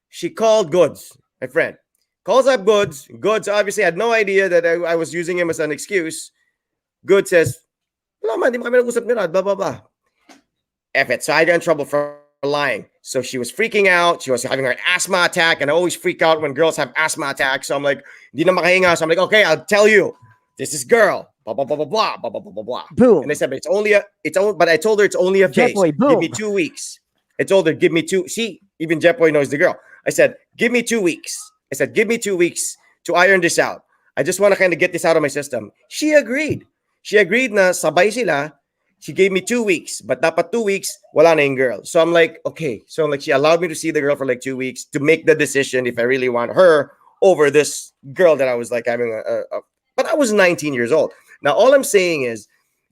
B: She called Goods, my friend. Calls up Goods. Goods obviously had no idea that I was using him as an excuse. Goods says, "Wala man, di mo kami nag-usap ni Rod, blah, blah, blah." F it. So I got in trouble for lying. So she was freaking out. She was having her asthma attack. And I always freak out when girls have asthma attacks. So I'm like, di na makahinga. So I'm like, okay, I'll tell you. This is girl. Blah, blah, blah, blah, blah, blah, blah, blah, blah.
A: Boom.
B: And I said, but but I told her it's only a
A: Jet
B: phase.
A: Boy, boom.
B: Give me 2 weeks. I told her, give me two. See, even Jet Boy knows the girl. I said, give me 2 weeks. I said, give me 2 weeks to iron this out. I just want to kind of get this out of my system. She agreed. She agreed na sabay sila. She gave me 2 weeks, but dapat 2 weeks, wala na yung girl. So I'm like, okay. So like she allowed me to see the girl for like 2 weeks to make the decision if I really want her over this girl that I was like having but I was 19 years old. Now, all I'm saying is,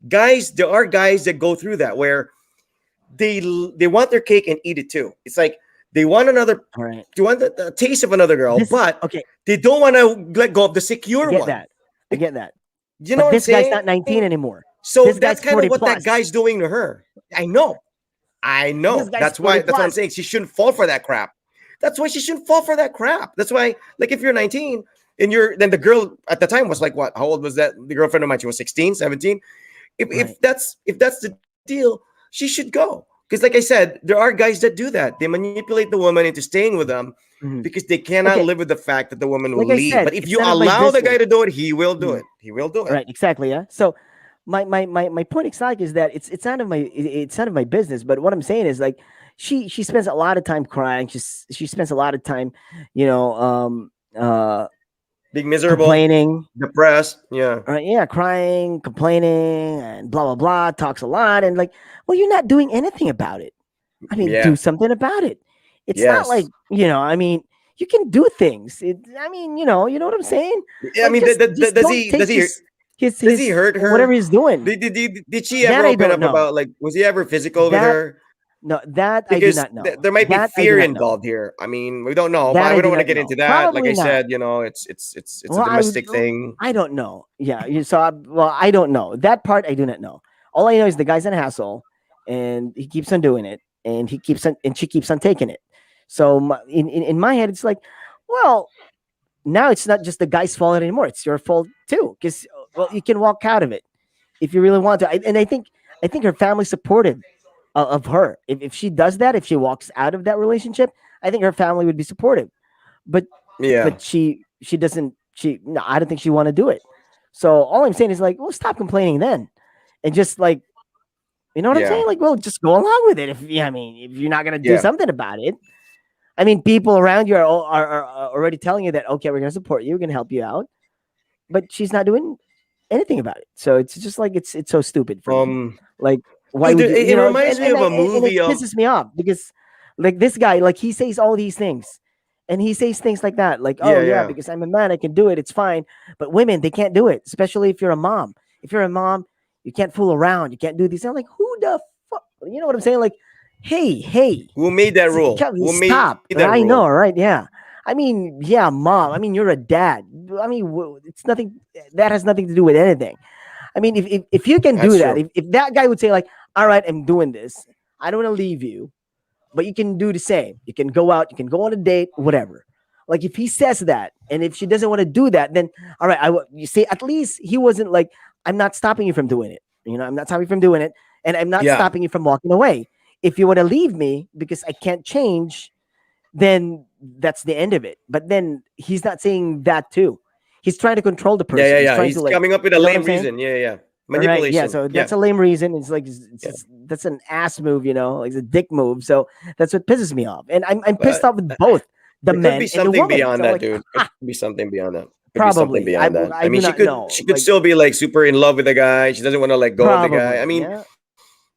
B: guys, there are guys that go through that where they want their cake and eat it too. It's like they want they want the taste of another girl, but they don't want to let go of the secure one.
A: I get that.
B: You know what I'm saying?
A: This guy's not 19 anymore.
B: So that's kind of what that guy's doing to her. I know. That's what I'm saying. She shouldn't fall for that crap. That's why she shouldn't fall for that crap. That's why, like, if you're 19 and then the girl at the time was like, what? How old was that? The girlfriend of mine, she was 16, 17. If that's the deal, she should go. Because, like I said, there are guys that do that. They manipulate the woman into staying with them because they cannot live with the fact that the woman will leave. But if you allow the guy to do it, he will do it. He will do it.
A: Right, exactly. Yeah. So my point exactly is that it's none of my business. But what I'm saying is, like, she spends a lot of time crying. She spends a lot of time,
B: being miserable,
A: complaining,
B: depressed, yeah,
A: crying, complaining, and blah blah blah. Talks a lot, and like, well, you're not doing anything about it. I mean, do something about it. It's not like, I mean, you can do things. You know what I'm saying?
B: Yeah,
A: like,
B: I mean, does he hurt her?
A: Whatever he's doing.
B: Did she ever open up about, like, was he ever physical with her?
A: No, that
B: because
A: I do not know.
B: There might be fear involved here. I mean, we don't know, but we don't want to get into that.
A: Probably
B: like I
A: not.
B: said, it's a domestic thing.
A: I don't know. Yeah, I don't know. That part I do not know. All I know is the guy's an asshole, and he keeps on doing it, and she keeps on taking it. So in my head, it's like, well, now it's not just the guy's fault anymore. It's your fault too, because you can walk out of it if you really want to. And I think her family's supportive of her. If she does that, if she walks out of that relationship, I think her family would be supportive. But she doesn't. No, I don't think she want to do it. So all I'm saying is, like, well, stop complaining then, and just, like, you know what I'm saying? Like, well, just go along with it. If you're not gonna do something about it. I mean, people around you are already telling you that, okay, we're gonna support you, we're gonna help you out, but she's not doing anything about it. So it's just like it's so stupid for me. Like, why would you?
B: It reminds me of a movie.
A: It pisses me off because, like, this guy, like, he says all these things, and he says things like that, like, because I'm a man, I can do it, it's fine. But women, they can't do it, especially if you're a mom. If you're a mom, you can't fool around. You can't do these. I'm like, who the fuck? You know what I'm saying? Like, hey,
B: who made that rule? Who made
A: that
B: rule?
A: I know, right? Yeah. I mean, yeah, mom. I mean, you're a dad. I mean, it's nothing. That has nothing to do with anything. I mean, if you can do that, if that guy would say, like, all right, I'm doing this, I don't want to leave you, but you can do the same. You can go out, you can go on a date, whatever. Like, if he says that, and if she doesn't want to do that, then all right, you see, at least he wasn't like, I'm not stopping you from doing it. I'm not stopping you from doing it, and I'm not stopping you from walking away. If you want to leave me because I can't change, then that's the end of it. But then he's not saying that too. He's trying to control the person.
B: He's coming up with a lame reason. Yeah. Manipulation.
A: Right. Yeah, so that's a lame reason. It's like that's an ass move, like it's a dick move. So that's what pisses me off. And I'm pissed off with both the men
B: and the woman. Could be
A: something
B: beyond that,
A: like,
B: dude. It could be something beyond that.
A: Probably.
B: Beyond that. I mean, she could
A: like,
B: still be like super in love with the guy. She doesn't want to let go of the guy. I mean,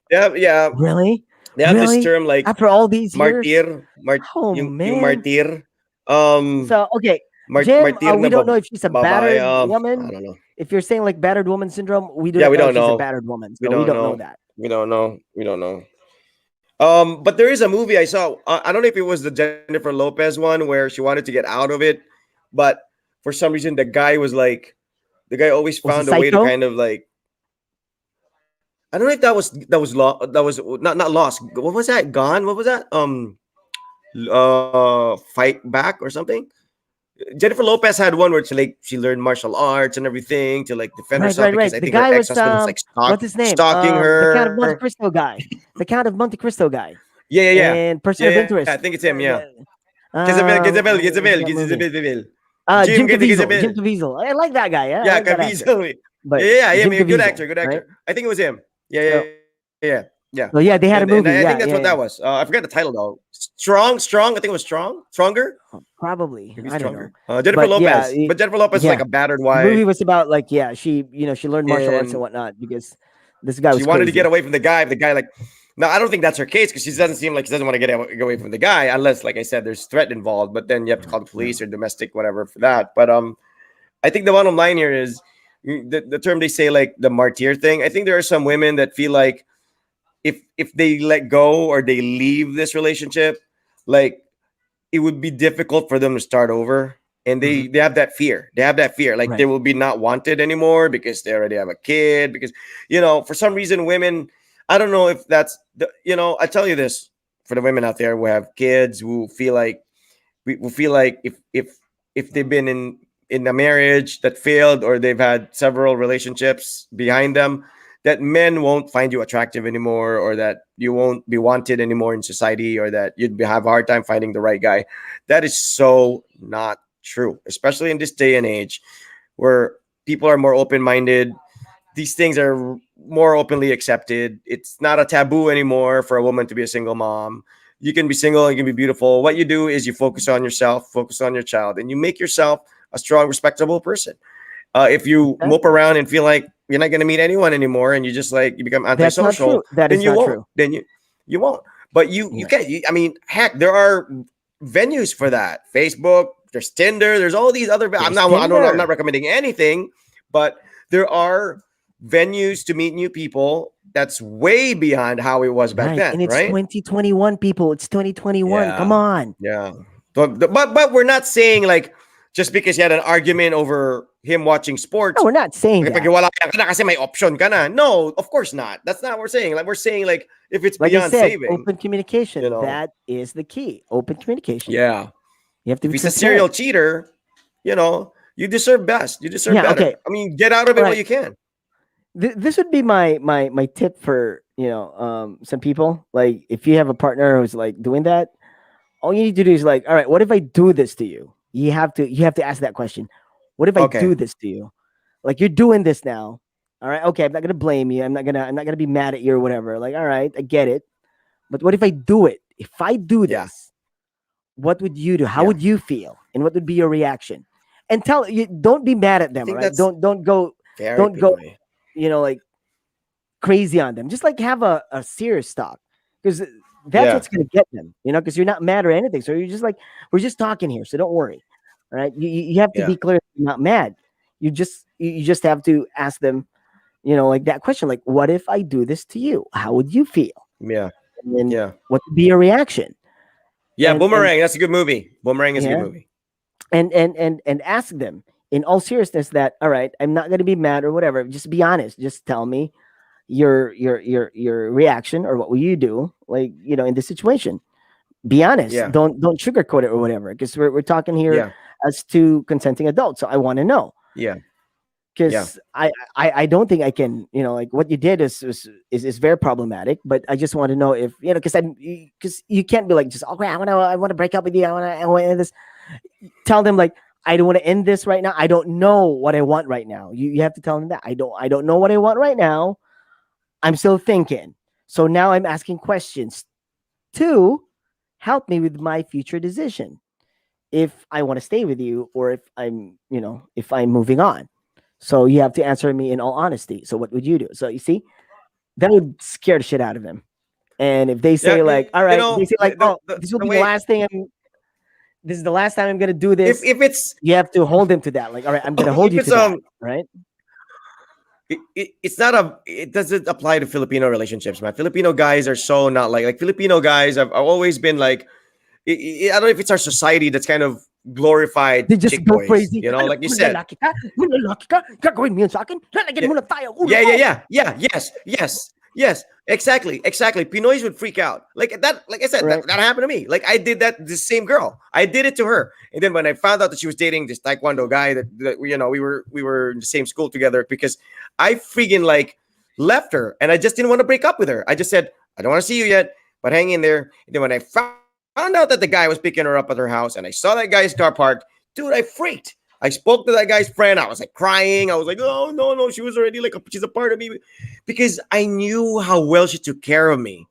B: yeah.
A: Really?
B: They have this term, like,
A: after all these
B: martyr,
A: years.
B: yung martyr.
A: So okay, Jim,
B: martir
A: we
B: na
A: don't know if she's a
B: babae.
A: battered
B: I
A: woman.
B: don't know.
A: If you're saying like battered woman syndrome, we do
B: Yeah,
A: not
B: we
A: know if
B: don't
A: she's a
B: know.
A: battered woman,
B: We
A: so we
B: don't
A: don't know
B: know.
A: that.
B: We don't know. We don't know. But there is a movie I saw. I don't know if it was the Jennifer Lopez one where she wanted to get out of it, but for some reason the guy always
A: Was it
B: found a way to
A: Psycho?
B: kind of like, I don't know if that was not lost. What was that? Gone? What was that? Fight Back or something. Jennifer Lopez had one where she learned martial arts and everything to like defend
A: Right,
B: herself
A: right,
B: because
A: right.
B: I
A: The
B: think her
A: guy
B: ex
A: was
B: husband was like
A: what's his name?
B: stalking
A: The Count of Monte
B: her.
A: Cristo guy. The Count of Monte Cristo guy.
B: Yeah, yeah, yeah,
A: And Person
B: yeah,
A: of
B: yeah. I
A: Interest.
B: think it's him. Yeah,
A: What was that movie?
B: Jezebel.
A: Jim Caviezel.
B: Jezebel.
A: Jim Caviezel. I like that guy. Yeah, I
B: Yeah,
A: like that actor.
B: Caviezel. Yeah,
A: But
B: yeah, yeah.
A: Jim
B: Good
A: Caviezel,
B: actor, good
A: right?
B: actor. I think it was him. Yeah, yeah,
A: So,
B: yeah, yeah.
A: so yeah, they had a
B: And
A: movie.
B: I think
A: Yeah,
B: that's what
A: yeah,
B: that
A: yeah.
B: was. I forgot the title though. Strong. I think it was Stronger.
A: Probably.
B: Maybe
A: I don't know.
B: Stronger. Jennifer
A: But yeah,
B: Lopez. But Jennifer Lopez is like
A: yeah.
B: a battered
A: The movie
B: wife,
A: was about like she learned martial arts and
B: and
A: whatnot because this guy
B: she
A: was
B: wanted to get
A: crazy.
B: away from the guy. The guy like, no, I don't think that's her case because she doesn't seem like she doesn't want to get away from the guy unless, like I said, there's threat involved. But then you have to call the
A: Yeah.
B: police or domestic whatever for that. But I think the bottom line here is the term they say like the martyr thing. I think there are some women that feel like if they let go or they leave this relationship, like it would be difficult for them to start over. And
A: Mhm.
B: they have that fear. They have that fear. Like they
A: Right.
B: will be not wanted anymore because they already have a kid. Because, for some reason, women, I don't know if that's, I tell you this for the women out there who have kids who feel like, we feel like if they've been in a marriage that failed or they've had several relationships behind them, that men won't find you attractive anymore or that you won't be wanted anymore in society or that have a hard time finding the right guy. That is so not true, especially in this day and age where people are more open-minded. These things are more openly accepted. It's not a taboo anymore for a woman to be a single mom. You can be single and you can be beautiful. What you do is you focus on yourself, focus on your child, and you make yourself a strong, respectable person. If you mope
A: Exactly.
B: around and feel like you're not going to meet anyone anymore, and you just like you become
A: That's not true.
B: antisocial,
A: That
B: then
A: is
B: you
A: not
B: won't.
A: true.
B: Then you won't. But you
A: Yeah.
B: can't. I mean, heck, there are venues for that. Facebook, there's Tinder, there's all these other.
A: There's
B: I don't know. I'm not
A: Tinder.
B: recommending anything, but there are venues to meet new people. That's way beyond how it was back
A: Right.
B: then,
A: And it's
B: right?
A: 2021, people. It's 2021. Come
B: Yeah,
A: on.
B: yeah. But we're not saying like just because you had an argument over him watching
A: No,
B: sports,
A: we're not saying that.
B: makipaghiwalay ka na kasi may option ka na. No, of course not. That's not what we're saying. Like we're saying like if it's
A: Like I
B: beyond
A: said,
B: saving,
A: open
B: you
A: communication.
B: know.
A: That is the key. Open communication.
B: Yeah.
A: You have to
B: If
A: be
B: he's a serial
A: transparent.
B: cheater, you deserve best. You deserve
A: Yeah. Okay.
B: better. I mean, get out of
A: All
B: it while
A: right.
B: you can.
A: This would be my tip for some people. Like if you have a partner who's like doing that, all you need to do is like, all right, what if I do this to you? You have to ask that question. What if I
B: Okay.
A: do this to you? Like you're doing this now. All right, okay, I'm not gonna blame you. I'm not gonna be mad at you or whatever. Like, all right, I get it. But what if I do it? If I do
B: Yeah.
A: this, what would you do? How
B: Yeah.
A: would you feel? And what would be your reaction? And tell you, don't be mad at
B: I
A: them, all
B: think
A: right?
B: that's
A: Don't go
B: very
A: don't
B: good
A: go,
B: way.
A: like crazy on them. Just like have a serious talk. Because that's
B: Yeah.
A: what's gonna get them, because you're not mad or anything. So you're just like, we're just talking here, so don't worry. All right. You have to
B: Yeah.
A: be clear you're not mad. You just have to ask them, like that question, like, what if I do this to you? How would you feel?
B: Yeah.
A: And then
B: Yeah.
A: what would be your reaction?
B: Yeah.
A: And
B: Boomerang. That's a good movie. Boomerang is a good
A: yeah,
B: movie.
A: and ask them in all seriousness that, all right, I'm not gonna be mad or whatever. Just be honest. Just tell me your reaction or what will you do, like, in this situation. Be honest.
B: Yeah.
A: Don't sugarcoat it or whatever, because we're talking here
B: Yeah.
A: as two consenting adults. So I want to know,
B: Yeah. Yeah.
A: because I don't think I can, like what you did is very problematic. But I just want to know if, because you can't be like, just, okay, I want to break up with you. I want to end this. Tell them like, I don't want to end this right now. I don't know what I want right now. You have to tell them that I don't know what I want right now. I'm still thinking. So now I'm asking questions to help me with my future decision, if I want to stay with you or if I'm moving on. So you have to answer me in all honesty. So what would you do? So you see, that would scare the shit out of him. And if they
B: Yeah.
A: say like, all right, if they say like, oh, this will
B: The
A: be the
B: way.
A: last thing I'm this is the last time I'm gonna do this.
B: If it's
A: You have to hold him to that. Like, all right, I'm gonna hold
B: if
A: you
B: it's
A: to that, right?
B: it's not it doesn't apply to Filipino relationships, man. Filipino guys are so not like Filipino guys have always been like I don't know if it's our society that's kind of glorified
A: They just
B: chick
A: go
B: boys,
A: crazy.
B: you know,
A: Ano,
B: like you said.
A: lalaki ka? Lalaki ka? Gagawin mo yun sa akin? Lalagyan
B: Yeah,
A: mo na tayo, ulo
B: yeah,
A: ko.
B: yeah, yeah, yeah, yes, exactly, exactly. Pinoys would freak out like that. Like I said,
A: Right.
B: that happened to me. Like I did that. The same girl, I did it to her, and then when I found out that she was dating this taekwondo guy, that you know we were in the same school together, because I freaking like left her, and I just didn't want to break up with her. I just said I don't want to see you yet, but hang in there. And then when I found out that the guy was picking her up at her house, and I saw that guy's car parked, dude, I freaked. I spoke to that guy's friend. I was like crying. I was like, oh no, no, she was already like she's a part of me, because I knew how well she took care of me.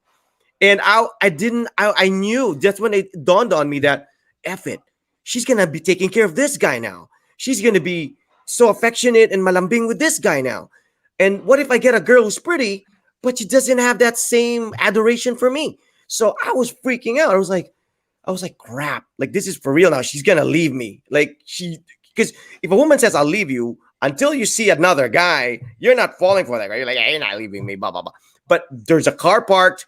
B: And I knew that's when it dawned on me that F it. She's gonna be taking care of this guy now. She's gonna be so affectionate and malambing with this guy now. And what if I get a girl who's pretty, but she doesn't have that same adoration for me? So I was freaking out. I was like, crap. Like this is for real now. She's gonna leave me. Like because if a woman says I'll leave you until you see another guy, you're not falling for that, right? You're like, hey, you're not leaving me, blah blah blah. But there's a car parked.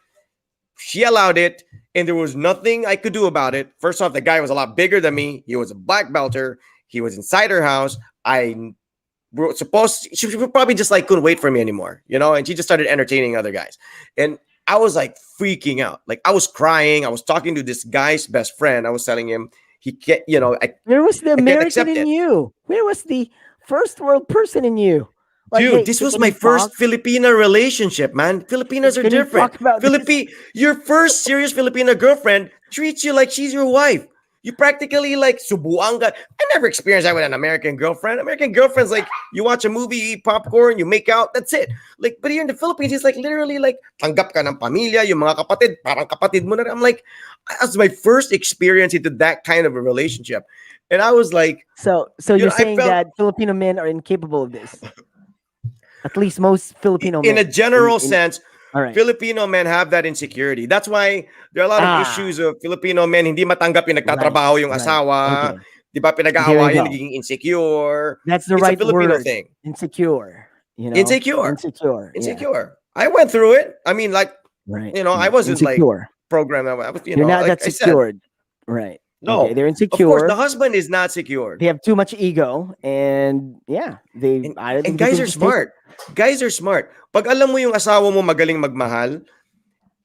B: She allowed it, and there was nothing I could do about it. First off, the guy was a lot bigger than me. He was a black belter. He was inside her house. I were supposed she probably just like couldn't wait for me anymore, you know, and she just started entertaining other guys. And I was like freaking out. Like I was crying. I was talking to this guy's best friend. I was telling him he can't, you know,
A: Where was the
B: I can't
A: American
B: accept
A: in
B: it.
A: you? Where was the first world person in you? Like,
B: Dude,
A: hey,
B: this was
A: can
B: my
A: we
B: first
A: talk?
B: Filipino relationship, man. Filipinos are
A: Can we
B: different.
A: talk about this?
B: Your first serious Filipino girlfriend treats you like she's your wife. You practically like subuan ka. I never experienced that with an American girlfriend. American girlfriend's like you watch a movie, you eat popcorn, you make out, that's it. Like, but here in the Philippines, it's like literally like tanggap ka ng pamilya, yung mga kapatid, parang kapatid mo na. I'm like, that's my first experience into that kind of a relationship, and I was like,
A: So
B: you
A: you're
B: know, I
A: saying
B: felt
A: that Filipino men are incapable of this? At least most Filipino
B: in a
A: men.
B: general sense,
A: All right.
B: Filipino men have that insecurity. That's why there are a lot of
A: Ah,
B: issues of Filipino men hindi matanggap yung
A: right,
B: nagtatrabaho yung
A: right.
B: asawa.
A: Okay.
B: Di ba
A: There you
B: pinag-aawayan,
A: go.
B: nagiging insecure.
A: That's the
B: It's a
A: right
B: Filipino
A: word.
B: thing.
A: Insecure. You know,
B: Insecure.
A: insecure. Yeah.
B: Insecure. I went through it. I mean, like,
A: Right.
B: you know, I
A: Right.
B: wasn't like
A: Insecure.
B: programmed. I was, you
A: You're
B: know,
A: not
B: like
A: that
B: I said,
A: secured. Right. Okay.
B: no.
A: They're
B: Of course, the
A: insecure.
B: husband is not secured.
A: They have too much ego, and yeah,
B: And,
A: I don't
B: and
A: think they
B: guys
A: can
B: are
A: just take.
B: smart. Guys are smart. Pag alam mo yung asawa mo magaling magmahal,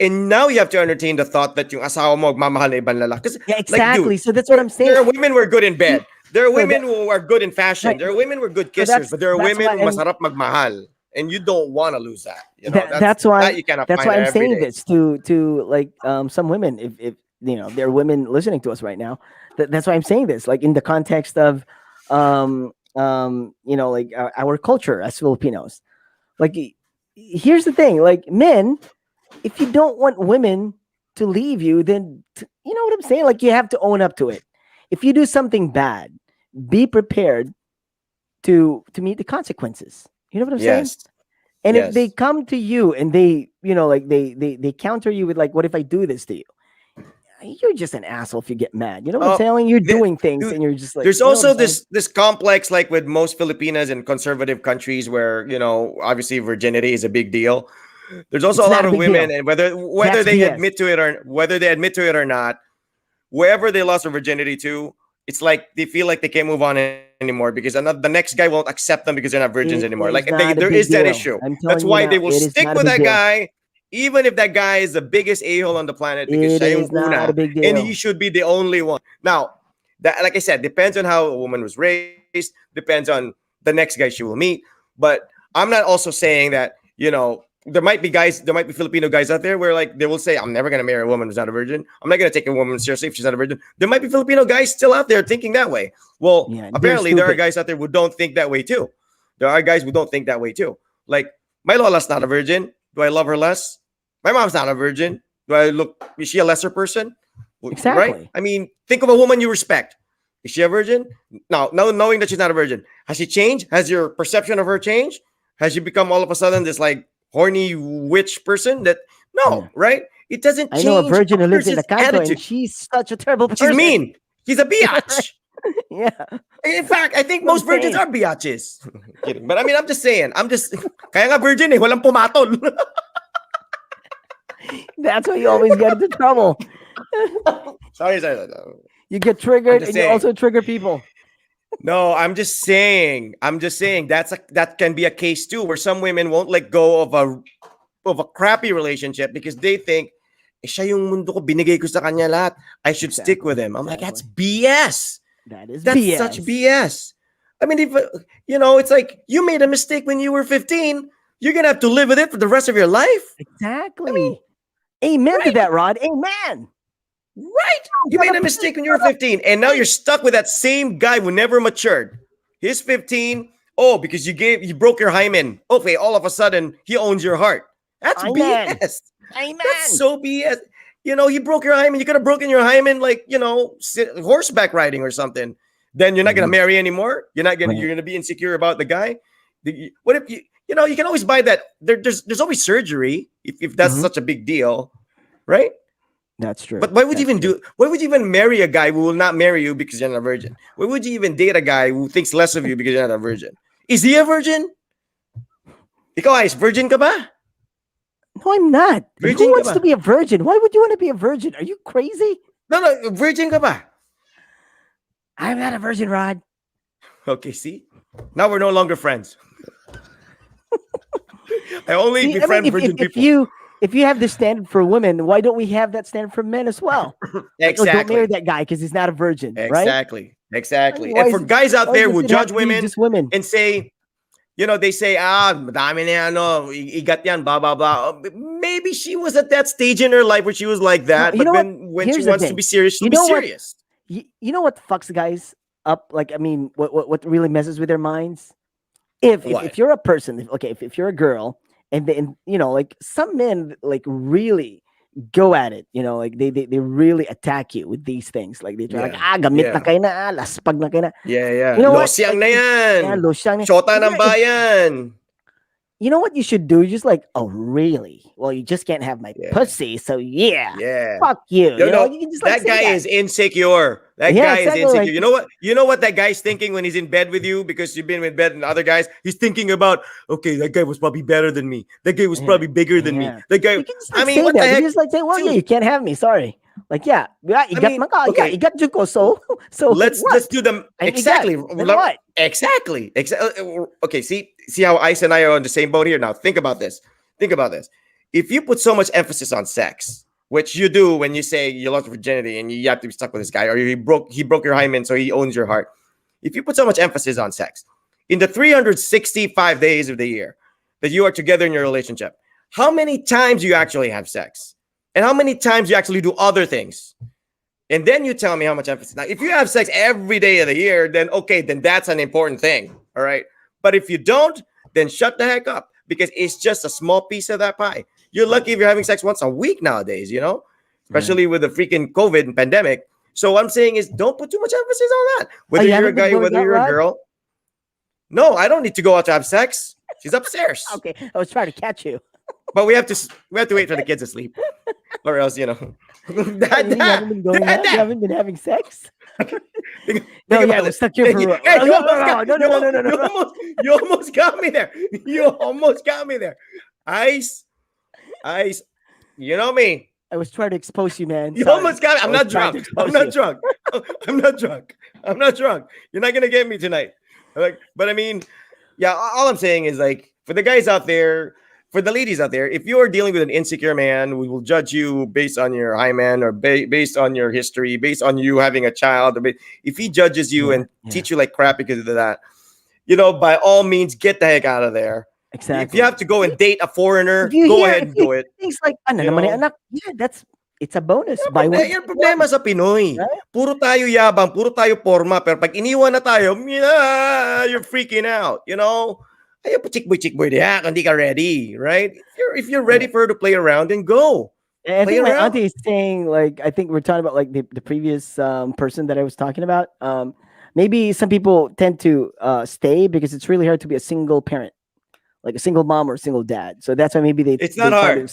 B: and now you have to entertain the thought that yung asawa mo magmamahal na ibang lalaki. Because,
A: Yeah,
B: like,
A: exactly.
B: dude,
A: So that's what I'm saying.
B: there are women who are good in bed. There are
A: So
B: women who are good in fashion.
A: right.
B: There are women who are good
A: So
B: kissers. But there are
A: that's
B: women
A: why,
B: who
A: and
B: masarap magmahal. And you don't want to lose that. You know,
A: that's why
B: that you cannot
A: that's
B: find
A: why I'm
B: every
A: saying
B: day.
A: this to like some women. If you know there are women listening to us right now, that's why I'm saying this. Like in the context of you know, like our culture as Filipinos. Like here's the thing. Like men, if you don't want women to leave you, then you know what I'm saying. Like you have to own up to it. If you do something bad, be prepared to meet the consequences. You know what I'm saying?
B: Yes.
A: And if they
B: Yes.
A: come to you and they, you know, like they counter you with like, what if I do this to you? You're just an asshole if you get mad. You know what I'm
B: Oh,
A: saying? You're
B: the-
A: doing things
B: dude,
A: and you're just like,
B: there's
A: you know what I'm
B: also
A: saying?
B: this complex, like with most Filipinas and conservative countries, where you know obviously virginity is a big deal. There's also
A: It's
B: a
A: not
B: lot
A: a
B: of
A: big
B: women,
A: deal.
B: and whether
A: That's
B: they
A: BS.
B: admit to it or not, wherever they lost their virginity to, it's like they feel like they can't move on anymore because the next guy won't accept them because they're not virgins
A: It
B: anymore.
A: is
B: Like
A: not a
B: there
A: big
B: is that
A: deal.
B: issue.
A: I'm
B: That's
A: telling you
B: why they
A: now,
B: will
A: it is
B: stick
A: not a
B: with
A: big
B: that
A: deal.
B: guy, even if that guy is the biggest a-hole on the planet, because
A: It
B: siya yung
A: is not
B: una,
A: a big
B: and
A: deal.
B: he should be the only one. Now, that, like I said, depends on how a woman was raised, depends on the next guy she will meet. But I'm not also saying that, you know, there might be Filipino guys out there where like they will say, I'm never gonna marry a woman who's not a virgin. I'm not gonna take a woman seriously if she's not a virgin. There might be Filipino guys still out there thinking that way. Well,
A: Yeah, they're
B: apparently there are
A: stupid.
B: guys out there who don't think that way too. There are guys who don't think that way too. Like my Lola's not a virgin. Do I love her less? My mom's not a virgin. Is she a lesser person? Right?
A: Exactly.
B: I mean, think of a woman you respect. Is she a virgin? No, knowing that she's not a virgin. Has she changed? Has your perception of her changed? Has she become all of a sudden this like horny witch person? No,
A: Yeah.
B: right? It doesn't
A: I know a
B: change
A: virgin
B: a
A: who lives in the
B: person's
A: canto and
B: attitude.
A: she's such a terrible
B: She's
A: person.
B: mean. He's a biatch.
A: Yeah.
B: In fact, I think
A: What I'm
B: most virgins
A: saying.
B: are biatches. Kidding. But I mean, I'm just saying. Kaya nga virgin eh, walang pumatol.
A: That's why you always get into trouble.
B: Sorry.
A: You get
B: I'm
A: triggered
B: just
A: and you
B: saying.
A: also trigger people.
B: No, I'm just saying. That can be a case too, where some women won't let go of a crappy relationship because they think, siya yung mundo ko, binigay ko sa kanya lahat. I should stick with him. I'm like, that's BS.
A: That is
B: That's
A: BS.
B: such BS. I mean, if it's like you made a mistake when you were 15, you're gonna have to live with it for the rest of your life.
A: Exactly.
B: I mean,
A: Amen to
B: right.
A: that, Rod. Amen.
B: Right. You made a mistake when you were 15, and now you're stuck with that same guy who never matured. He's 15. Oh, because you broke your hymen. Okay, all of a sudden he owns your heart. That's
A: Amen.
B: BS.
A: Amen.
B: That's so BS. He broke your hymen. You could have broken your hymen like, horseback riding or something. Then you're not gonna marry anymore. You're gonna be insecure about the guy. What if you can always buy that? There's always surgery if that's such a big deal, right?
A: That's true.
B: But why would you even marry a guy who will not marry you because you're not a virgin? Why would you even date a guy who thinks less of you because you're not a virgin? Is he a virgin? Ikaw, Ice, virgin ka ba?
A: No, I'm not.
B: Virgin
A: Who wants
B: ka
A: to
B: ba?
A: be a virgin? Why would you want to be a virgin? Are you crazy?
B: No, virgin ka ba?
A: I'm not a virgin, Rod.
B: Okay, see? Now we're no longer friends. I only befriend virgin people.
A: If you have this standard for women, why don't we have that standard for men as well? Like, oh, don't marry
B: Exactly.
A: that guy because he's not a virgin, right?
B: Exactly. Exactly.
A: Why
B: And for guys out
A: why
B: there
A: does
B: who
A: it have
B: judge
A: to be
B: women
A: just women?
B: and say, they say, madami na igat yan, blah, blah, blah. Maybe she was at that stage in her life where she was like that,
A: You
B: but
A: know what?
B: when she
A: Here's the
B: wants to
A: thing.
B: be serious, she'll
A: You
B: be
A: know what?
B: serious.
A: You know what fucks guys up? Like, I mean, what really messes with their minds? If
B: What?
A: you're a person, if you're a girl, and then like some men like really go at it, like they really attack you with these things. Like they try like gamit na
B: Yeah.
A: kayo na, laspag na kayo na.
B: Yeah.
A: You know what?
B: Losyang
A: Like,
B: na yan.
A: yeah, losyang na.
B: Shota ng bayan.
A: You know what you should do? Just like, oh really? Well, you just can't have my pussy, so yeah,
B: Yeah.
A: fuck you.
B: No,
A: You can just like
B: that
A: say
B: guy
A: that.
B: is insecure. That
A: Yeah,
B: guy is
A: exactly,
B: insecure.
A: like-
B: You know what that guy's thinking when he's in bed with you because you've been with bed and other guys? He's thinking about, okay, that guy was probably better than me. That guy was probably bigger than me. That guy,
A: You can just like
B: I mean,
A: say
B: what
A: that.
B: the
A: You
B: heck?
A: can just like say, well, yeah,
B: Dude,
A: you can't have me. Sorry. Like, yeah, you
B: I
A: got
B: mean,
A: yeah,
B: okay.
A: you got Juko, so
B: let's
A: what?
B: do them
A: And you
B: exactly.
A: got- then what?
B: Exactly. Okay, see how Ice and I are on the same boat here. Now think about this. If you put so much emphasis on sex, which you do when you say you lost virginity and you have to be stuck with this guy, or he broke your hymen, so he owns your heart. If you put so much emphasis on sex in the 365 days of the year that you are together in your relationship, how many times do you actually have sex? And how many times you actually do other things? And then you tell me how much emphasis. Now, if you have sex every day of the year, then okay, then that's an important thing. All right. But if you don't, then shut the heck up because it's just a small piece of that pie. You're lucky if you're having sex once a week nowadays, especially with the freaking COVID and pandemic. So what I'm saying is don't put too much emphasis on that. Whether you're a guy, whether you're a girl. No, I don't need to go out to have sex. She's upstairs.
A: Okay, I was trying to catch you.
B: But we have to wait for the kids to sleep. Or else,
A: You haven't been having sex? No, yeah, we're stuck here for
B: you almost got me there. You almost got me there. Ice. You know me.
A: I was trying to expose you, man.
B: You
A: Sorry.
B: almost got me. I'm not drunk. I'm not drunk. You're not gonna get me tonight. But I mean, yeah. All I'm saying is like for the guys out there. For the ladies out there, if you are dealing with an insecure man, we will judge you based on your hymen or based on your history, based on you having a child. If he judges you and teach you like crap because of that, by all means, get the heck out of there.
A: Exactly.
B: If you have to go and date a foreigner, go ahead and do it.
A: Things like, it's a bonus.
B: Yung problema sa Pinoy. Right? Puro tayo yabang, puro tayo forma, pero pag iniwan na tayo, you're freaking out, Ayaw pa chick boy diha, hindi ka ready, right? If you're ready for her to play around, then go.
A: I think my auntie is saying, like, I think we're talking about like the previous person that I was talking about. Maybe some people tend to stay because it's really hard to be a single parent, like a single mom or a single dad. So that's why maybe
B: it's not hard.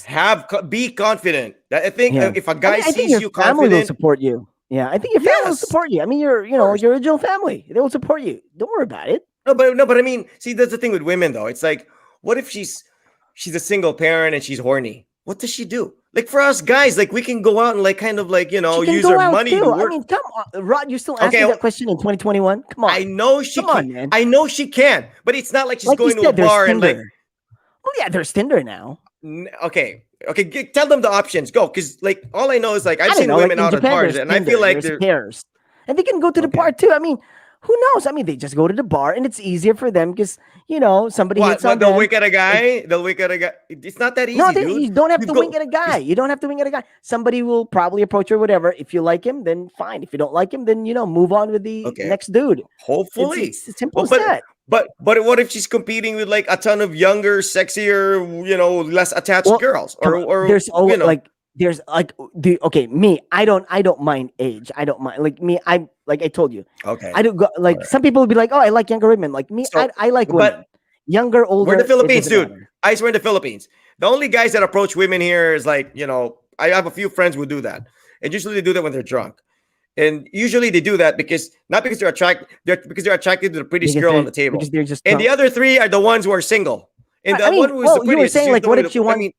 B: Be confident. I think if a guy sees you confident,
A: family will support you. Yeah, I think your family will
B: Yes,
A: support you. I mean,
B: of course.
A: your original family. They will support you. Don't worry about it.
B: No, but I mean, see, that's the thing with women though. It's like, what if she's a single parent and she's horny? What does she do? Like for us guys, like we can go out and like kind of like
A: She can
B: use
A: go
B: our
A: out
B: money to
A: too. I
B: work.
A: mean, come on, Rod. You're still
B: Okay,
A: asking that question in 2021. Come
B: I
A: on,
B: know she
A: come
B: can.
A: on, man.
B: I know she can, but it's not like she's
A: Like you
B: going to a
A: said, there's
B: bar and like,
A: Tinder. Oh yeah, there's Tinder now.
B: okay, tell them the options. Go, because like all I know is like I've
A: I don't
B: seen
A: know. Like
B: women
A: in
B: out at
A: Japan,
B: bars,
A: there's
B: and I feel
A: Tinder.
B: like
A: There's
B: they're
A: pairs, and they can go to the bar
B: okay.
A: too. I mean, who knows? I mean, they just go to the bar, and it's easier for them because somebody
B: What?
A: hits on
B: What? They'll
A: them.
B: wink at a
A: It,
B: guy. They'll wink at a guy. It's not that
A: no,
B: easy, dude.
A: you don't have
B: You
A: to wink
B: go.
A: at a guy.
B: Just
A: You don't have to wink at a guy. Somebody will probably approach you or whatever. If you like him, then fine. If you don't like him, then move on with the
B: okay.
A: next dude.
B: Hopefully.
A: It's as simple
B: Well,
A: as that.
B: but what if she's competing with like a ton of younger, sexier, less attached
A: Well,
B: girls,
A: come on. There's
B: you
A: always
B: know?
A: there's like me. I don't mind age. I don't mind like me. I like I told you.
B: Okay.
A: I don't go
B: All
A: like
B: right.
A: some people will be like, oh, I like younger women. Like me,
B: So,
A: I like
B: but
A: women, younger,
B: we're in the
A: older. It
B: Philippines,
A: doesn't
B: dude.
A: matter.
B: I swear in the Philippines. The only guys that approach women here is like, I have a few friends who do that. And usually they do that when they're drunk. And usually they do that because not because they're attracted to the prettiest girl on the
A: Because
B: table.
A: they're just
B: And the
A: drunk.
B: other three are the ones who are single. And
A: I
B: the one
A: mean,
B: who is the
A: well, you were
B: prettiest is
A: saying
B: usually
A: like,
B: the
A: what
B: one
A: if
B: who,
A: she
B: I
A: want?
B: mean,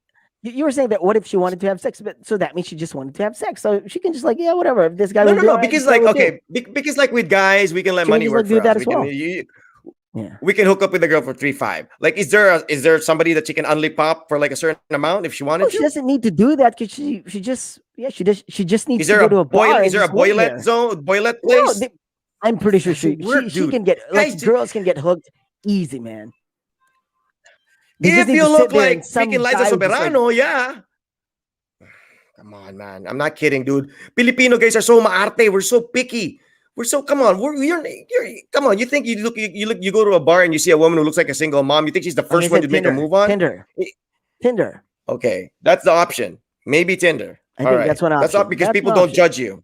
A: You were saying that what if she wanted to have sex, but so that means she just wanted to have sex. So she can just like, yeah, whatever. If this guy
B: no,
A: will
B: no,
A: do
B: no.
A: it, this
B: Because
A: guy
B: like,
A: will do it.
B: okay, because like with guys, we can let
A: She can
B: money
A: just
B: work
A: like do
B: for us.
A: that
B: We
A: as
B: can
A: well. Yeah.
B: we can hook up with a girl for 3-5. Like, is there somebody that she can only pop for like a certain amount if she
A: Oh,
B: wanted
A: she
B: to?
A: doesn't need to do that because she just
B: Is
A: needs to
B: there
A: go
B: a
A: to a
B: boil?
A: bar
B: Is
A: and
B: there a
A: just wait
B: boilet
A: there.
B: zone, boilet
A: No,
B: place?
A: I'm pretty sure
B: That should work,
A: she
B: dude.
A: can get
B: Guys,
A: like girls can get hooked easy, man. They just
B: if
A: need to
B: you
A: sit
B: look
A: there and
B: like freaking
A: some
B: Liza
A: guy would just like
B: Soberano, yeah. Come on, man. I'm not kidding, dude. Filipino guys are so maarte. We're so picky. We're so come on. You're come on. You think you go to a bar and you see a woman who looks like a single mom. You think she's the
A: like I
B: first one
A: said,
B: to make a move on? Eh,
A: Tinder.
B: Okay, that's the option. Maybe Tinder.
A: I
B: All
A: think
B: right,
A: that's one
B: that's not
A: option.
B: because
A: That's an
B: people don't
A: option.
B: judge you.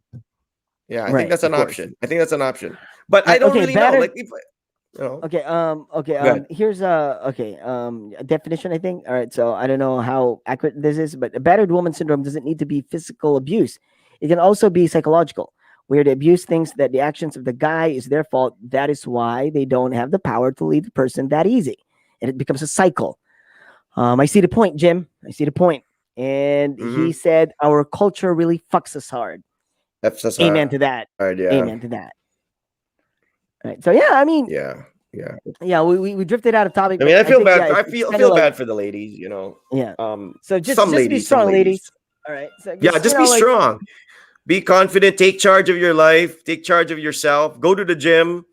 B: Yeah, I think
A: Right,
B: that's
A: of
B: an
A: course.
B: option. I think that's an option. But
A: All
B: I
A: right,
B: don't
A: okay,
B: really know.
A: battered.
B: Like if you know,
A: Okay.
B: good.
A: Here's a definition. I think. All right. So I don't know how accurate this is, but a battered woman syndrome doesn't need to be physical abuse. It can also be psychological, where the abuse thinks that the actions of the guy is their fault. That is why they don't have the power to leave the person that easy, and it becomes a cycle. I see the point, Jim. I see the point. And he
B: Mm-hmm.
A: said our culture really fucks us hard.
B: That's just
A: Amen
B: hard.
A: to that.
B: Yeah,
A: Amen to that. All right. So yeah, I mean,
B: yeah.
A: yeah, we drifted out of topic,
B: I mean,
A: but
B: I
A: I
B: feel
A: think
B: bad.
A: yeah,
B: I
A: it's
B: feel
A: kind of
B: feel
A: like
B: bad for the ladies.
A: yeah. So
B: Some
A: just be
B: ladies, some
A: strong,
B: ladies.
A: ladies. All right. So
B: Yeah,
A: just
B: just be
A: like
B: strong. Be confident. Take charge of your life. Take charge of yourself. Go to the gym.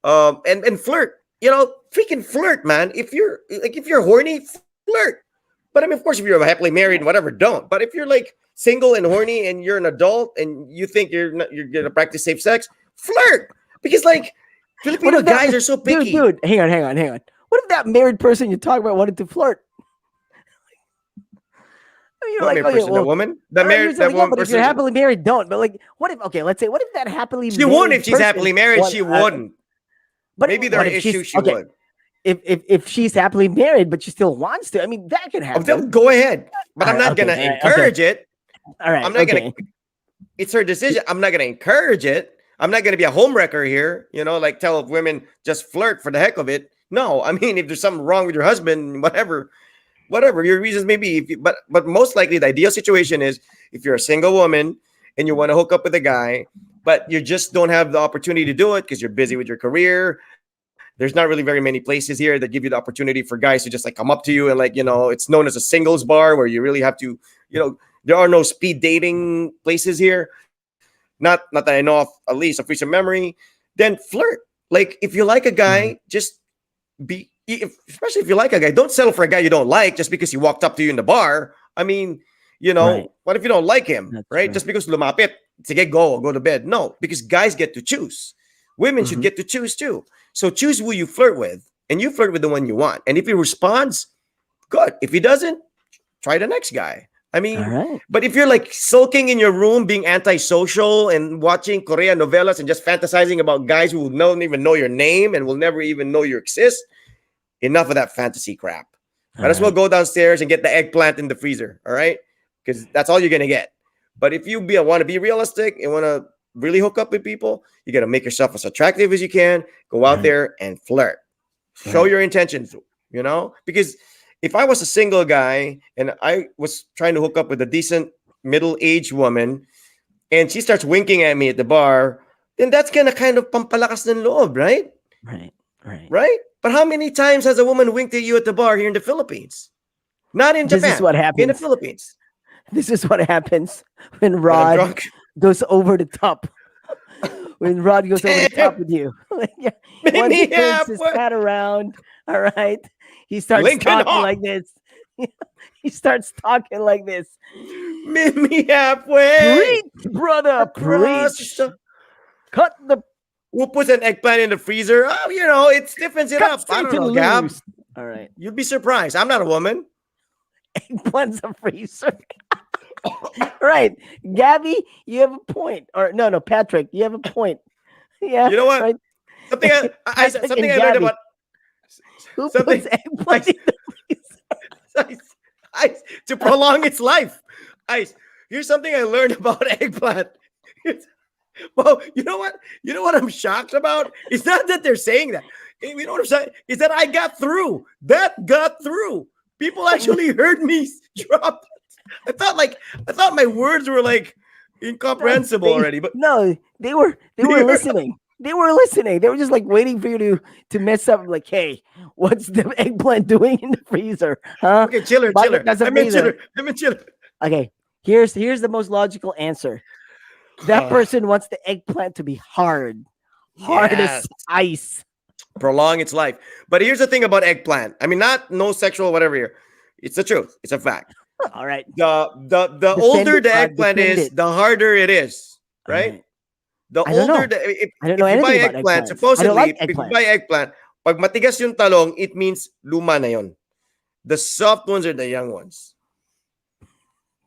B: And flirt. Freaking flirt, man. If you're horny, flirt. But I mean, of course, if you're happily married and whatever, don't. But if you're like single and horny and you're an adult and you think you're gonna practice safe sex, flirt. Because like
A: what
B: Filipino
A: if that
B: guys are so picky.
A: dude? Hang on. What if that married person you talk about wanted to flirt? You're
B: What
A: like,
B: married
A: oh yeah,
B: person? That
A: well,
B: woman? That
A: you're
B: married
A: saying
B: that
A: like, yeah,
B: one
A: but if you're
B: person.
A: happily married, don't. But like, what if? Okay, let's say, what if that happily
B: She wouldn't if
A: married
B: she's
A: person
B: happily married.
A: want?
B: She wouldn't.
A: But
B: Maybe there are
A: what if she's
B: issues. She
A: okay?
B: would.
A: If she's happily married, but she still wants to, I mean, that can happen.
B: Go ahead. But
A: All
B: I'm
A: right,
B: not
A: okay,
B: gonna
A: all right, okay,
B: encourage it.
A: all right,
B: I'm not gonna.
A: okay.
B: It's her decision. I'm not gonna encourage it. I'm not gonna be a homewrecker here. Like tell women just flirt for the heck of it. No, I mean if there's something wrong with your husband, whatever your reasons may be. But most likely the ideal situation is if you're a single woman and you want to hook up with a guy, but you just don't have the opportunity to do it because you're busy with your career. There's not really very many places here that give you the opportunity for guys to just like come up to you and like it's known as a singles bar where you really have to there are no speed dating places here. Not that I know of, at least of recent memory. Then flirt. Like if you like a
A: Mhm.
B: guy, just especially if you like a guy, don't settle for a guy you don't like just because he walked up to you in the bar. I mean,
A: Right,
B: what if you don't like him,
A: that's
B: right?
A: true.
B: Just because lumapit, sige, go to bed. No, because guys get to choose. Women should
A: Hmm.
B: get to choose too. So choose who you flirt with, and you flirt with the one you want. And if he responds, good. If he doesn't, try the next guy. I
A: All
B: mean,
A: right.
B: but if you're like sulking in your room, being antisocial and watching Korean novellas and just fantasizing about guys who don't even know your name and will never even know you exist, enough of that fantasy crap.
A: All
B: Might as well
A: right.
B: go downstairs and get the eggplant in the freezer, all right? Because that's all you're gonna get. But if you want to be realistic and want to really hook up with people, you got to make yourself as attractive as you can. Go out there and flirt. Show your intentions, because if I was a single guy and I was trying to hook up with a decent middle-aged woman and she starts winking at me at the bar, then that's gonna kind of pampalakas ng loob, right? Right? But how many times has a woman winked at you at the bar here in the Philippines? Not in Japan.
A: This is what happens.
B: In the Philippines.
A: This is what happens when Rod goes over the top. When Rod goes over the top with you. Once he turns his hat around, all right, he starts talking like this. He starts talking like this.
B: Meet me halfway.
A: Preach, brother, preach. Cut the...
B: We'll put an eggplant in the freezer. Oh, it stiffens it up. I don't know, Gab.
A: All right.
B: You'd be surprised. I'm not a woman.
A: Eggplant's a freezer. Right. Gabby, you have a point. Or no, Patrick, you have a point. Yeah.
B: You know what?
A: Right?
B: Something I learned about...
A: Who puts eggplant in the freezer?
B: Ice, to prolong its life. Ice, here's something I learned about eggplant. Well, you know what? You know what I'm shocked about? It's not that they're saying that. You know what I'm saying? It's that I got through. That got through. People actually heard me drop. I thought my words were like incomprehensible already. But
A: no, they were listening. They were listening. They were just like waiting for you to mess up. Like, hey, what's the eggplant doing in the freezer? Huh?
B: Okay, chiller. I mean chiller.
A: Okay, here's the most logical answer. That person wants the eggplant to be hard as ice.
B: Prolong its life. But here's the thing about eggplant. I mean, no sexual whatever here. It's the truth. It's a fact.
A: All right.
B: The older the eggplant is, the harder it is. Right? The older if you buy eggplant, supposedly, if you buy eggplant, pag matigas yung talong, it means luma na yun. The soft ones are the young ones.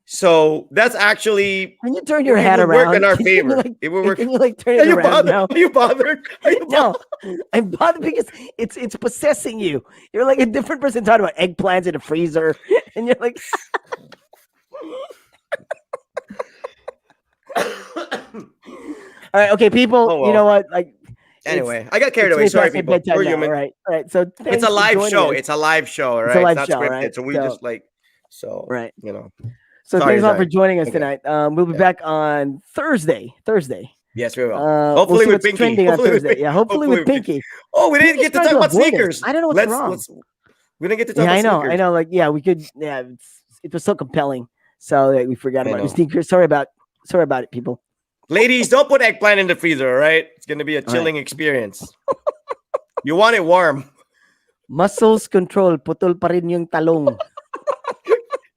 B: So that's actually...
A: Can you turn your hat around?
B: Work in our favor. It will work.
A: Can you turn it around now?
B: Are you bothered?
A: No, I'm bothered because it's possessing you. You're like a different person talking about eggplants in a freezer, and you're like... All right, okay, people. Oh, well. You know what?
B: Anyway, I got carried away. Sorry, people. We're human.
A: All right. So
B: it's a live show. It's a live show. Right?
A: It's a live
B: not
A: show,
B: scripted.
A: Right?
B: So we just
A: right. So
B: sorry,
A: thanks a lot for joining us tonight. We'll be back on Thursday.
B: Yes, we will. Hopefully with Pinky.
A: Trending on Thursday. Yeah, hopefully with Pinky.
B: Oh, we didn't get to talk about sneakers.
A: I don't know what's wrong.
B: We didn't get to talk about sneakers.
A: I know. We could. Yeah, it was so compelling. So we forgot about the sneakers. Sorry about it, people.
B: Ladies, don't put eggplant in the freezer, all right? It's going to be a chilling experience. You want it warm.
A: Muscles control, putol pa rin yung talong.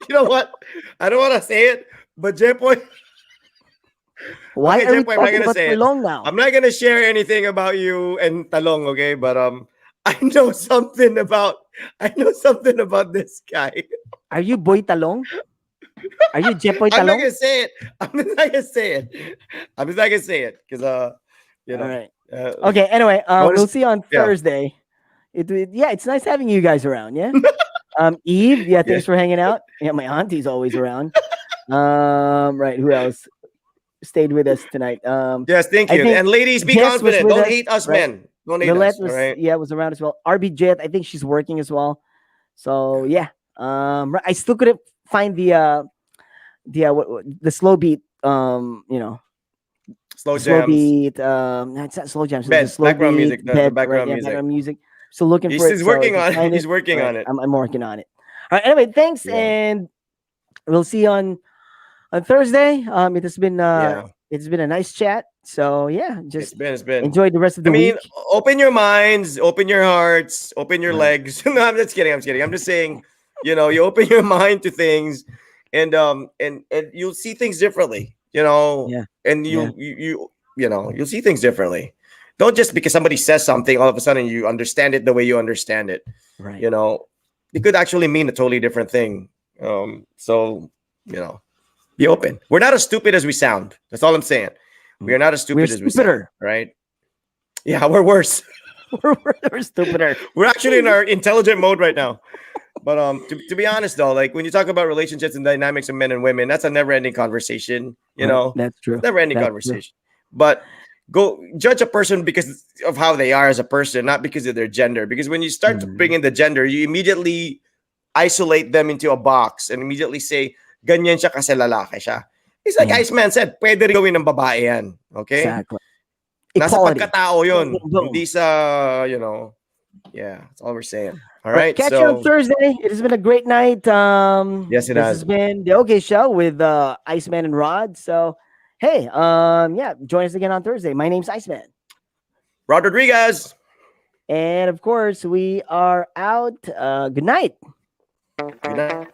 B: You know what? I don't want to say it, but Jepoy...
A: Why are you talking about talong now?
B: I'm not going to share anything about you and talong, okay? But I know something about this guy.
A: Are you Boy Talong? Are you Jepoy Talong?
B: I'm not gonna say it. I'm just not gonna say it because you know.
A: All right. Okay. Anyway, we'll see you on Thursday. It's nice having you guys around. Yeah. Eve. Yeah. Thanks for hanging out. Yeah, my auntie's always around. Right. Who else stayed with us tonight?
B: Yes. Thank you. And ladies, be confident. Don't hate us, men. Don't hate us.
A: Was around as well. RBJ. I think she's working as well. So yeah. I still couldn't find the slow beat,
B: slow beat,
A: it's not slow jams,
B: it's slow background beat, music,
A: background music. So looking for
B: it. He's working on it. He's working on it.
A: I'm working on it. All right. Anyway, thanks, and we'll see you on Thursday. It has been it's been a nice chat. So yeah, just
B: it's been
A: enjoy the rest of the week.
B: Open your minds, open your hearts, open your legs. No, I'm just kidding. I'm just saying, you open your mind to things, and you'll see things differently. And you'll see things differently. Don't just because somebody says something, all of a sudden you understand it the way you understand it.
A: Right.
B: It could actually mean a totally different thing. So be open. We're not as stupid as we sound. That's all I'm saying. We are not as stupid as we sound. Right? Yeah, we're worse.
A: we're stupider.
B: We're actually in our intelligent mode right now. But to be honest though, like when you talk about relationships and dynamics of men and women, that's a never-ending conversation.
A: That's true.
B: Never-ending conversation.
A: True.
B: But go judge a person because of how they are as a person, not because of their gender. Because when you start to bring in the gender, you immediately isolate them into a box and immediately say, ganyan siya kasi lalaki siya. It's like Iceman said, pwede rin gawin ng babae yan. Okay?
A: Exactly.
B: Nasa
A: Equality.
B: pagkatao yun.
A: Boom.
B: Hindi sa, yeah, that's all we're saying. All right,
A: catch you on Thursday. It has been a great night.
B: Yes, it
A: this
B: has.
A: has been the OK Show with Iceman and Rod. So, hey, join us again on Thursday. My name's Iceman.
B: Rod Rodriguez.
A: And of course, we are out. Good night.
B: Good night.